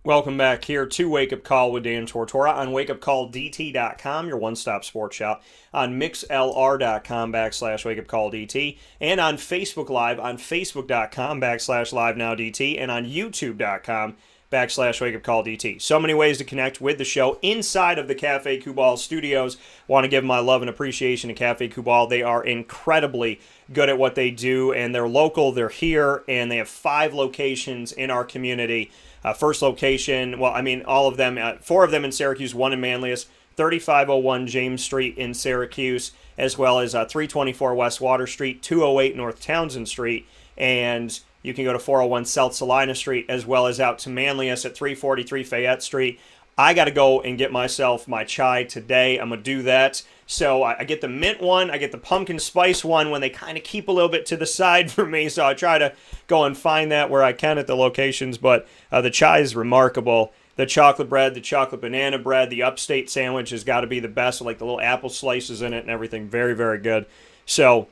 Welcome back here to Wake Up Call with Dan Tortora on wakeupcalldt.com, your one-stop sports shop, on mixlr.com/wakeupcalldt, and on Facebook Live on facebook.com/livenowdt, and on youtube.com /Wake Up Call DT. So many ways to connect with the show inside of the Cafe Kubal studios. Want to give my love and appreciation to Cafe Kubal. They are incredibly good at what they do, and they're local. They're here, and they have 5 locations in our community. First location, all of them, 4 of them in Syracuse, 1 in Manlius, 3501 James Street in Syracuse, as well as 324 West Water Street, 208 North Townsend Street, and you can go to 401 South Salina Street, as well as out to Manlius at 343 Fayette Street. I got to go and get myself my chai today. I'm going to do that. So I get the mint one, I get the pumpkin spice one when they kind of keep a little bit to the side for me. So I try to go and find that where I can at the locations. But the chai is remarkable. The chocolate bread, the chocolate banana bread, the upstate sandwich has got to be the best, like the little apple slices in it and everything. Very, very good. So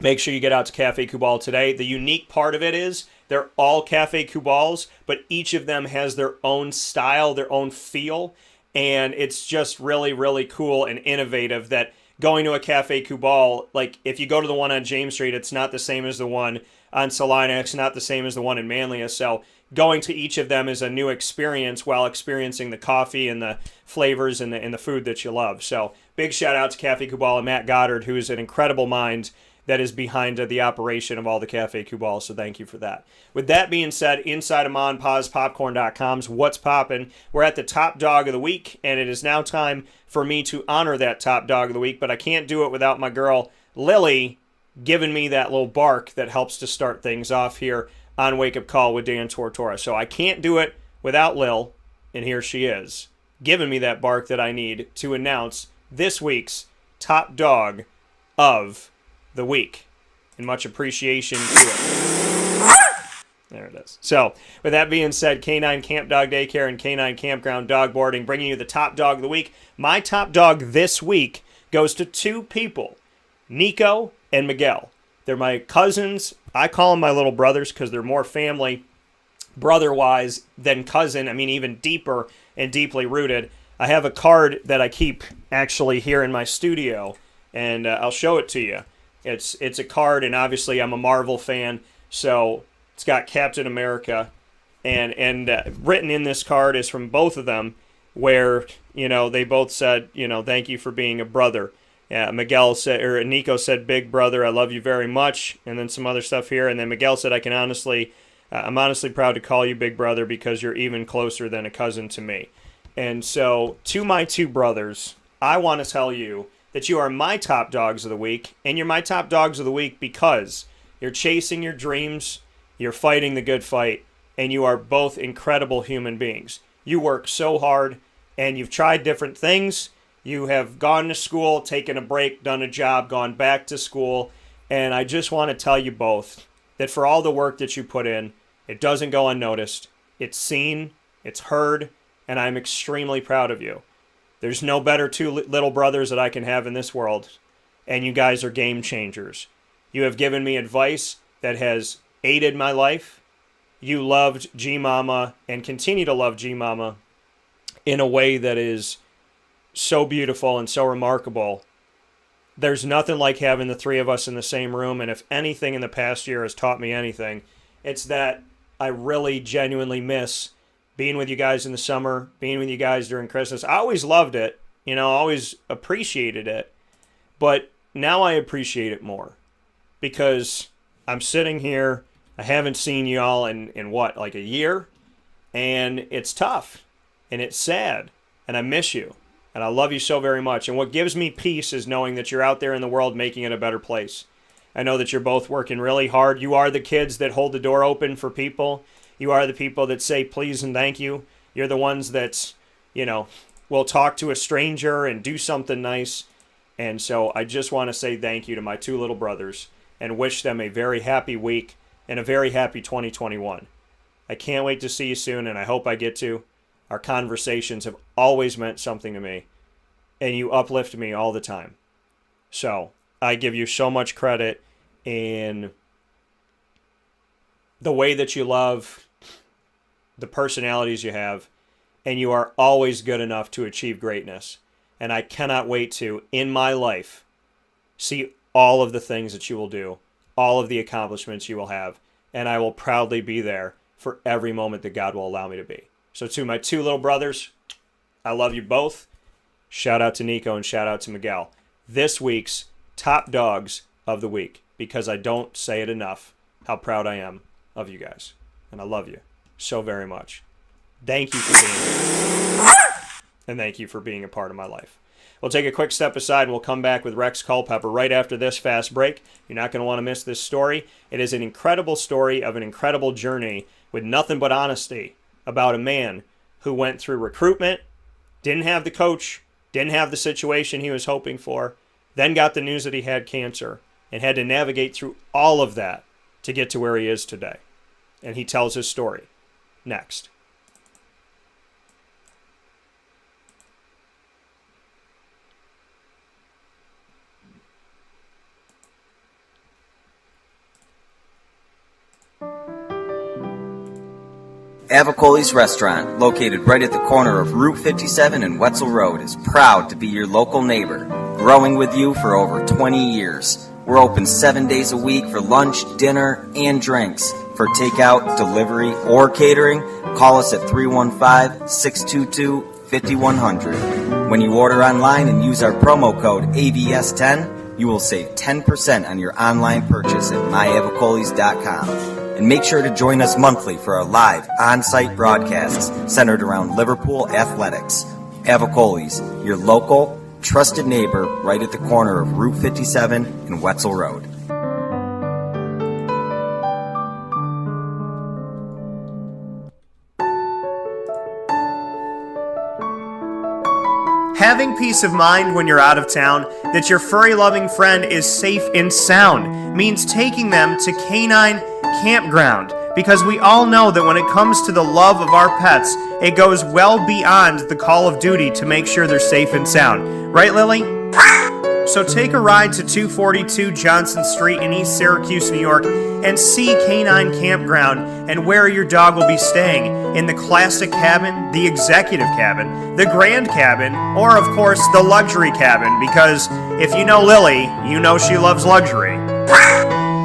make sure you get out to Cafe Kubal today. The unique part of it is they're all Cafe Kubals, but each of them has their own style, their own feel, and it's just really, really cool and innovative that going to a Cafe Kubal, like if you go to the one on James Street, it's not the same as the one on Salina, it's not the same as the one in Manlius, so going to each of them is a new experience while experiencing the coffee and the flavors and the food that you love. So big shout out to Cafe Kubal and Matt Goddard, who is an incredible mind that is behind the operation of all the Cafe Kubal, so thank you for that. With that being said, inside of MonPazPopcorn.com's What's Poppin', we're at the top dog of the week, and it is now time for me to honor that top dog of the week, but I can't do it without my girl Lily giving me that little bark that helps to start things off here on Wake Up Call with Dan Tortora. So I can't do it without Lil, and here she is, giving me that bark that I need to announce this week's top dog of the week. And much appreciation to it. There it is. So, with that being said, Canine Camp Dog Daycare and Canine Campground Dog Boarding bringing you the top dog of the week. My top dog this week goes to 2 people, Nico and Miguel. They're my cousins. I call them my little brothers because they're more family, brother-wise, than cousin. I mean, even deeper and deeply rooted. I have a card that I keep actually here in my studio, and I'll show it to you. It's a card, and obviously I'm a Marvel fan, so it's got Captain America, and written in this card is from both of them, where they both said thank you for being a brother. Nico said, "Big brother, I love you very much," and then some other stuff here, and then Miguel said, I'm honestly proud to call you big brother because you're even closer than a cousin to me. And so, to my 2 brothers, I want to tell you that you are my top dogs of the week, and you're my top dogs of the week because you're chasing your dreams, you're fighting the good fight, and you are both incredible human beings. You work so hard, and you've tried different things. You have gone to school, taken a break, done a job, gone back to school, and I just want to tell you both that for all the work that you put in, it doesn't go unnoticed. It's seen, it's heard, and I'm extremely proud of you. There's no better 2 little brothers that I can have in this world, and you guys are game changers. You have given me advice that has aided my life. You loved G-Mama and continue to love G-Mama in a way that is so beautiful and so remarkable. There's nothing like having the 3 of us in the same room, and if anything in the past year has taught me anything, it's that I really genuinely miss being with you guys in the summer, being with you guys during Christmas. I always loved it, always appreciated it, but now I appreciate it more because I'm sitting here, I haven't seen y'all in what, like a year, and it's tough, and it's sad, and I miss you. And I love you so very much. And what gives me peace is knowing that you're out there in the world making it a better place. I know that you're both working really hard. You are the kids that hold the door open for people. You are the people that say please and thank you. You're the ones that, will talk to a stranger and do something nice. And so I just want to say thank you to my 2 little brothers and wish them a very happy week and a very happy 2021. I can't wait to see you soon, and I hope I get to. Our conversations have always meant something to me, and you uplift me all the time. So I give you so much credit in the way that you love, the personalities you have, and you are always good enough to achieve greatness. And I cannot wait to, in my life, see all of the things that you will do, all of the accomplishments you will have, and I will proudly be there for every moment that God will allow me to be. So to my two little brothers, I love you both. Shout out to Nico and shout out to Miguel. This week's top dogs of the week, because I don't say it enough how proud I am of you guys. And I love you so very much. Thank you for being here. And thank you for being a part of my life. We'll take a quick step aside and we'll come back with Rex Culpepper right after this fast break. You're not going to want to miss this story. It is an incredible story of an incredible journey with nothing but honesty about a man who went through recruitment, didn't have the coach, didn't have the situation he was hoping for, then got the news that he had cancer and had to navigate through all of that to get to where he is today. And he tells his story next. Avicoli's Restaurant, located right at the corner of Route 57 and Wetzel Road, is proud to be your local neighbor, growing with you for over 20 years. We're open 7 days a week for lunch, dinner, and drinks. For takeout, delivery, or catering, call us at 315-622-5100. When you order online and use our promo code AVS10, you will save 10% on your online purchase at myavicolis.com. And make sure to join us monthly for our live on-site broadcasts centered around Liverpool athletics. Avicoli's, your local, trusted neighbor right at the corner of Route 57 and Wetzel Road. Having peace of mind when you're out of town that your furry-loving friend is safe and sound means taking them to Canine Campground, because we all know that when it comes to the love of our pets, it goes well beyond the call of duty to make sure they're safe and sound. Right, Lily? So take a ride to 242 Johnson Street in East Syracuse, New York, and see Canine Campground and where your dog will be staying in the classic cabin, the executive cabin, the grand cabin, or of course the luxury cabin, because if you know Lily, you know she loves luxury.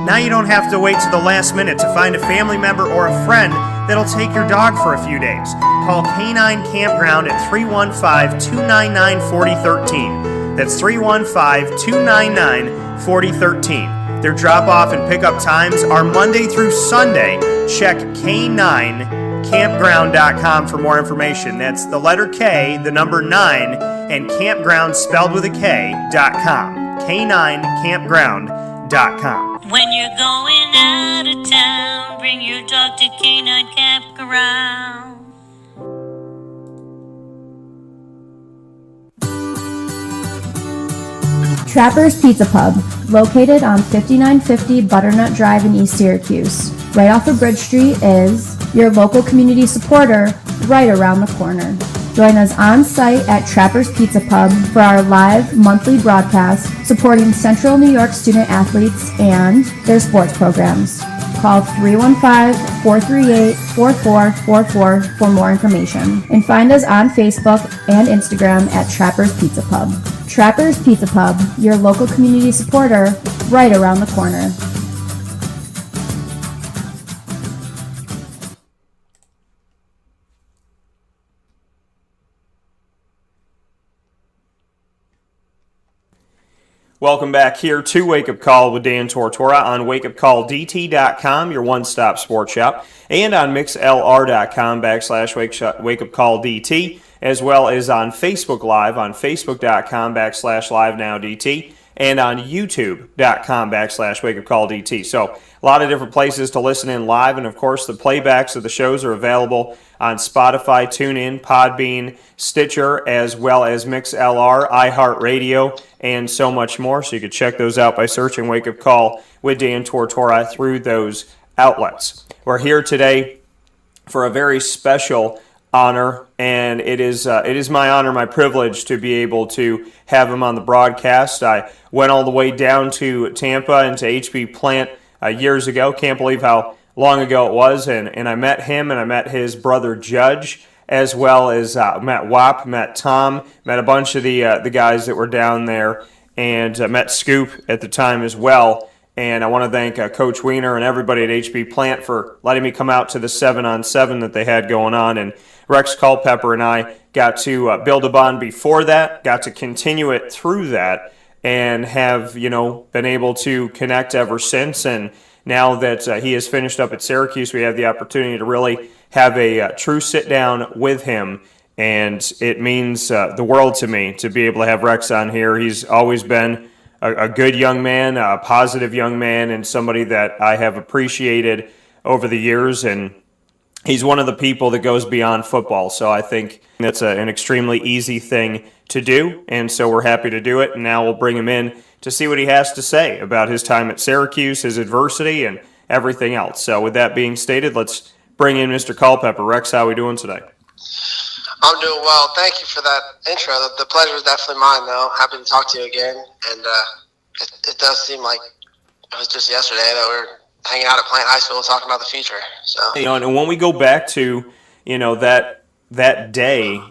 Now you don't have to wait to the last minute to find a family member or a friend that'll take your dog for a few days. Call Canine Campground at 315-299-4013. That's 315-299-4013. Their drop-off and pickup times are Monday through Sunday. Check K9campground.com for more information. That's the letter K, the number 9, and campground spelled with a K.com. K9campground.com. When you're going out of town, bring your dog to Canine Campground. Trapper's Pizza Pub, located on 5950 Butternut Drive in East Syracuse. Right off of Bridge Street is your local community supporter right around the corner. Join us on site at Trapper's Pizza Pub for our live monthly broadcast supporting Central New York student athletes and their sports programs. Call 315-438-4444 for more information. And find us on Facebook and Instagram at Trapper's Pizza Pub. Trapper's Pizza Pub, your local community supporter right around the corner. Welcome back here to Wake Up Call with Dan Tortora on wakeupcalldt.com, your one-stop sports shop, and on mixlr.com/wakeupcalldt, as well as on Facebook Live on facebook.com/livenowdt, and on youtube.com/wakeupcalldt. So a lot of different places to listen in live, and of course the playbacks of the shows are available on Spotify, TuneIn, Podbean, Stitcher, as well as MixLR, iHeartRadio, and so much more. So you can check those out by searching Wake Up Call with Dan Tortora through those outlets. We're here today for a very special honor, and it is my honor, my privilege to be able to have him on the broadcast. I went all the way down to Tampa and to HB Plant years ago. Can't believe how long ago it was, and I met him, and I met his brother Judge, as well as met Wap, met Tom, met a bunch of the guys that were down there, and met Scoop at the time as well. And I want to thank Coach Wiener and everybody at HB Plant for letting me come out to the 7-on-7 that they had going on. And Rex Culpepper and I got to build a bond before that, got to continue it through that, and have, been able to connect ever since. And now that he has finished up at Syracuse, we have the opportunity to really have a true sit-down with him. And it means the world to me to be able to have Rex on here. He's always been a good young man, a positive young man, and somebody that I have appreciated over the years. And he's one of the people that goes beyond football. So I think that's an extremely easy thing to do. And so we're happy to do it. And now we'll bring him in to see what he has to say about his time at Syracuse, his adversity, and everything else. So with that being stated, let's bring in Mr. Culpepper. Rex, how are we doing today? I'm doing well. Thank you for that intro. The pleasure is definitely mine, though. Happy to talk to you again. And it does seem like it was just yesterday that we were hanging out at Plant High School talking about the future. So and when we go back to that day,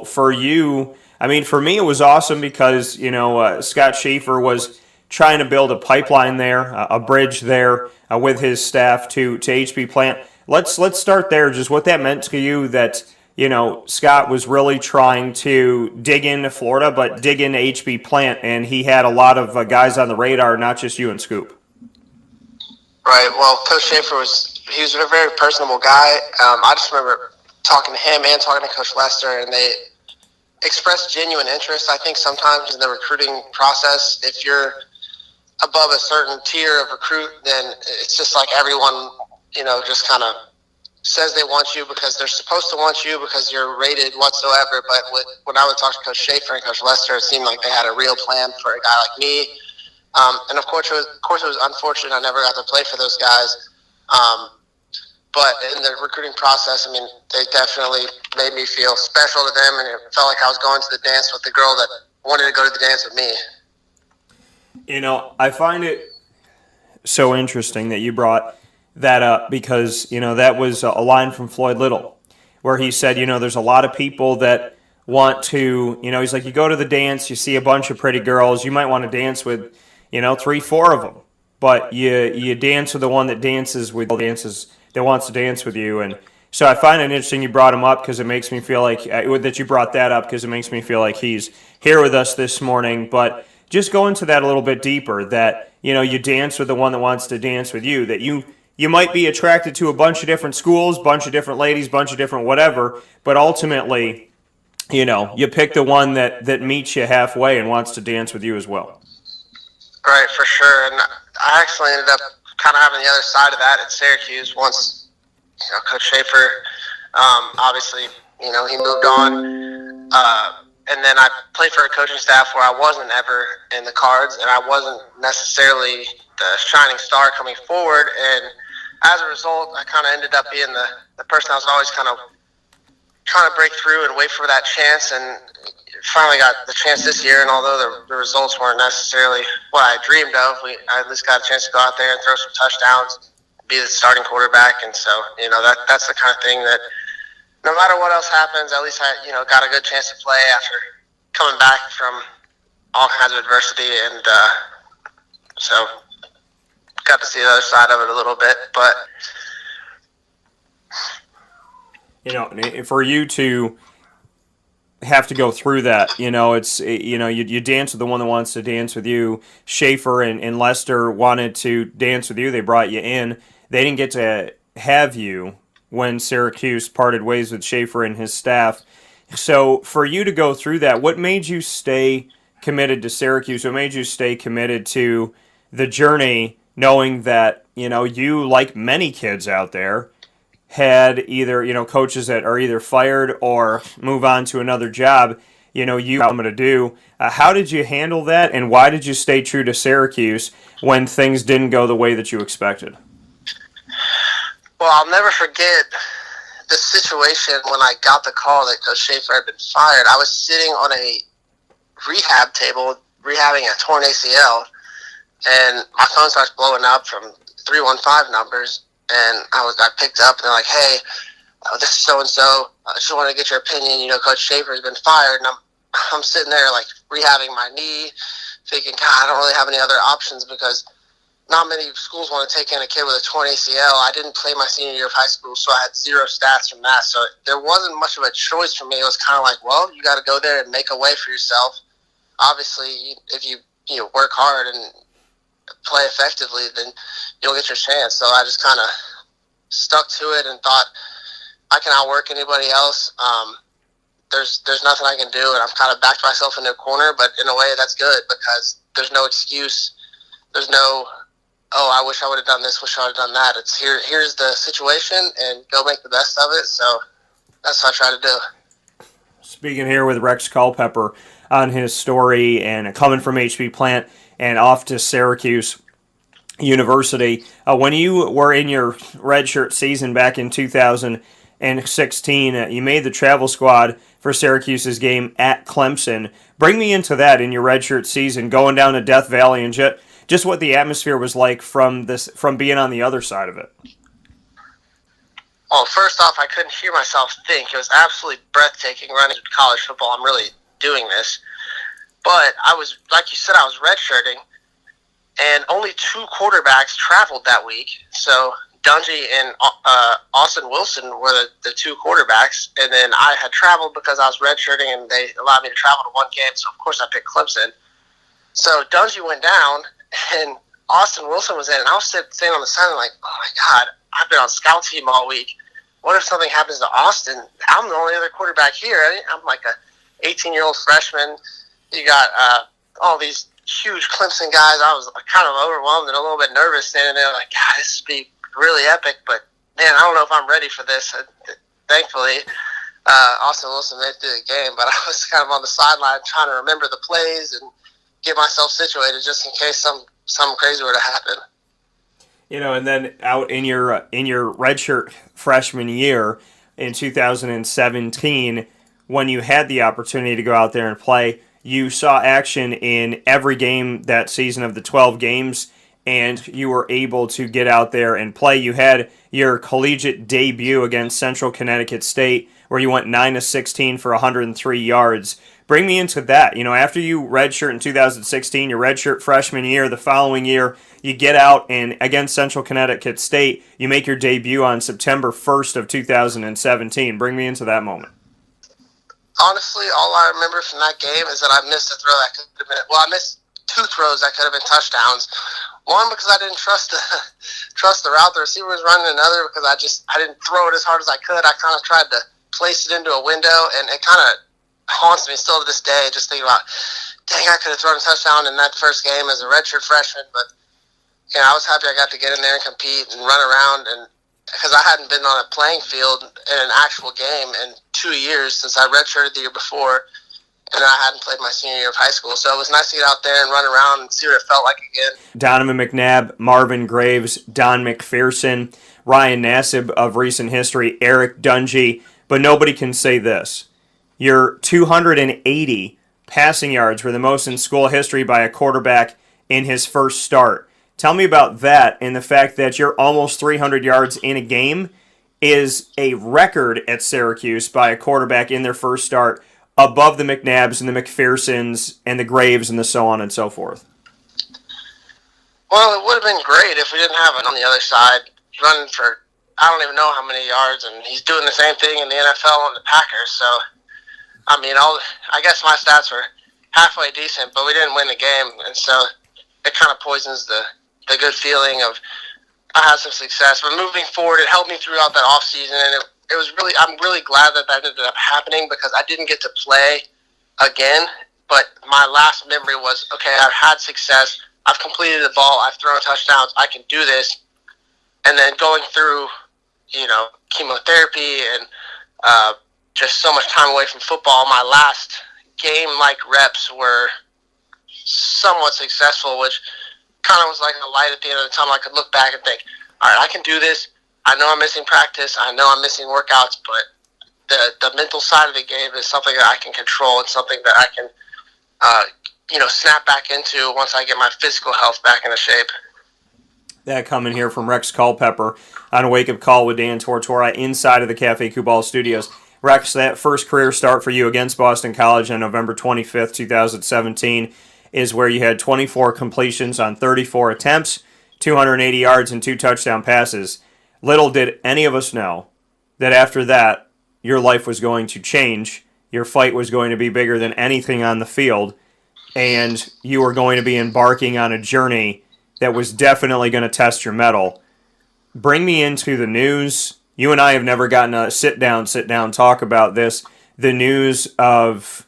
for you, I mean, for me it was awesome because Scott Schaefer was trying to build a pipeline there, a bridge there with his staff to HB Plant. Let's start there. Just what that meant to you that. Scott was really trying to dig into Florida, but dig into HB Plant, and he had a lot of guys on the radar, not just you and Scoop. Right. Well, Coach Schaefer was a very personable guy. I just remember talking to him and talking to Coach Lester, and they expressed genuine interest. I think sometimes in the recruiting process, if you're above a certain tier of recruit, then it's just like everyone, just kind of says they want you because they're supposed to want you because you're rated whatsoever. But when I would talk to Coach Schaefer and Coach Lester, it seemed like they had a real plan for a guy like me. And of course, it was unfortunate I never got to play for those guys. But in the recruiting process, I mean, they definitely made me feel special to them, and it felt like I was going to the dance with the girl that wanted to go to the dance with me. I find it so interesting that you brought that up because, that was a line from Floyd Little where he said, there's a lot of people that want to, he's like, you go to the dance, you see a bunch of pretty girls, you might want to dance with, 3-4 of them, but you dance with the one that that wants to dance with you. And so I find it interesting you brought him up because it makes me feel like that you brought that up because it makes me feel like he's here with us this morning. But just go into that a little bit deeper, that, you dance with the one that wants to dance with you, that you might be attracted to a bunch of different schools, bunch of different ladies, bunch of different whatever, but ultimately, you pick the one that meets you halfway and wants to dance with you as well. Right, for sure. And I actually ended up kind of having the other side of that at Syracuse once, Coach Schaefer, obviously, he moved on. And then I played for a coaching staff where I wasn't ever in the cards, and I wasn't necessarily the shining star coming forward. And as a result, I kind of ended up being the person I was always kind of trying to break through and wait for that chance. And finally got the chance this year. And although the results weren't necessarily what I dreamed of, I at least got a chance to go out there and throw some touchdowns, be the starting quarterback. And so, that's the kind of thing that no matter what else happens, at least I, got a good chance to play after coming back from all kinds of adversity. And so got to see the other side of it a little bit. But, for you to have to go through that, it's, you dance with the one that wants to dance with you. Schaefer and Lester wanted to dance with you. They brought you in. They didn't get to have you when Syracuse parted ways with Schaefer and his staff. So for you to go through that, what made you stay committed to Syracuse? What made you stay committed to the journey, knowing that, you, like many kids out there, had either, coaches that are either fired or move on to another job, you I'm going to do. How did you handle that, and why did you stay true to Syracuse when things didn't go the way that you expected? Well, I'll never forget the situation when I got the call that Coach Schaefer had been fired. I was sitting on a rehab table, rehabbing a torn ACL, and my phone starts blowing up from 315 numbers, and I picked up, and they're like, hey, this is so-and-so. I just want to get your opinion. Coach Schaefer has been fired, and I'm sitting there, like, rehabbing my knee, thinking, God, I don't really have any other options because not many schools want to take in a kid with a torn ACL. I didn't play my senior year of high school, so I had zero stats from that. So there wasn't much of a choice for me. It was kind of like, well, you got to go there and make a way for yourself. Obviously, if you work hard and play effectively, then you'll get your chance. So I just kind of stuck to it and thought I can outwork anybody else. There's nothing I can do, and I've kind of backed myself into a corner, but in a way that's good because there's no excuse. There's no, oh, I wish I would have done this, wish I would have done that. It's here's the situation, and go make the best of it. So that's what I try to do. Speaking here with Rex Culpepper on his story and coming from HB Plant and off to Syracuse University. When you were in your redshirt season back in 2016, you made the travel squad for Syracuse's game at Clemson. Bring me into that in your redshirt season, going down to Death Valley, and just what the atmosphere was like from being on the other side of it. Well, first off, I couldn't hear myself think. It was absolutely breathtaking running college football. I'm really doing this. But I was, like you said, I was redshirting, and only 2 quarterbacks traveled that week. So Dungy and Austin Wilson were the 2 quarterbacks, and then I had traveled because I was redshirting, and they allowed me to travel to 1 game, so of course I picked Clemson. So Dungy went down, and Austin Wilson was in, and I was sitting on the sideline like, oh my God, I've been on scout team all week. What if something happens to Austin? I'm the only other quarterback here. I'm like a 18-year-old freshman. You got all these huge Clemson guys. I was kind of overwhelmed and a little bit nervous standing there like, God, this would be really epic, but man, I don't know if I'm ready for this. Thankfully, Austin Wilson made it through the game, but I was kind of on the sideline trying to remember the plays and get myself situated just in case something crazy were to happen. And then out in your redshirt freshman year in 2017, when you had the opportunity to go out there and play, you saw action in every game that season of the 12 games, and you were able to get out there and play. You had your collegiate debut against Central Connecticut State, where you went 9-16 for 103 yards. Bring me into that. After you redshirt in 2016, your redshirt freshman year, the following year, you get out and against Central Connecticut State, you make your debut on September 1st of 2017. Bring me into that moment. Honestly, all I remember from that game is that I missed a throw that could have been, I missed 2 throws that could have been touchdowns. One, because I didn't trust the route the receiver was running. Another, because I didn't throw it as hard as I could. I kind of tried to place it into a window, and it kind of haunts me still to this day, just thinking about, dang, I could have thrown a touchdown in that first game as a redshirt freshman. But I was happy I got to get in there and compete and run around, and because I hadn't been on a playing field in an actual game in 2 years since I redshirted the year before, and I hadn't played my senior year of high school. So it was nice to get out there and run around and see what it felt like again. Donovan McNabb, Marvin Graves, Don McPherson, Ryan Nassib of recent history, Eric Dungy, but nobody can say this. Your 280 passing yards were the most in school history by a quarterback in his first start. Tell me about that and the fact that you're almost 300 yards in a game is a record at Syracuse by a quarterback in their first start, above the McNabbs and the McPhersons and the Graves and the so on and so forth. Well, it would have been great if we didn't have it on the other side running for I don't even know how many yards, and he's doing the same thing in the NFL on the Packers. So, I mean, I guess my stats were halfway decent, but we didn't win the game, and so it kind of poisons the good feeling of I had some success. But moving forward, it helped me throughout that off season, and it was really I'm really glad that ended up happening because I didn't get to play again. But my last memory was, okay, I've had success. I've completed the ball. I've thrown touchdowns. I can do this. And then going through, chemotherapy and just so much time away from football, my last game-like reps were somewhat successful, which kind of was like a light at the end of the tunnel. I could look back and think, all right, I can do this. I know I'm missing practice. I know I'm missing workouts, but the mental side of the game is something that I can control and something that I can, snap back into once I get my physical health back into shape. That coming here from Rex Culpepper on a wake-up call with Dan Tortora inside of the Cafe Kubal studios. Rex, that first career start for you against Boston College on November 25th, 2017, is where you had 24 completions on 34 attempts, 280 yards and 2 touchdown passes. Little did any of us know that after that, your life was going to change. Your fight was going to be bigger than anything on the field, and you were going to be embarking on a journey that was definitely going to test your mettle. Bring me into the news. You and I have never gotten a sit down, talk about this. The news of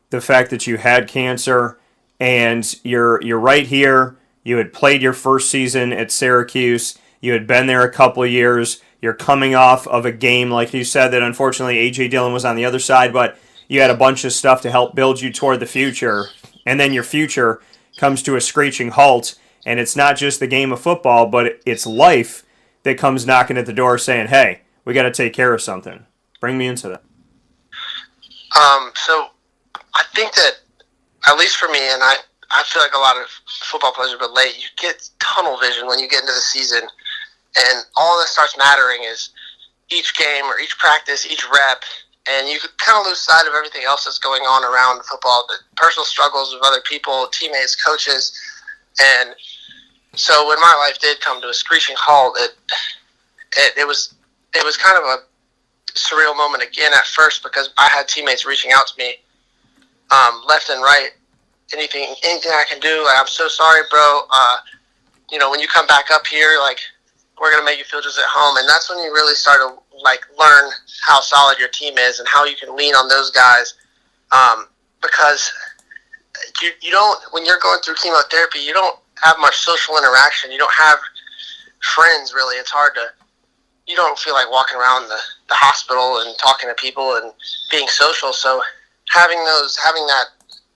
the fact that you had cancer, and you're right here. You had played your first season at Syracuse. You had been there a couple of years. You're coming off of a game, like you said, that unfortunately A.J. Dillon was on the other side, but you had a bunch of stuff to help build you toward the future. And then your future comes to a screeching halt, and it's not just the game of football, but it's life that comes knocking at the door saying, hey, we got to take care of something. Bring me into that. So I think that, at least for me, and I feel like a lot of football players relate, you get tunnel vision when you get into the season, and all that starts mattering is each game or each practice, each rep, and you kind of lose sight of everything else that's going on around football, the personal struggles of other people, teammates, coaches. And so when my life did come to a screeching halt, it was kind of a surreal moment again at first, because I had teammates reaching out to me left and right. Anything I can do, like, I'm so sorry, bro. When you come back up here, like, we're going to make you feel just at home. And that's when you really start to, like, learn how solid your team is and how you can lean on those guys. Because you don't, when you're going through chemotherapy, you don't have much social interaction. You don't have friends, really. It's hard to, you don't feel like walking around the hospital and talking to people and being social. So having that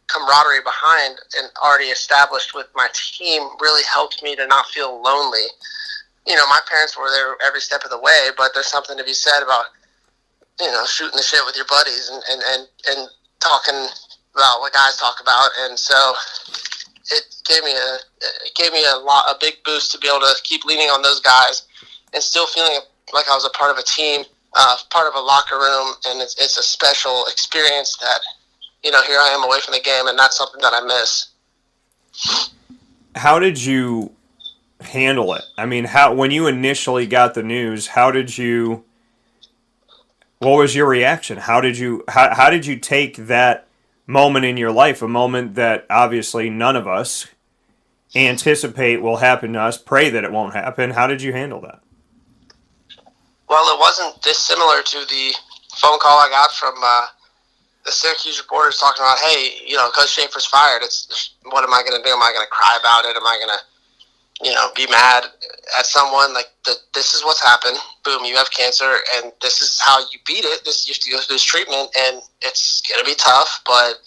camaraderie behind and already established with my team really helped me to not feel lonely. My parents were there every step of the way, but there's something to be said about, shooting the shit with your buddies and talking about what guys talk about. And so it gave me a big boost to be able to keep leaning on those guys and still feeling like I was a part of a team, part of a locker room. And it's a special experience that, here I am away from the game, and that's something that I miss. How did you handle it? I mean, when you initially got the news, what was your reaction? How did you take that moment in your life, a moment that obviously none of us anticipate will happen to us, pray that it won't happen? How did you handle that? Well, it wasn't dissimilar to the phone call I got from the Syracuse reporters talking about, hey, Coach Schaefer's fired. What am I going to do? Am I going to cry about it? Am I going to, be mad at someone? Like, this is what's happened. Boom, you have cancer, and this is how you beat it. You have to go through this treatment, and it's going to be tough, but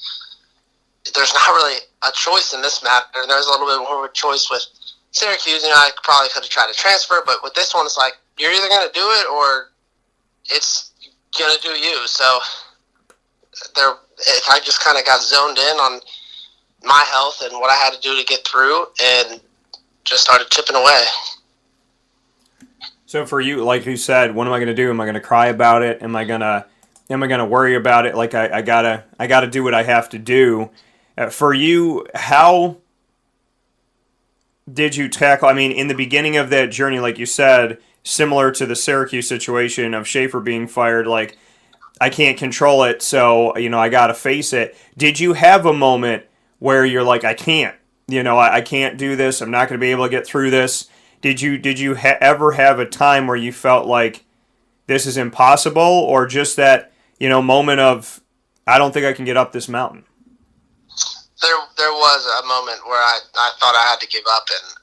there's not really a choice in this matter. There's a little bit more of a choice with Syracuse. I probably could have tried to transfer, but with this one, it's like, you're either going to do it or it's going to do you. So I just kind of got zoned in on my health and what I had to do to get through, and just started chipping away. So for you, like you said, what am I going to do? Am I going to cry about it? Am I going to worry about it? Like I gotta do what I have to do. For you, how did you tackle? I mean, in the beginning of that journey, like you said, similar to the Syracuse situation of Schaefer being fired, like, I can't control it, so, I got to face it. Did you have a moment where you're like, I can't, I can't do this, I'm not going to be able to get through this? Did you ever have a time where you felt like this is impossible, or just that, moment of, I don't think I can get up this mountain? There was a moment where I thought I had to give up, and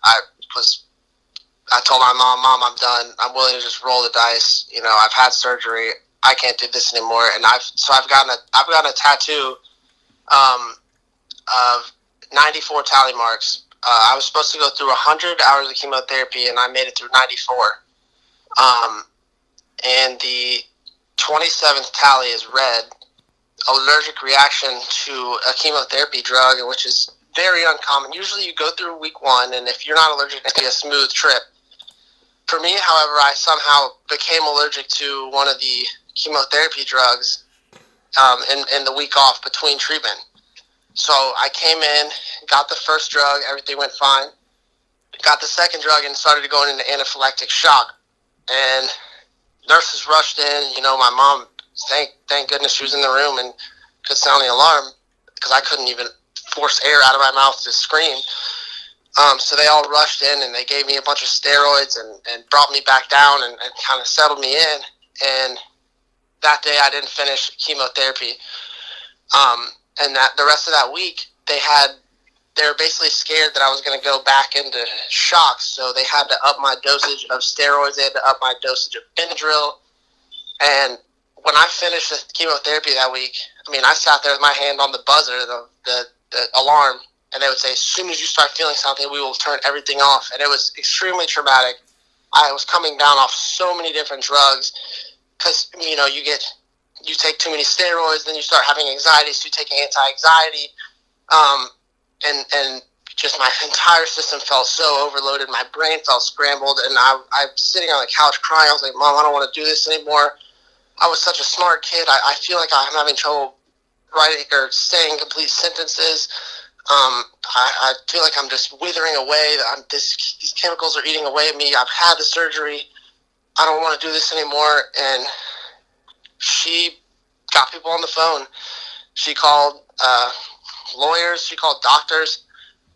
I told my Mom, I'm done. I'm willing to just roll the dice. I've had surgery. I can't do this anymore. And I've gotten a tattoo of 94 tally marks. I was supposed to go through 100 hours of chemotherapy, and I made it through 94. And the 27th tally is red, allergic reaction to a chemotherapy drug, which is very uncommon. Usually you go through week 1, and if you're not allergic, it's a smooth trip. For me, however, I somehow became allergic to one of the chemotherapy drugs in the week off between treatment. So I came in, got the first drug, everything went fine. got the second drug and started going into anaphylactic shock. And nurses rushed in. My mom, thank goodness she was in the room and could sound the alarm because I couldn't even force air out of my mouth to scream. So they all rushed in and they gave me a bunch of steroids and brought me back down and kind of settled me in. And that day I didn't finish chemotherapy. And that the rest of that week they were basically scared that I was going to go back into shock. So they had to up my dosage of steroids. They had to up my dosage of Benadryl. And when I finished the chemotherapy that week, I sat there with my hand on the buzzer, the alarm, and they would say, as soon as you start feeling something, we will turn everything off. And it was extremely traumatic. I was coming down off so many different drugs because, you take too many steroids, then you start having anxiety, so you take anti-anxiety. And just my entire system felt so overloaded. My brain felt scrambled, and I'm sitting on the couch crying. I was like, Mom, I don't want to do this anymore. I was such a smart kid. I feel like I'm having trouble writing or saying complete sentences. I feel like I'm just withering away. These chemicals are eating away at me. I've had the surgery. I don't want to do this anymore. And she got people on the phone. She called lawyers. She called doctors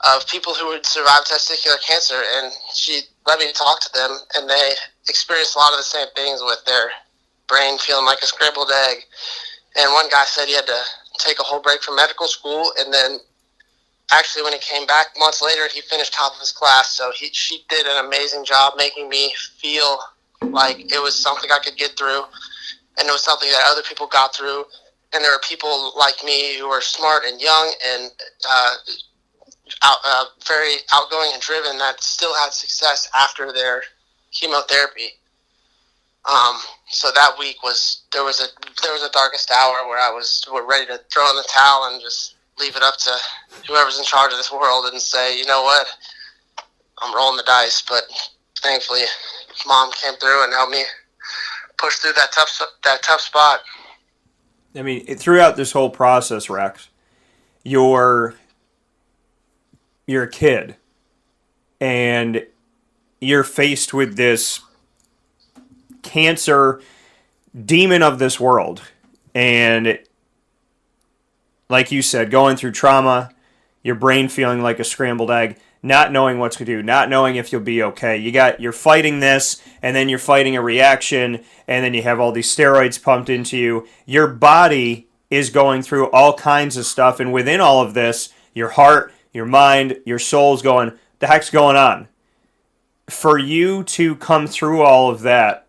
of people who had survived testicular cancer. And she let me talk to them. And they experienced a lot of the same things with their brain feeling like a scrambled egg. And one guy said he had to take a whole break from medical school, and then actually when he came back months later, he finished top of his class. So she did an amazing job making me feel like it was something I could get through, and it was something that other people got through. And there were people like me who were smart and young and very outgoing and driven that still had success after their chemotherapy. So that week there was a darkest hour where we're ready to throw in the towel and just leave it up to whoever's in charge of this world and say, you know what, I'm rolling the dice. But thankfully, Mom came through and helped me push through that tough spot. Throughout this whole process, Rex, you're a kid, and you're faced with this cancer demon of this world, and like you said, going through trauma, your brain feeling like a scrambled egg, not knowing what to do, not knowing if you'll be okay. You're fighting this, and then you're fighting a reaction, and then you have all these steroids pumped into you. Your body is going through all kinds of stuff, and within all of this, your heart, your mind, your soul's going, the heck's going on? For you to come through all of that,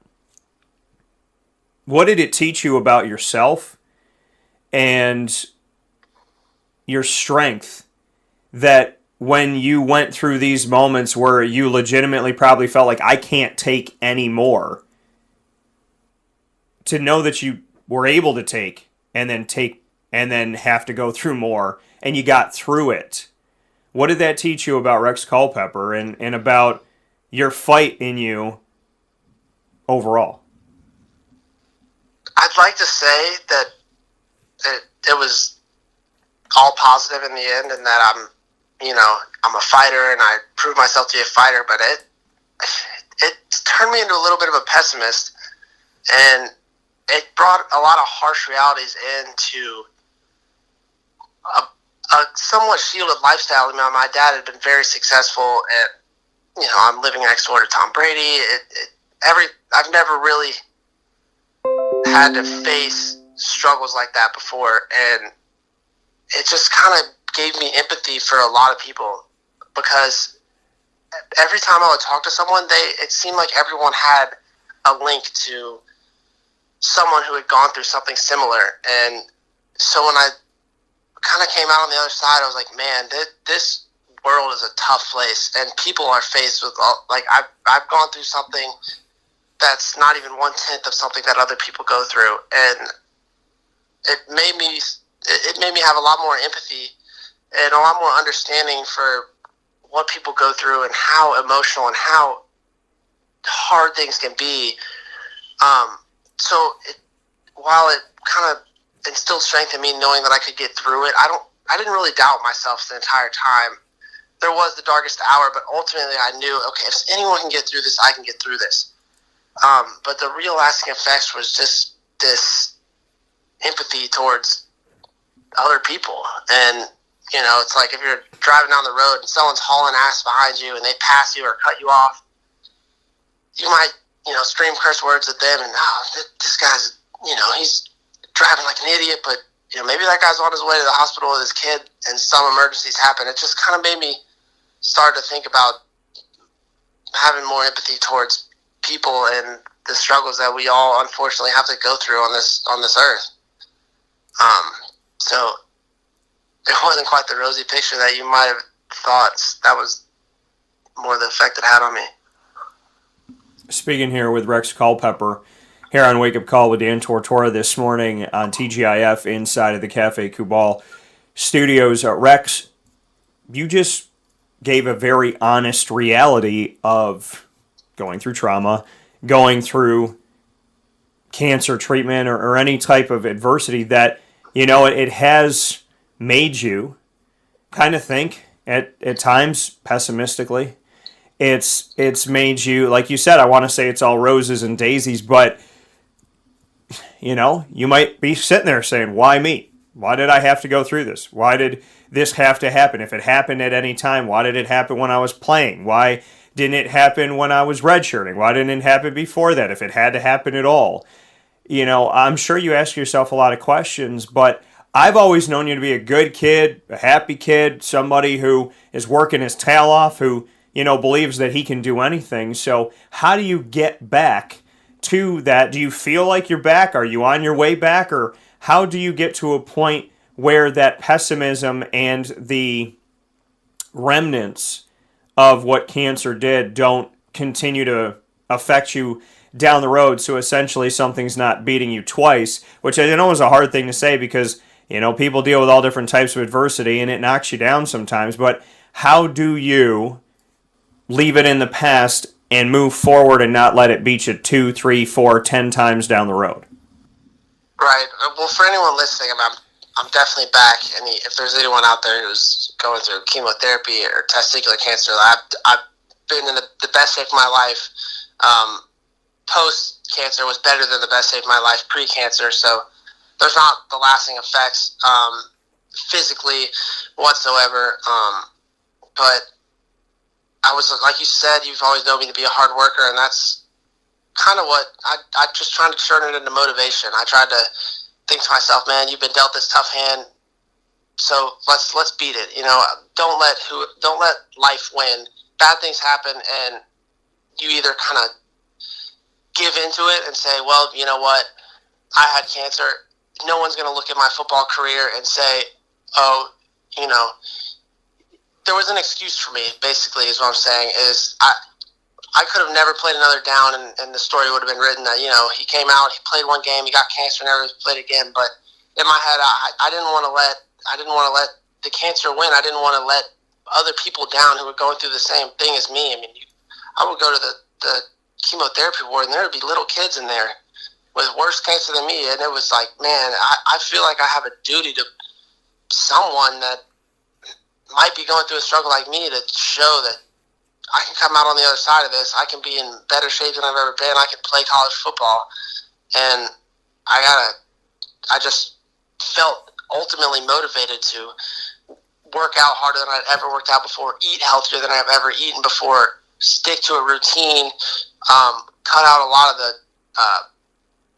what did it teach you about yourself and your strength, that when you went through these moments where you legitimately probably felt like, I can't take any more, to know that you were able to take and then have to go through more, and you got through it? What did that teach you about Rex Culpepper and about your fight in you overall? I'd like to say that it was all positive in the end, and that I'm a fighter and I proved myself to be a fighter, but it turned me into a little bit of a pessimist, and it brought a lot of harsh realities into a somewhat shielded lifestyle. My dad had been very successful, and I'm living next door to Tom Brady. I've never really had to face struggles like that before, and it just kind of gave me empathy for a lot of people, because every time I would talk to someone, it seemed like everyone had a link to someone who had gone through something similar. And so when I kind of came out on the other side, I was like, man, this world is a tough place, and people are faced with I've gone through something that's not even 1/10 of something that other people go through, and it made me have a lot more empathy and a lot more understanding for what people go through and how emotional and how hard things can be. While it kind of instilled strength in me, knowing that I could get through it, I didn't really doubt myself the entire time. there was the darkest hour, but ultimately I knew, okay, if anyone can get through this, I can get through this. But the real lasting effects was just this empathy towards other people. And, you know, it's like if you're driving down the road and someone's hauling ass behind you and they pass you or cut you off, you might, you know, scream curse words at them and, this guy's, you know, he's driving like an idiot, but, you know, maybe that guy's on his way to the hospital with his kid and some emergencies happen. It just kind of made me start to think about having more empathy towards people and the struggles that we all unfortunately have to go through on this earth. So it wasn't quite the rosy picture that you might have thought. That was more the effect it had on me. Speaking here with Rex Culpepper here on Wake Up Call with Dan Tortora this morning on TGIF inside of the Cafe Kubal studios. Rex, you just gave a very honest reality of going through trauma, going through cancer treatment or any type of adversity that, you know, it has made you kind of think at times pessimistically. It's made you, like you said, I want to say it's all roses and daisies, but, you know, you might be sitting there saying, why me? Why did I have to go through this? Why did this have to happen? If it happened at any time, why did it happen when I was playing? Why didn't it happen when I was redshirting? Why didn't it happen before that, if it had to happen at all? You know, I'm sure you ask yourself a lot of questions, but I've always known you to be a good kid, a happy kid, somebody who is working his tail off, who, you know, believes that he can do anything. So how do you get back to that? Do you feel like you're back? Are you on your way back? Or how do you get to a point where that pessimism and the remnants of what cancer did don't continue to affect you down the road, so essentially something's not beating you twice, which I know is a hard thing to say because, you know, people deal with all different types of adversity and it knocks you down sometimes, but how do you leave it in the past and move forward and not let it beat you 2, 3, 4, 10 times down the road? Right. Well, for anyone listening, I'm definitely back, and if there's anyone out there who's going through chemotherapy or testicular cancer, I've been in the best shape of my life. Post-cancer was better than the best shape of my life pre-cancer, so there's not the lasting effects physically whatsoever. But I was, like you said, you've always known me to be a hard worker, and that's kind of what I just trying to turn it into motivation. I tried to think to myself, man, you've been dealt this tough hand, so let's beat it. You know, don't let life win. Bad things happen, and you either kind of give into it and say, well, you know what, I had cancer. No one's going to look at my football career and say, oh, you know, there was an excuse for me, basically, is what I'm saying, is I could have never played another down, and the story would have been written that, you know, he came out, he played one game, he got cancer, never played again. But in my head, I didn't want to let the cancer win. I didn't want to let other people down who were going through the same thing as me. I mean, I would go to the chemotherapy ward, and there would be little kids in there with worse cancer than me, and it was like, man, I feel like I have a duty to someone that might be going through a struggle like me to show that I can come out on the other side of this. I can be in better shape than I've ever been. I can play college football. And I just felt ultimately motivated to work out harder than I'd ever worked out before, eat healthier than I've ever eaten before, stick to a routine, cut out a lot of the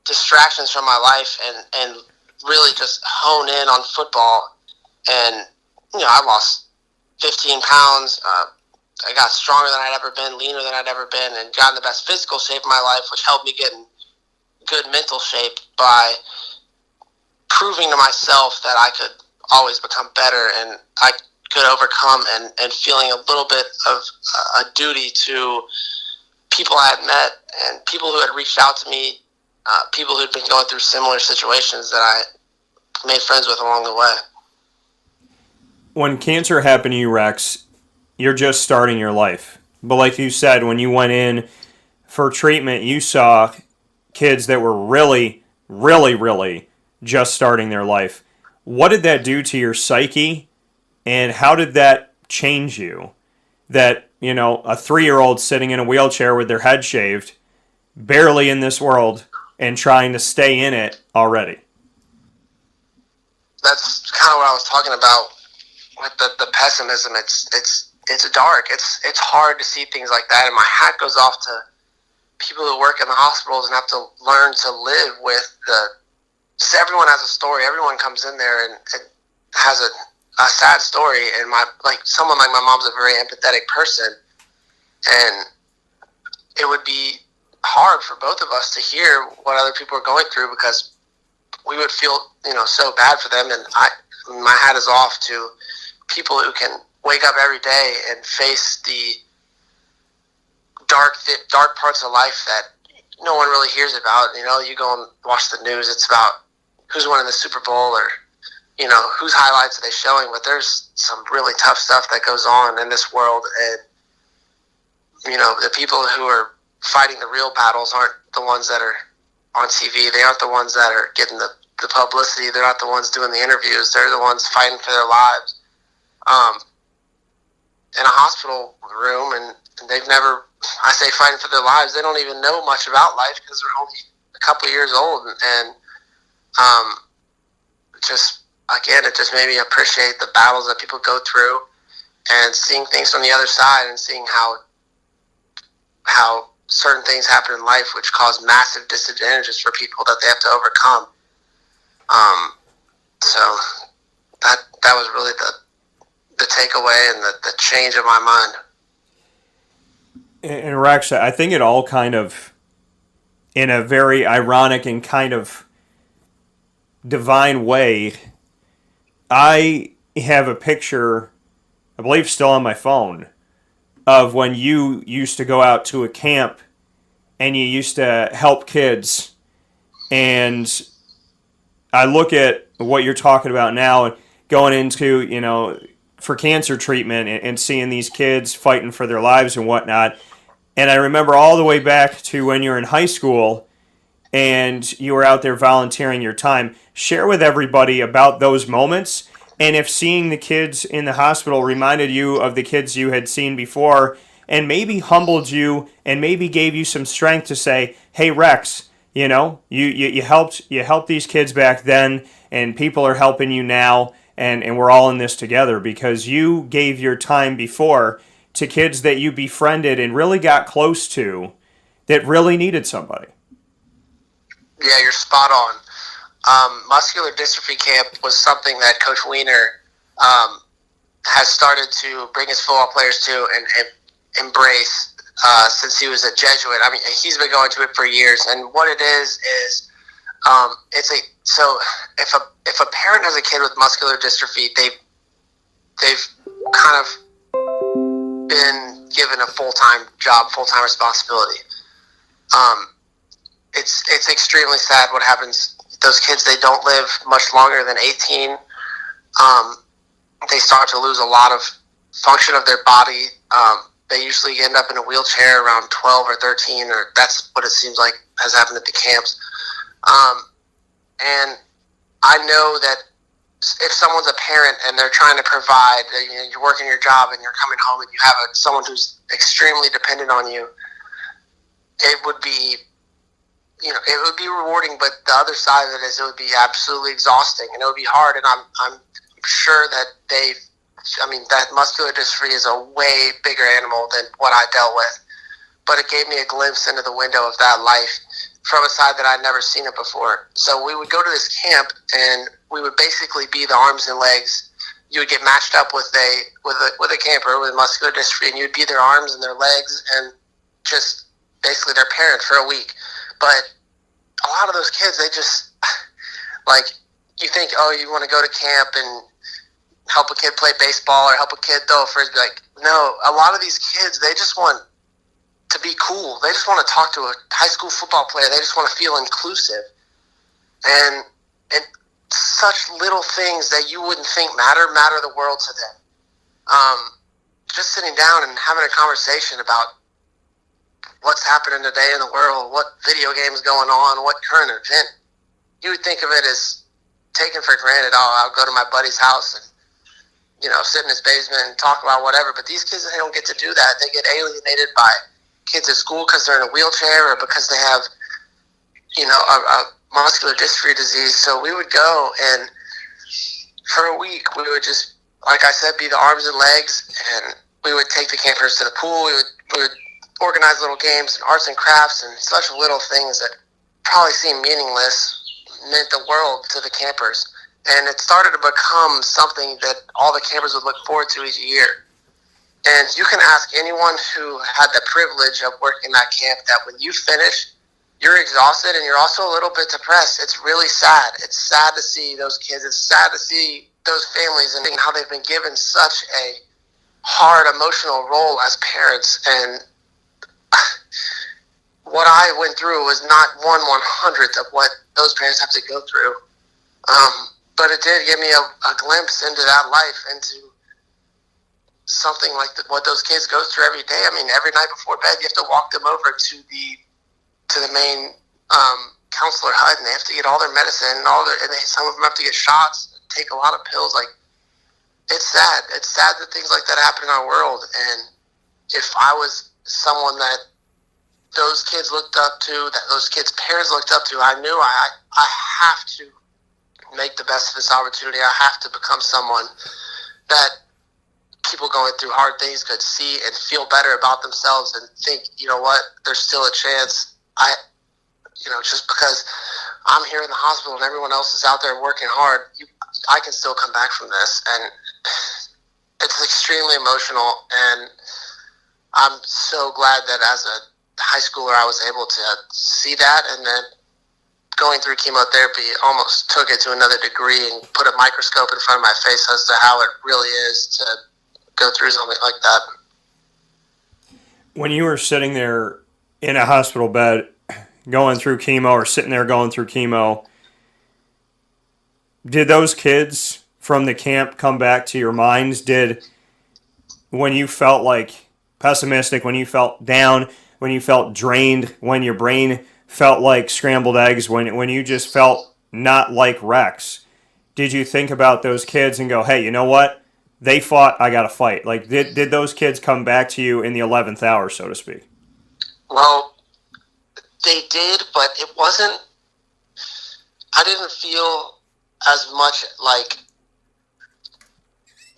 distractions from my life, and really just hone in on football. And, you know, I lost 15 pounds. I got stronger than I'd ever been, leaner than I'd ever been, and got in the best physical shape of my life, which helped me get in good mental shape by proving to myself that I could always become better and I could overcome, and feeling a little bit of a duty to people I had met and people who had reached out to me, people who had been going through similar situations that I made friends with along the way. When cancer happened to you, Rex, you're just starting your life. But like you said, when you went in for treatment, you saw kids that were really, really, really just starting their life. What did that do to your psyche, and how did that change you that, you know, a 3-year-old sitting in a wheelchair with their head shaved, barely in this world, and trying to stay in it already. That's kind of what I was talking about with the pessimism. It's dark. It's hard to see things like that, and my hat goes off to people who work in the hospitals and have to learn to live with so everyone has a story. Everyone comes in there and has a sad story, and someone like my mom's a very empathetic person, and it would be hard for both of us to hear what other people are going through, because we would feel, so bad for them. And my hat is off to people who can wake up every day and face the dark parts of life that no one really hears about. You go and watch the news, it's about who's winning the Super Bowl, or whose highlights are they showing, but there's some really tough stuff that goes on in this world. And the people who are fighting the real battles aren't the ones that are on TV. They aren't the ones that are getting the publicity. They're not the ones doing the interviews. They're the ones fighting for their lives in a hospital room, and they've never, I say fighting for their lives, they don't even know much about life because they're only a couple of years old. And it just made me appreciate the battles that people go through, and seeing things from the other side, and seeing how certain things happen in life which cause massive disadvantages for people that they have to overcome. So that was really the takeaway and the change of my mind. And Rex, I think it all kind of, in a very ironic and kind of divine way, I have a picture, I believe still on my phone, of when you used to go out to a camp and you used to help kids. And I look at what you're talking about now, going into, for cancer treatment, and seeing these kids fighting for their lives and whatnot. And I remember all the way back to when you were in high school and you were out there volunteering your time. Share with everybody about those moments, and if seeing the kids in the hospital reminded you of the kids you had seen before, and maybe humbled you and maybe gave you some strength to say, hey, Rex, you helped these kids back then, and people are helping you now, and we're all in this together because you gave your time before to kids that you befriended and really got close to that really needed somebody. Yeah, you're spot on. Muscular dystrophy camp was something that Coach Wiener has started to bring his football players to and embrace since he was a Jesuit. I mean, he's been going to it for years, and what it is so if a parent has a kid with muscular dystrophy, they've kind of been given a full-time job, full-time responsibility. It's extremely sad what happens. Those kids, they don't live much longer than 18. They start to lose a lot of function of their body. They usually end up in a wheelchair around 12 or 13, or that's what it seems like has happened at the camps. And I know that if someone's a parent and they're trying to provide, you're working your job and you're coming home and you have someone who's extremely dependent on you, it would be rewarding, but the other side of it is it would be absolutely exhausting, and it would be hard. And I'm sure that that muscular dystrophy is a way bigger animal than what I dealt with, but it gave me a glimpse into the window of that life from a side that I'd never seen it before. So we would go to this camp, and we would basically be the arms and legs. You would get matched up with a camper with muscular dystrophy, and you'd be their arms and their legs and just basically their parent for a week. But a lot of those kids, they just, you think, oh, you want to go to camp and help a kid play baseball or help a kid throw a frisbee. No, a lot of these kids, they just want to be cool. They just want to talk to a high school football player. They just want to feel inclusive. And such little things that you wouldn't think matter the world to them. Just sitting down and having a conversation about what's happening today in the world, what video game's going on, what current event. You would think of it as taken for granted. Oh, I'll go to my buddy's house and sit in his basement and talk about whatever. But these kids, they don't get to do that. They get alienated by kids at school because they're in a wheelchair or because they have, a muscular dystrophy disease. So we would go, and for a week, we would just, like I said, be the arms and legs, and we would take the campers to the pool. We would organize little games and arts and crafts and such little things that probably seem meaningless meant the world to the campers. And it started to become something that all the campers would look forward to each year. And you can ask anyone who had the privilege of working that camp that when you finish, you're exhausted and you're also a little bit depressed. It's really sad. It's sad to see those kids. It's sad to see those families and how they've been given such a hard emotional role as parents. And what I went through was not 1/100th of what those parents have to go through. But it did give me a glimpse into that life, into something like what those kids go through every day. I mean, every night before bed, you have to walk them over to the main counselor hut, and they have to get all their medicine and some of them have to get shots, take a lot of pills. Like, it's sad. It's sad that things like that happen in our world. And if I was someone that those kids looked up to, that those kids' parents looked up to, I knew I have to make the best of this opportunity. I have to become someone that people going through hard things could see and feel better about themselves and think, you know what, there's still a chance. Just because I'm here in the hospital and everyone else is out there working hard, I can still come back from this. And it's extremely emotional, and I'm so glad that as a high schooler I was able to see that, and then going through chemotherapy almost took it to another degree and put a microscope in front of my face as to how it really is to go through something like that. When you were sitting there in a hospital bed going through chemo, or sitting there going through chemo, did those kids from the camp come back to your minds? When you felt like pessimistic, when you felt down, when you felt drained, when your brain felt like scrambled eggs, when you just felt not like Rex, did you think about those kids and go, hey, you know what? They fought, I got to fight. Like, did those kids come back to you in the 11th hour, so to speak? Well, they did, but it wasn't, I didn't feel as much like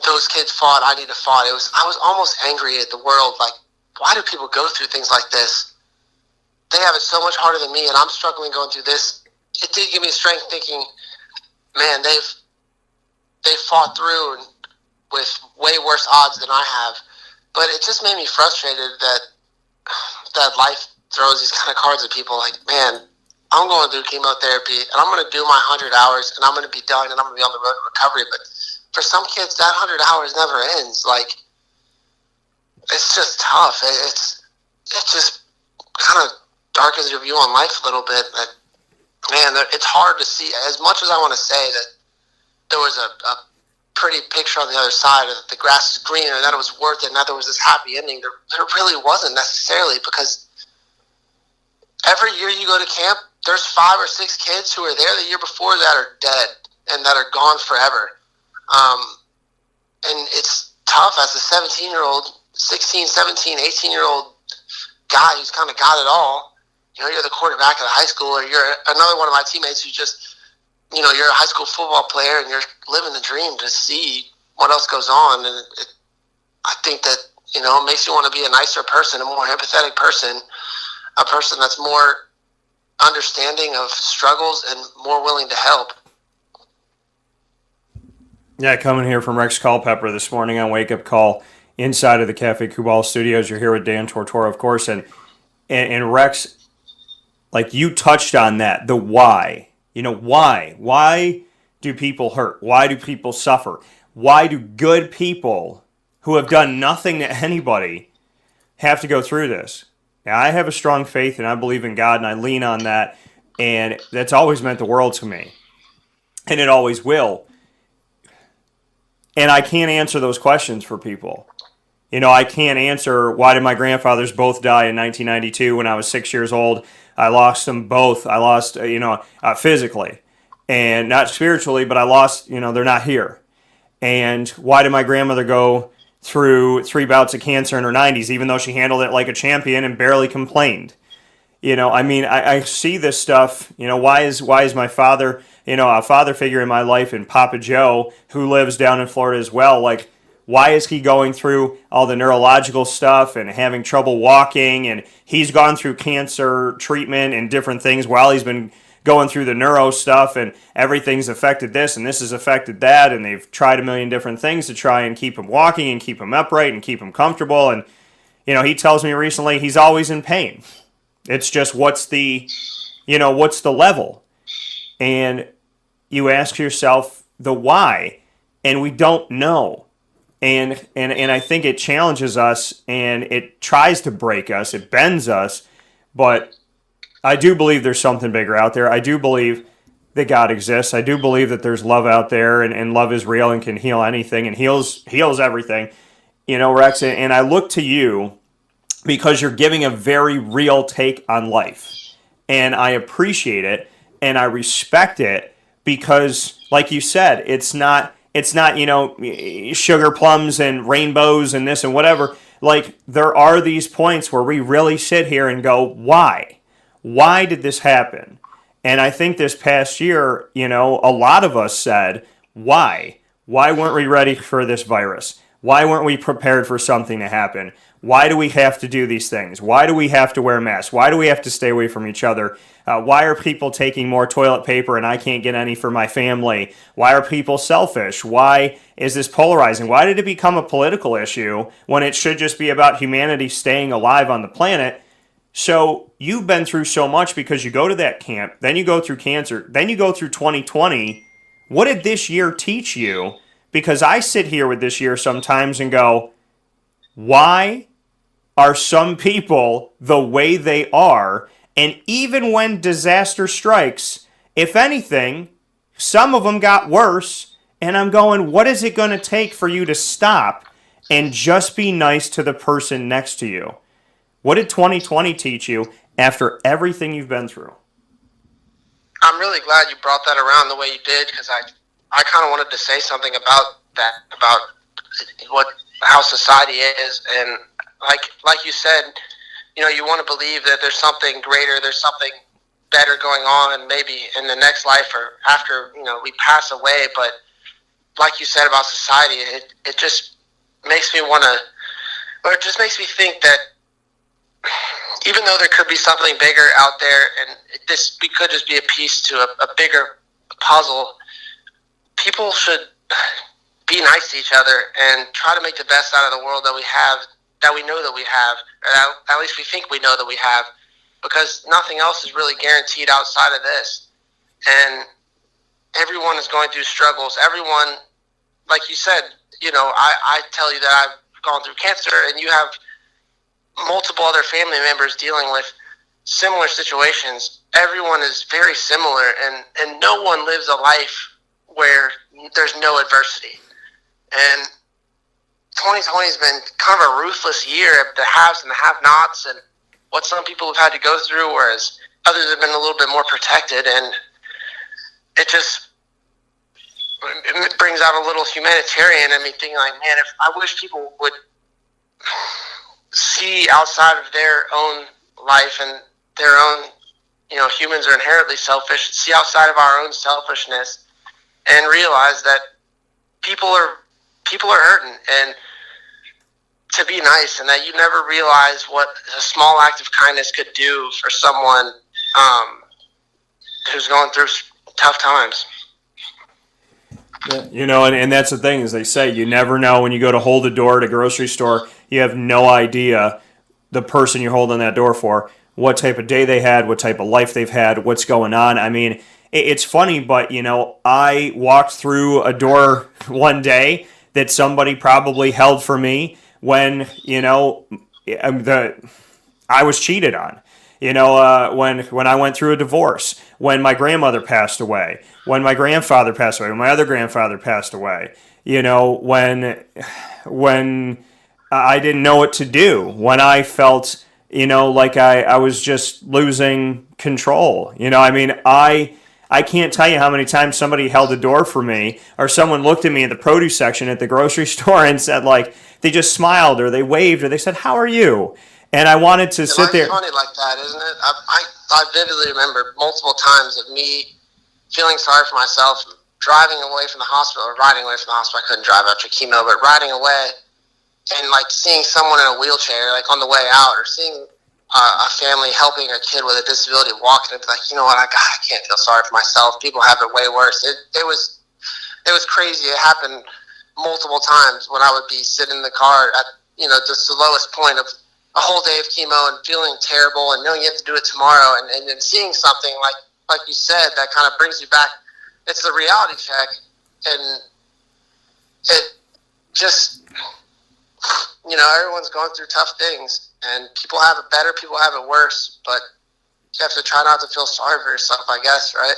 those kids fought, I need to fight. I was almost angry at the world. Like, why do people go through things like this? They have it so much harder than me, and I'm struggling going through this. It did give me strength thinking, man, they've fought through with way worse odds than I have. But it just made me frustrated that life throws these kind of cards at people. Like, man, I'm going through chemotherapy, and I'm going to do my 100 hours, and I'm going to be done, and I'm going to be on the road to recovery. But for some kids, that 100 hours never ends. Like, it's just tough. It just kind of darkens your view on life a little bit. But man, it's hard to see. As much as I want to say that there was a pretty picture on the other side, or that the grass is greener, and that it was worth it, and that there was this happy ending, there really wasn't necessarily, because every year you go to camp, there's 5 or 6 kids who were there the year before that are dead and that are gone forever. And it's tough as a 17-year-old, 16, 17, 18-year-old guy who's kind of got it all. You're the quarterback of the high school, or you're another one of my teammates who just, you're a high school football player and you're living the dream to see what else goes on. And I think that, it makes you want to be a nicer person, a more empathetic person, a person that's more understanding of struggles and more willing to help. Yeah, coming here from Rex Culpepper this morning on Wake Up Call inside of the Cafe Kubal studios. You're here with Dan Tortora, of course, and Rex, like, you touched on that, the why. Why? Why do people hurt? Why do people suffer? Why do good people who have done nothing to anybody have to go through this? Now, I have a strong faith, and I believe in God, and I lean on that, and that's always meant the world to me, and it always will. And I can't answer those questions for people. I can't answer, why did my grandfathers both die in 1992 when I was 6 years old? I lost them both. I lost, physically. And not spiritually, but I lost, they're not here. And why did my grandmother go through 3 bouts of cancer in her 90s, even though she handled it like a champion and barely complained? I mean, I see this stuff. Why is my father, a father figure in my life, and Papa Joe, who lives down in Florida as well, like, why is he going through all the neurological stuff and having trouble walking? And he's gone through cancer treatment and different things while he's been going through the neuro stuff, and everything's affected this and this has affected that. And they've tried a million different things to try and keep him walking and keep him upright and keep him comfortable. And, he tells me recently he's always in pain. It's just what's the level? And you ask yourself the why, and we don't know. And I think it challenges us, and it tries to break us, it bends us, but I do believe there's something bigger out there. I do believe that God exists. I do believe that there's love out there, and love is real and can heal anything and heals everything. Rex, and I look to you because you're giving a very real take on life. And I appreciate it, and I respect it because, like you said, it's not sugar plums and rainbows and this and whatever. Like, there are these points where we really sit here and go, why? Why did this happen? And I think this past year, a lot of us said, why? Why weren't we ready for this virus? Why weren't we prepared for something to happen? Why do we have to do these things? Why do we have to wear masks? Why do we have to stay away from each other? Why are people taking more toilet paper and I can't get any for my family? Why are people selfish? Why is this polarizing? Why did it become a political issue when it should just be about humanity staying alive on the planet? So you've been through so much because you go to that camp, then you go through cancer, then you go through 2020. What did this year teach you? Because I sit here with this year sometimes and go, why are some people the way they are? And even when disaster strikes, if anything, some of them got worse. And I'm going, what is it going to take for you to stop and just be nice to the person next to you? What did 2020 teach you after everything you've been through? I'm really glad you brought that around the way you did, because I kind of wanted to say something about that, about how society is. And like you said, you want to believe that there's something greater, there's something better going on, maybe in the next life or after, we pass away. But like you said about society, it just makes me want to, or it just makes me think that even though there could be something bigger out there, and we could just be a piece to a bigger puzzle, people should be nice to each other and try to make the best out of the world that we have, that we know that we have, or at least we think we know that we have, because nothing else is really guaranteed outside of this. And everyone is going through struggles. Everyone, like you said, I tell you that I've gone through cancer, and you have multiple other family members dealing with similar situations. Everyone is very similar, and no one lives a life where there's no adversity. And 2020 has been kind of a ruthless year of the haves and the have-nots, and what some people have had to go through, whereas others have been a little bit more protected. And it brings out a little humanitarian in me, thinking like, man, if I wish people would see outside of their own life and their own, humans are inherently selfish, see outside of our own selfishness and realize that people are hurting, and to be nice, and that you never realize what a small act of kindness could do for someone who's going through tough times. And that's the thing, is they say you never know when you go to hold a door at a grocery store. You have no idea the person you're holding that door for, what type of day they had, what type of life they've had, what's going on. I mean, it's funny, but, I walked through a door one day that somebody probably held for me when, I was cheated on. When I went through a divorce, when my grandmother passed away, when my grandfather passed away, when my other grandfather passed away, when I didn't know what to do, when I felt, like I was just losing control. I I can't tell you how many times somebody held the door for me, or someone looked at me in the produce section at the grocery store and said, like, they just smiled or they waved or they said, "How are you?" And I wanted to sit there. It's funny like that, isn't it? I vividly remember multiple times of me feeling sorry for myself, driving away from the hospital, or riding away from the hospital. I couldn't drive after chemo, but riding away and like seeing someone in a wheelchair, like on the way out, or seeing a family helping a kid with a disability walking, and be like, you know what, I can't feel sorry for myself. People have it way worse. It was crazy. It happened multiple times when I would be sitting in the car at, just the lowest point of a whole day of chemo and feeling terrible and knowing you have to do it tomorrow, and then seeing something like you said that kind of brings you back. It's the reality check, and it just, everyone's going through tough things, and people have it better, people have it worse, but you have to try not to feel sorry for yourself, I guess, right?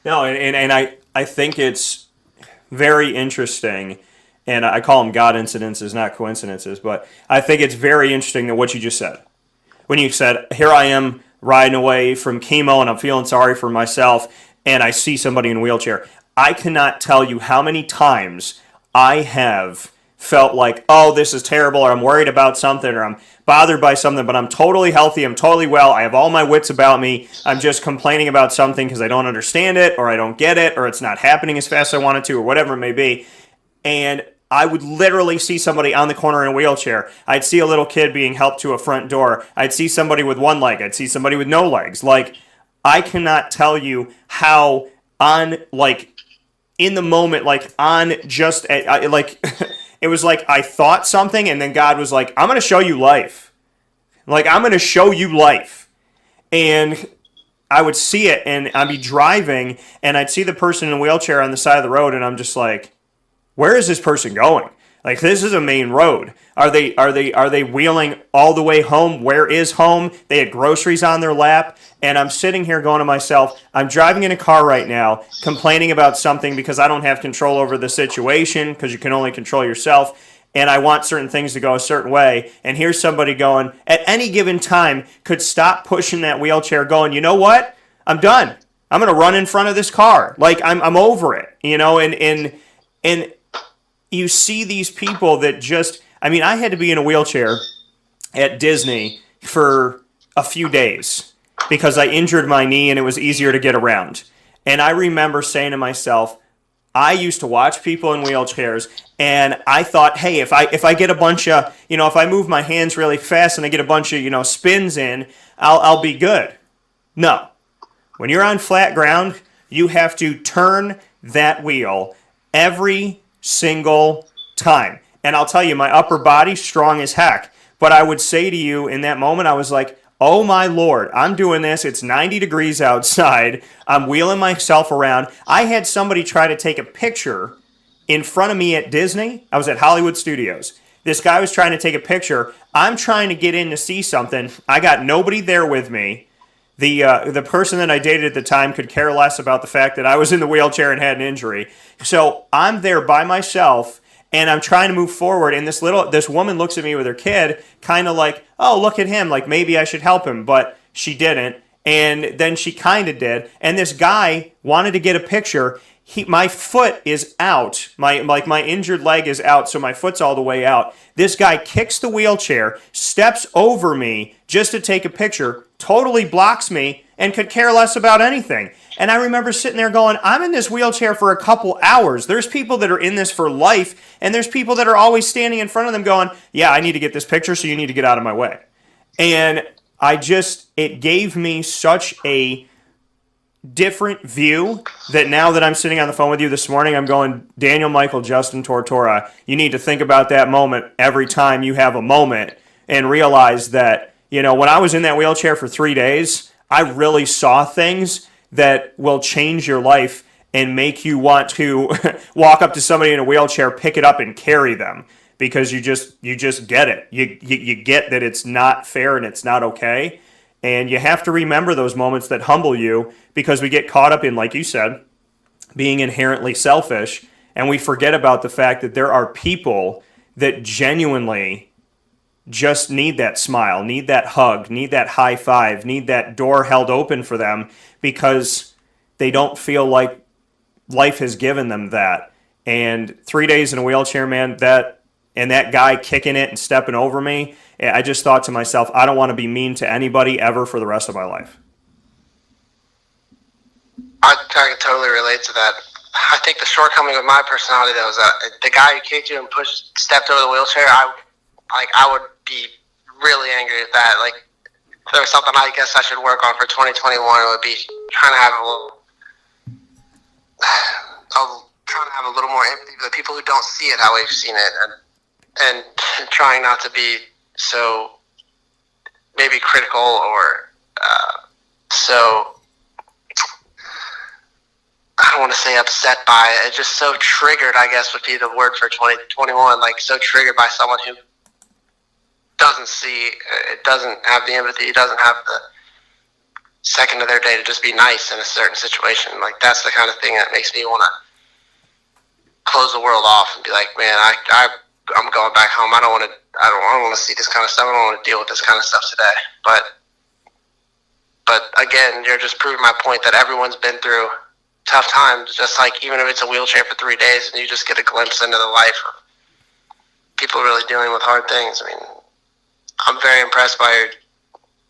No, and I think it's very interesting, and I call them God incidences, not coincidences, but I think it's very interesting that what you just said. When you said, here I am riding away from chemo and I'm feeling sorry for myself, and I see somebody in a wheelchair. I cannot tell you how many times I have felt like, oh, this is terrible, or I'm worried about something, or I'm bothered by something, but I'm totally healthy, I'm totally well, I have all my wits about me, I'm just complaining about something because I don't understand it, or I don't get it, or it's not happening as fast as I want it to, or whatever it may be. And I would literally see somebody on the corner in a wheelchair. I'd see a little kid being helped to a front door. I'd see somebody with one leg. I'd see somebody with no legs. Like, I cannot tell you how in the moment, it was like I thought something, and then God was like, I'm going to show you life. Like, I'm going to show you life. And I would see it, and I'd be driving, and I'd see the person in a wheelchair on the side of the road, and I'm just like, where is this person going? Like, this is a main road. Are they wheeling all the way home? Where is home? They had groceries on their lap. And I'm sitting here going to myself, I'm driving in a car right now, complaining about something because I don't have control over the situation, because you can only control yourself. And I want certain things to go a certain way. And here's somebody going, at any given time, could stop pushing that wheelchair going, you know what? I'm done. I'm going to run in front of this car. Like, I'm over it. And you see these people that just, I had to be in a wheelchair at Disney for a few days because I injured my knee and it was easier to get around. And I remember saying to myself, I used to watch people in wheelchairs, and I thought, hey, if I get a bunch of, if I move my hands really fast and I get a bunch of, spins in, I'll be good. No. When you're on flat ground, you have to turn that wheel every single time. And I'll tell you, my upper body's strong as heck. But I would say to you in that moment, I was like, oh my Lord, I'm doing this. It's 90 degrees outside. I'm wheeling myself around. I had somebody try to take a picture in front of me at Disney. I was at Hollywood Studios. This guy was trying to take a picture. I'm trying to get in to see something. I got nobody there with me. The person that I dated at the time could care less about the fact that I was in the wheelchair and had an injury. So I'm there by myself, and I'm trying to move forward, and this woman looks at me with her kid, kind of like, oh, look at him, like maybe I should help him, but she didn't, and then she kind of did, and this guy wanted to get a picture. My foot is out, my injured leg is out, so my foot's all the way out. This guy kicks the wheelchair, steps over me just to take a picture, totally blocks me, and could care less about anything. And I remember sitting there going, I'm in this wheelchair for a couple hours. There's people that are in this for life, and there's people that are always standing in front of them going, yeah, I need to get this picture, so you need to get out of my way. And it gave me such a different view that now that I'm sitting on the phone with you this morning, I'm going, Daniel, Michael, Justin, Tortora, you need to think about that moment every time you have a moment and realize that, when I was in that wheelchair for 3 days, I really saw things that will change your life and make you want to walk up to somebody in a wheelchair, pick it up, and carry them, because you just get it. You get that it's not fair and it's not okay. And you have to remember those moments that humble you, because we get caught up in, like you said, being inherently selfish, and we forget about the fact that there are people that genuinely just need that smile, need that hug, need that high five, need that door held open for them, because they don't feel like life has given them that. And 3 days in a wheelchair, man, that guy kicking it and stepping over me, I just thought to myself, I don't want to be mean to anybody ever for the rest of my life. I can totally relate to that. I think the shortcoming of my personality, though, is that the guy who kicked you and stepped over the wheelchair, I would be really angry at that. Like, if there was something I guess I should work on for 2021, it would be trying to have a little more empathy for the people who don't see it how we've seen it, and trying not to be so maybe critical or so, I don't want to say upset by it. It's just so triggered, I guess would be the word for 2021. Like, so triggered by someone who doesn't see, it doesn't have the empathy, doesn't have the second of their day to just be nice in a certain situation. Like, that's the kind of thing that makes me want to close the world off and be like, man, I'm going back home. I don't want to see this kind of stuff. I don't want to deal with this kind of stuff today. But again, you're just proving my point that everyone's been through tough times, just like even if it's a wheelchair for 3 days and you just get a glimpse into the life of people really dealing with hard things. I mean, I'm very impressed by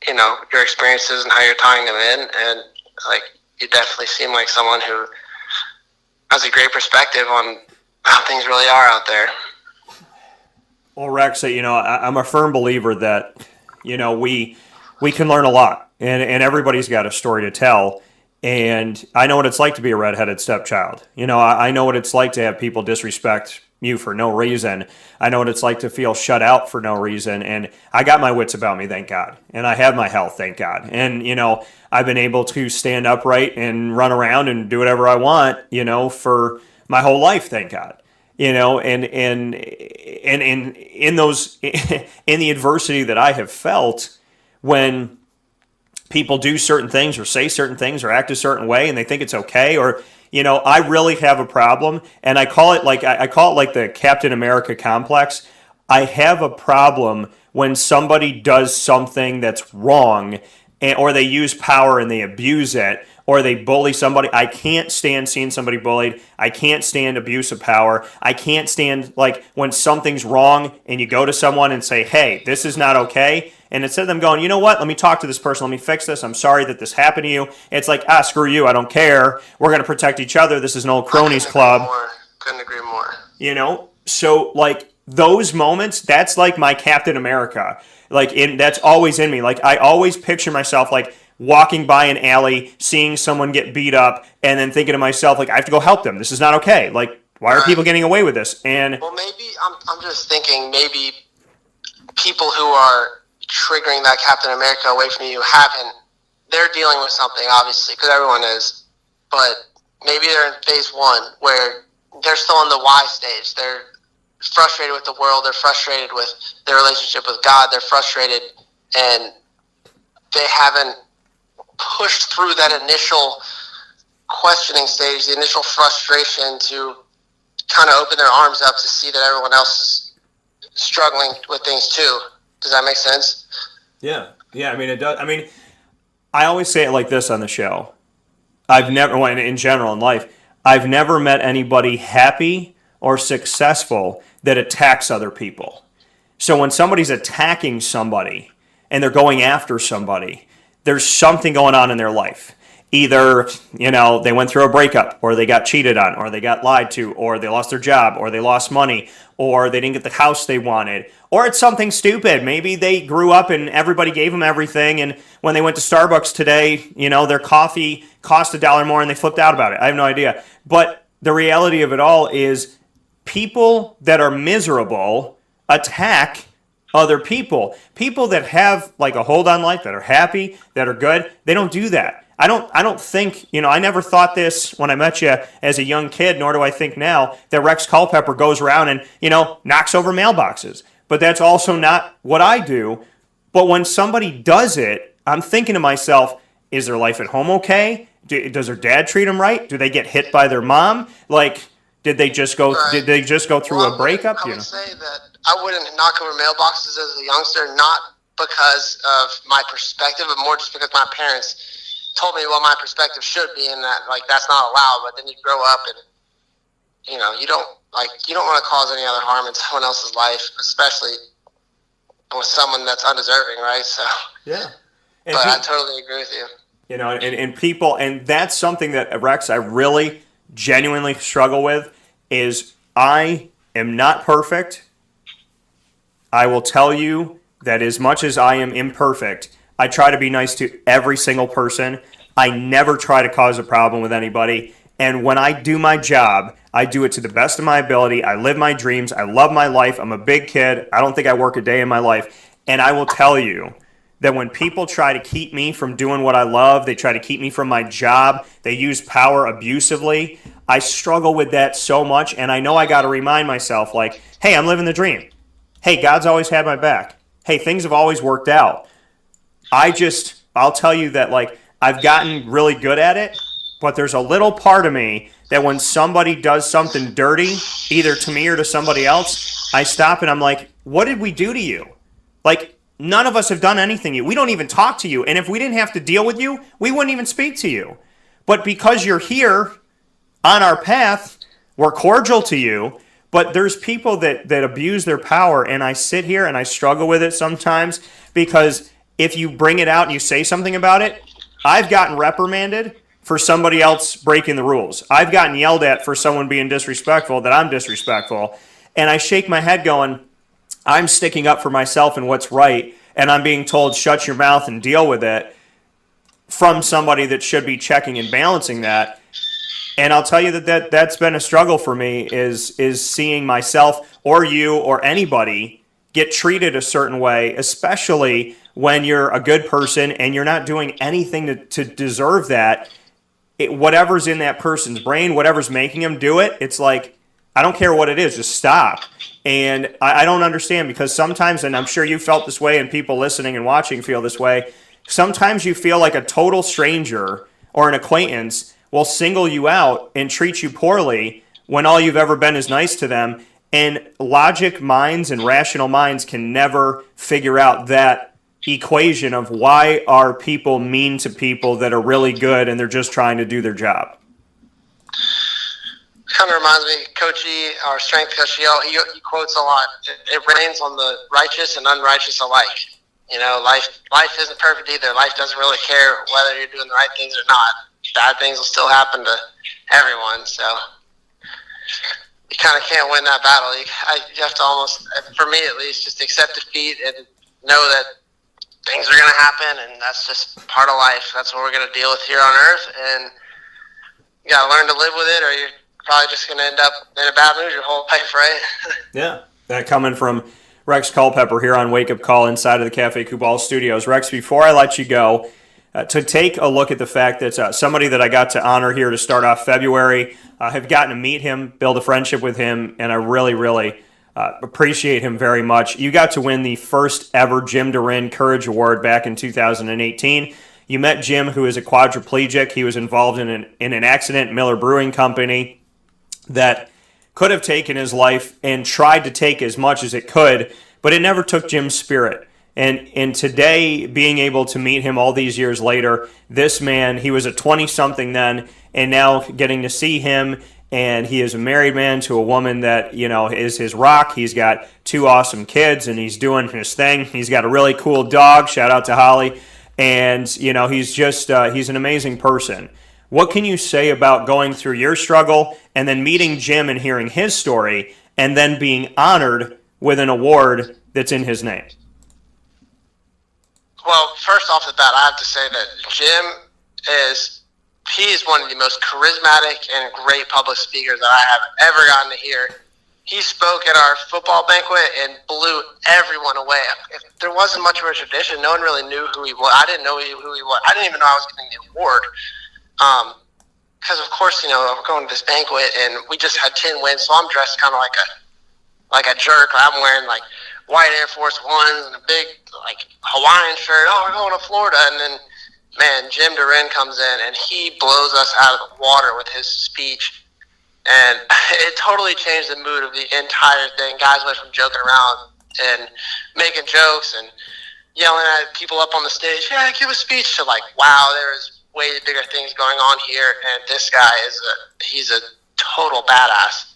your experiences and how you're tying them in, and like, you definitely seem like someone who has a great perspective on how things really are out there. Well, Rex, I'm a firm believer that, we can learn a lot, and everybody's got a story to tell. And I know what it's like to be a redheaded stepchild. I know what it's like to have people disrespect you for no reason. I know what it's like to feel shut out for no reason. And I got my wits about me, thank God. And I have my health, thank God. And, I've been able to stand upright and run around and do whatever I want, for my whole life, thank God. And in those, in the adversity that I have felt when people do certain things or say certain things or act a certain way and they think it's okay, or I really have a problem, and I call it like the Captain America complex. I have a problem when somebody does something that's wrong, or they use power and they abuse it, or they bully somebody. I can't stand seeing somebody bullied. I can't stand abuse of power. I can't stand like when something's wrong and you go to someone and say, hey, this is not okay. And instead of them going, you know what, let me talk to this person, let me fix this, I'm sorry that this happened to you, it's like, screw you, I don't care, we're going to protect each other, this is an old cronies club. Couldn't agree more. So like those moments, that's like my Captain America. Like that's always in me. Like I always picture myself like walking by an alley, seeing someone get beat up, and then thinking to myself, like, I have to go help them, this is not okay. Like, why are people getting away with this? And well, maybe I'm just thinking maybe people who are triggering that Captain America away from you they're dealing with something, obviously, because everyone is, but maybe they're in phase one where they're still in the why stage. They're frustrated with the world, they're frustrated with their relationship with God, they're frustrated, and they haven't pushed through that initial questioning stage, the initial frustration, to kind of open their arms up to see that everyone else is struggling with things too. Does that make sense? Yeah. I mean, it does. I mean, I always say it like this on the show. In general in life, I've never met anybody happy or successful that attacks other people. So when somebody's attacking somebody and they're going after somebody, there's something going on in their life. Either, they went through a breakup, or they got cheated on, or they got lied to, or they lost their job, or they lost money, or they didn't get the house they wanted, or it's something stupid. Maybe they grew up and everybody gave them everything, and when they went to Starbucks today, their coffee cost $1 more and they flipped out about it. I have no idea. But the reality of it all is people that are miserable attack other people. People that have like a hold on life, that are happy, that are good, they don't do that. I don't think, I never thought this when I met you as a young kid, nor do I think now that Rex Culpepper goes around and, knocks over mailboxes. But that's also not what I do. But when somebody does it, I'm thinking to myself, is their life at home okay? Does their dad treat them right? Do they get hit by their mom? Like, did they just go through a breakup? I would say that I wouldn't knock over mailboxes as a youngster, not because of my perspective, but more just because my parents told me what my perspective should be, and that like that's not allowed. But then you grow up, and you don't want to cause any other harm in someone else's life, especially with someone that's undeserving, right? So yeah. But I totally agree with you. And people, and that's something that, Rex, I really genuinely struggle with, is I am not perfect. I will tell you that as much as I am imperfect, I try to be nice to every single person. I never try to cause a problem with anybody. And when I do my job, I do it to the best of my ability. I live my dreams. I love my life. I'm a big kid. I don't think I work a day in my life. And I will tell you that when people try to keep me from doing what I love, they try to keep me from my job, they use power abusively, I struggle with that so much. And I know I got to remind myself, like, hey, I'm living the dream. Hey, God's always had my back. Hey, things have always worked out. I'll tell you that, like, I've gotten really good at it, but there's a little part of me that when somebody does something dirty, either to me or to somebody else, I stop and I'm like, what did we do to you? Like, none of us have done anything to you. We don't even talk to you. And if we didn't have to deal with you, we wouldn't even speak to you. But because you're here on our path, we're cordial to you. But there's people that abuse their power, and I sit here and I struggle with it sometimes because if you bring it out and you say something about it, I've gotten reprimanded for somebody else breaking the rules. I've gotten yelled at for someone being disrespectful, that I'm disrespectful. And I shake my head going, I'm sticking up for myself and what's right, and I'm being told, shut your mouth and deal with it, from somebody that should be checking and balancing that. And I'll tell you that's been a struggle for me, is seeing myself or you or anybody get treated a certain way, especially when you're a good person and you're not doing anything to deserve that. Whatever's in that person's brain, whatever's making them do it, it's like, I don't care what it is, just stop. And I don't understand, because sometimes, and I'm sure you felt this way and people listening and watching feel this way, sometimes you feel like a total stranger or an acquaintance will single you out and treat you poorly when all you've ever been is nice to them. And logic minds and rational minds can never figure out that equation of why are people mean to people that are really good and they're just trying to do their job. Kind of reminds me, Coach E, our strength coach, he quotes a lot. It rains on the righteous and unrighteous alike. Life isn't perfect either. Life doesn't really care whether you're doing the right things or not. Bad things will still happen to everyone. So you kind of can't win that battle. You have to almost, for me at least, just accept defeat and know that things are going to happen, and that's just part of life. That's what we're going to deal with here on Earth, and you got to learn to live with it, or you're probably just going to end up in a bad mood your whole life, right? Yeah. That coming from Rex Culpepper here on Wake Up Call inside of the Cafe Kubal Studios. Rex, before I let you go, to take a look at the fact that somebody that I got to honor here to start off February, have gotten to meet him, build a friendship with him, and I really, really appreciate him very much. You got to win the first ever Jim Durin Courage Award back in 2018. You met Jim, who is a quadriplegic. He was involved in an accident, Miller Brewing Company, that could have taken his life and tried to take as much as it could, but it never took Jim's spirit. And today, being able to meet him all these years later, this man, he was a 20-something then, and now getting to see him, and he is a married man to a woman that, is his rock. He's got 2 awesome kids, and he's doing his thing. He's got a really cool dog. Shout out to Holly. And, he's just, he's an amazing person. What can you say about going through your struggle and then meeting Jim and hearing his story and then being honored with an award that's in his name? Well, first off the bat, I have to say that Jim is one of the most charismatic and great public speakers that I have ever gotten to hear. He spoke at our football banquet and blew everyone away. If there wasn't much of a tradition, no one really knew who he was. I didn't know who he was. I didn't even know I was getting the award. Because of course, we're going to this banquet and we just had 10 wins, so I'm dressed kind of like a jerk. I'm wearing like white Air Force Ones and a big like Hawaiian shirt. Oh, we're going to Florida. And then, man, Jim Durin comes in and he blows us out of the water with his speech. And it totally changed the mood of the entire thing. Guys went from joking around and making jokes and yelling at people up on the stage, yeah, give a speech, to like, wow, there is way bigger things going on here, and this guy he's a total badass.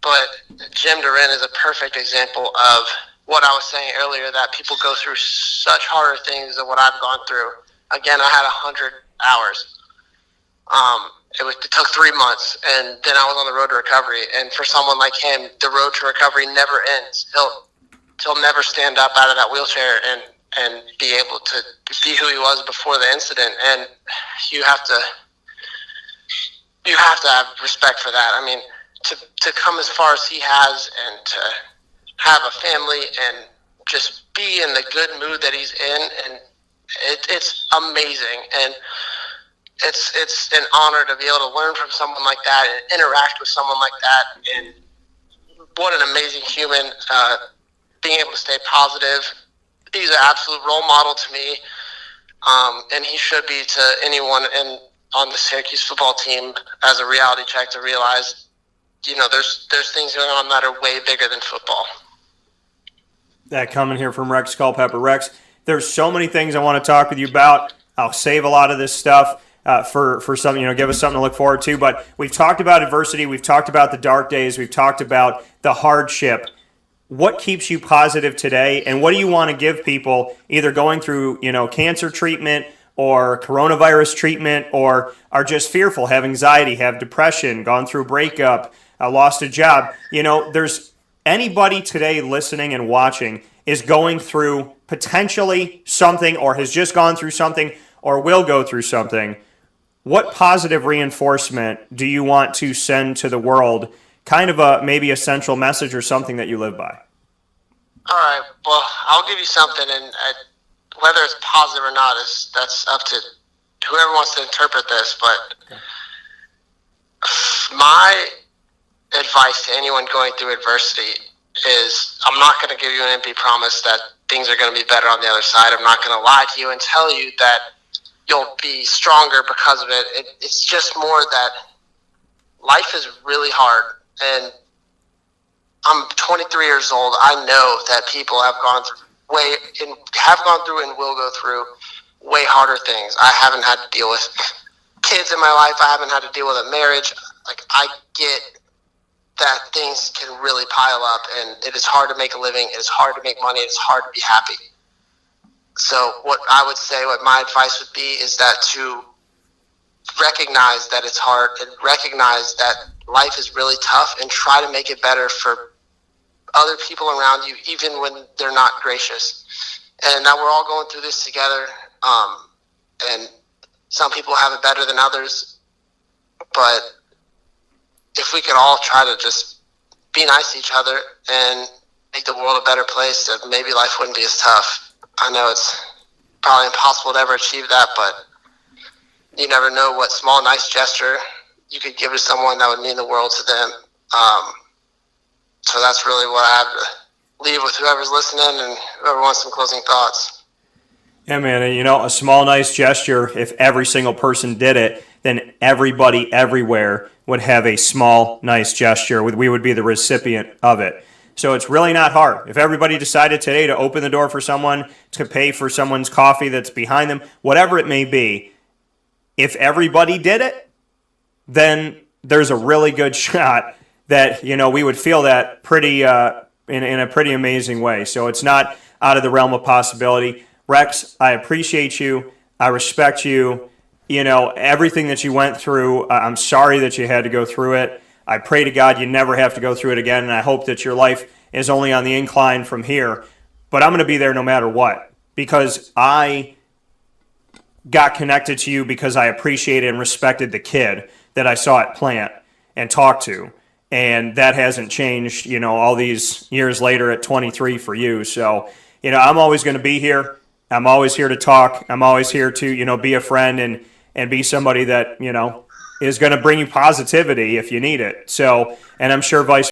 But Jim Durin is a perfect example of what I was saying earlier, that people go through such harder things than what I've gone through. Again, I had 100 hours. It took 3 months, and then I was on the road to recovery. And for someone like him, the road to recovery never ends. He'll never stand up out of that wheelchair and be able to be who he was before the incident. And you have to have respect for that. I mean, to come as far as he has, and to have a family and just be in the good mood that he's in, and it's amazing. And it's an honor to be able to learn from someone like that and interact with someone like that. And what an amazing human, being able to stay positive. He's an absolute role model to me, and he should be to anyone on the Syracuse football team as a reality check, to realize, there's things going on that are way bigger than football. That coming here from Rex Culpepper. Rex, there's so many things I want to talk with you about. I'll save a lot of this stuff for something, give us something to look forward to. But we've talked about adversity. We've talked about the dark days. We've talked about the hardship. What keeps you positive today, and what do you want to give people either going through, cancer treatment or coronavirus treatment, or are just fearful, have anxiety, have depression, gone through breakup, lost a job? There's anybody today listening and watching is going through potentially something, or has just gone through something, or will go through something. What positive reinforcement do you want to send to the world? Kind of maybe a central message or something that you live by. All right. Well, I'll give you something, and whether it's positive or not that's up to whoever wants to interpret this. But my advice to anyone going through adversity is, I'm not going to give you an empty promise that things are going to be better on the other side. I'm not going to lie to you and tell you that you'll be stronger because of it. It's just more that life is really hard. And I'm 23 years old. I know that people have gone through and will go through way harder things. I haven't had to deal with kids in my life. I haven't had to deal with a marriage. Like, I get that things can really pile up, and it is hard to make a living. It is hard to make money. It's hard to be happy. So what I would say, what my advice would be, is that to recognize that it's hard, and recognize that life is really tough, and try to make it better for other people around you, even when they're not gracious. And now we're all going through this together, and some people have it better than others, but if we could all try to just be nice to each other and make the world a better place, that maybe life wouldn't be as tough. I know it's probably impossible to ever achieve that, but you never know what small, nice gesture you could give to someone that would mean the world to them. So that's really what I have to leave with whoever's listening and whoever wants some closing thoughts. Yeah, man, a small, nice gesture, if every single person did it, then everybody everywhere would have a small, nice gesture. We would be the recipient of it. So it's really not hard. If everybody decided today to open the door for someone, to pay for someone's coffee that's behind them, whatever it may be, if everybody did it, then there's a really good shot that, we would feel that pretty in a pretty amazing way. So it's not out of the realm of possibility. Rex, I appreciate you. I respect you. Everything that you went through, I'm sorry that you had to go through it. I pray to God you never have to go through it again, and I hope that your life is only on the incline from here. But I'm going to be there no matter what, because I got connected to you because I appreciated and respected the kid that I saw at Plant and talked to. And that hasn't changed, all these years later at 23 for you. So, I'm always going to be here. I'm always here to talk. I'm always here to, be a friend and be somebody that, is going to bring you positivity if you need it. So, and I'm sure vice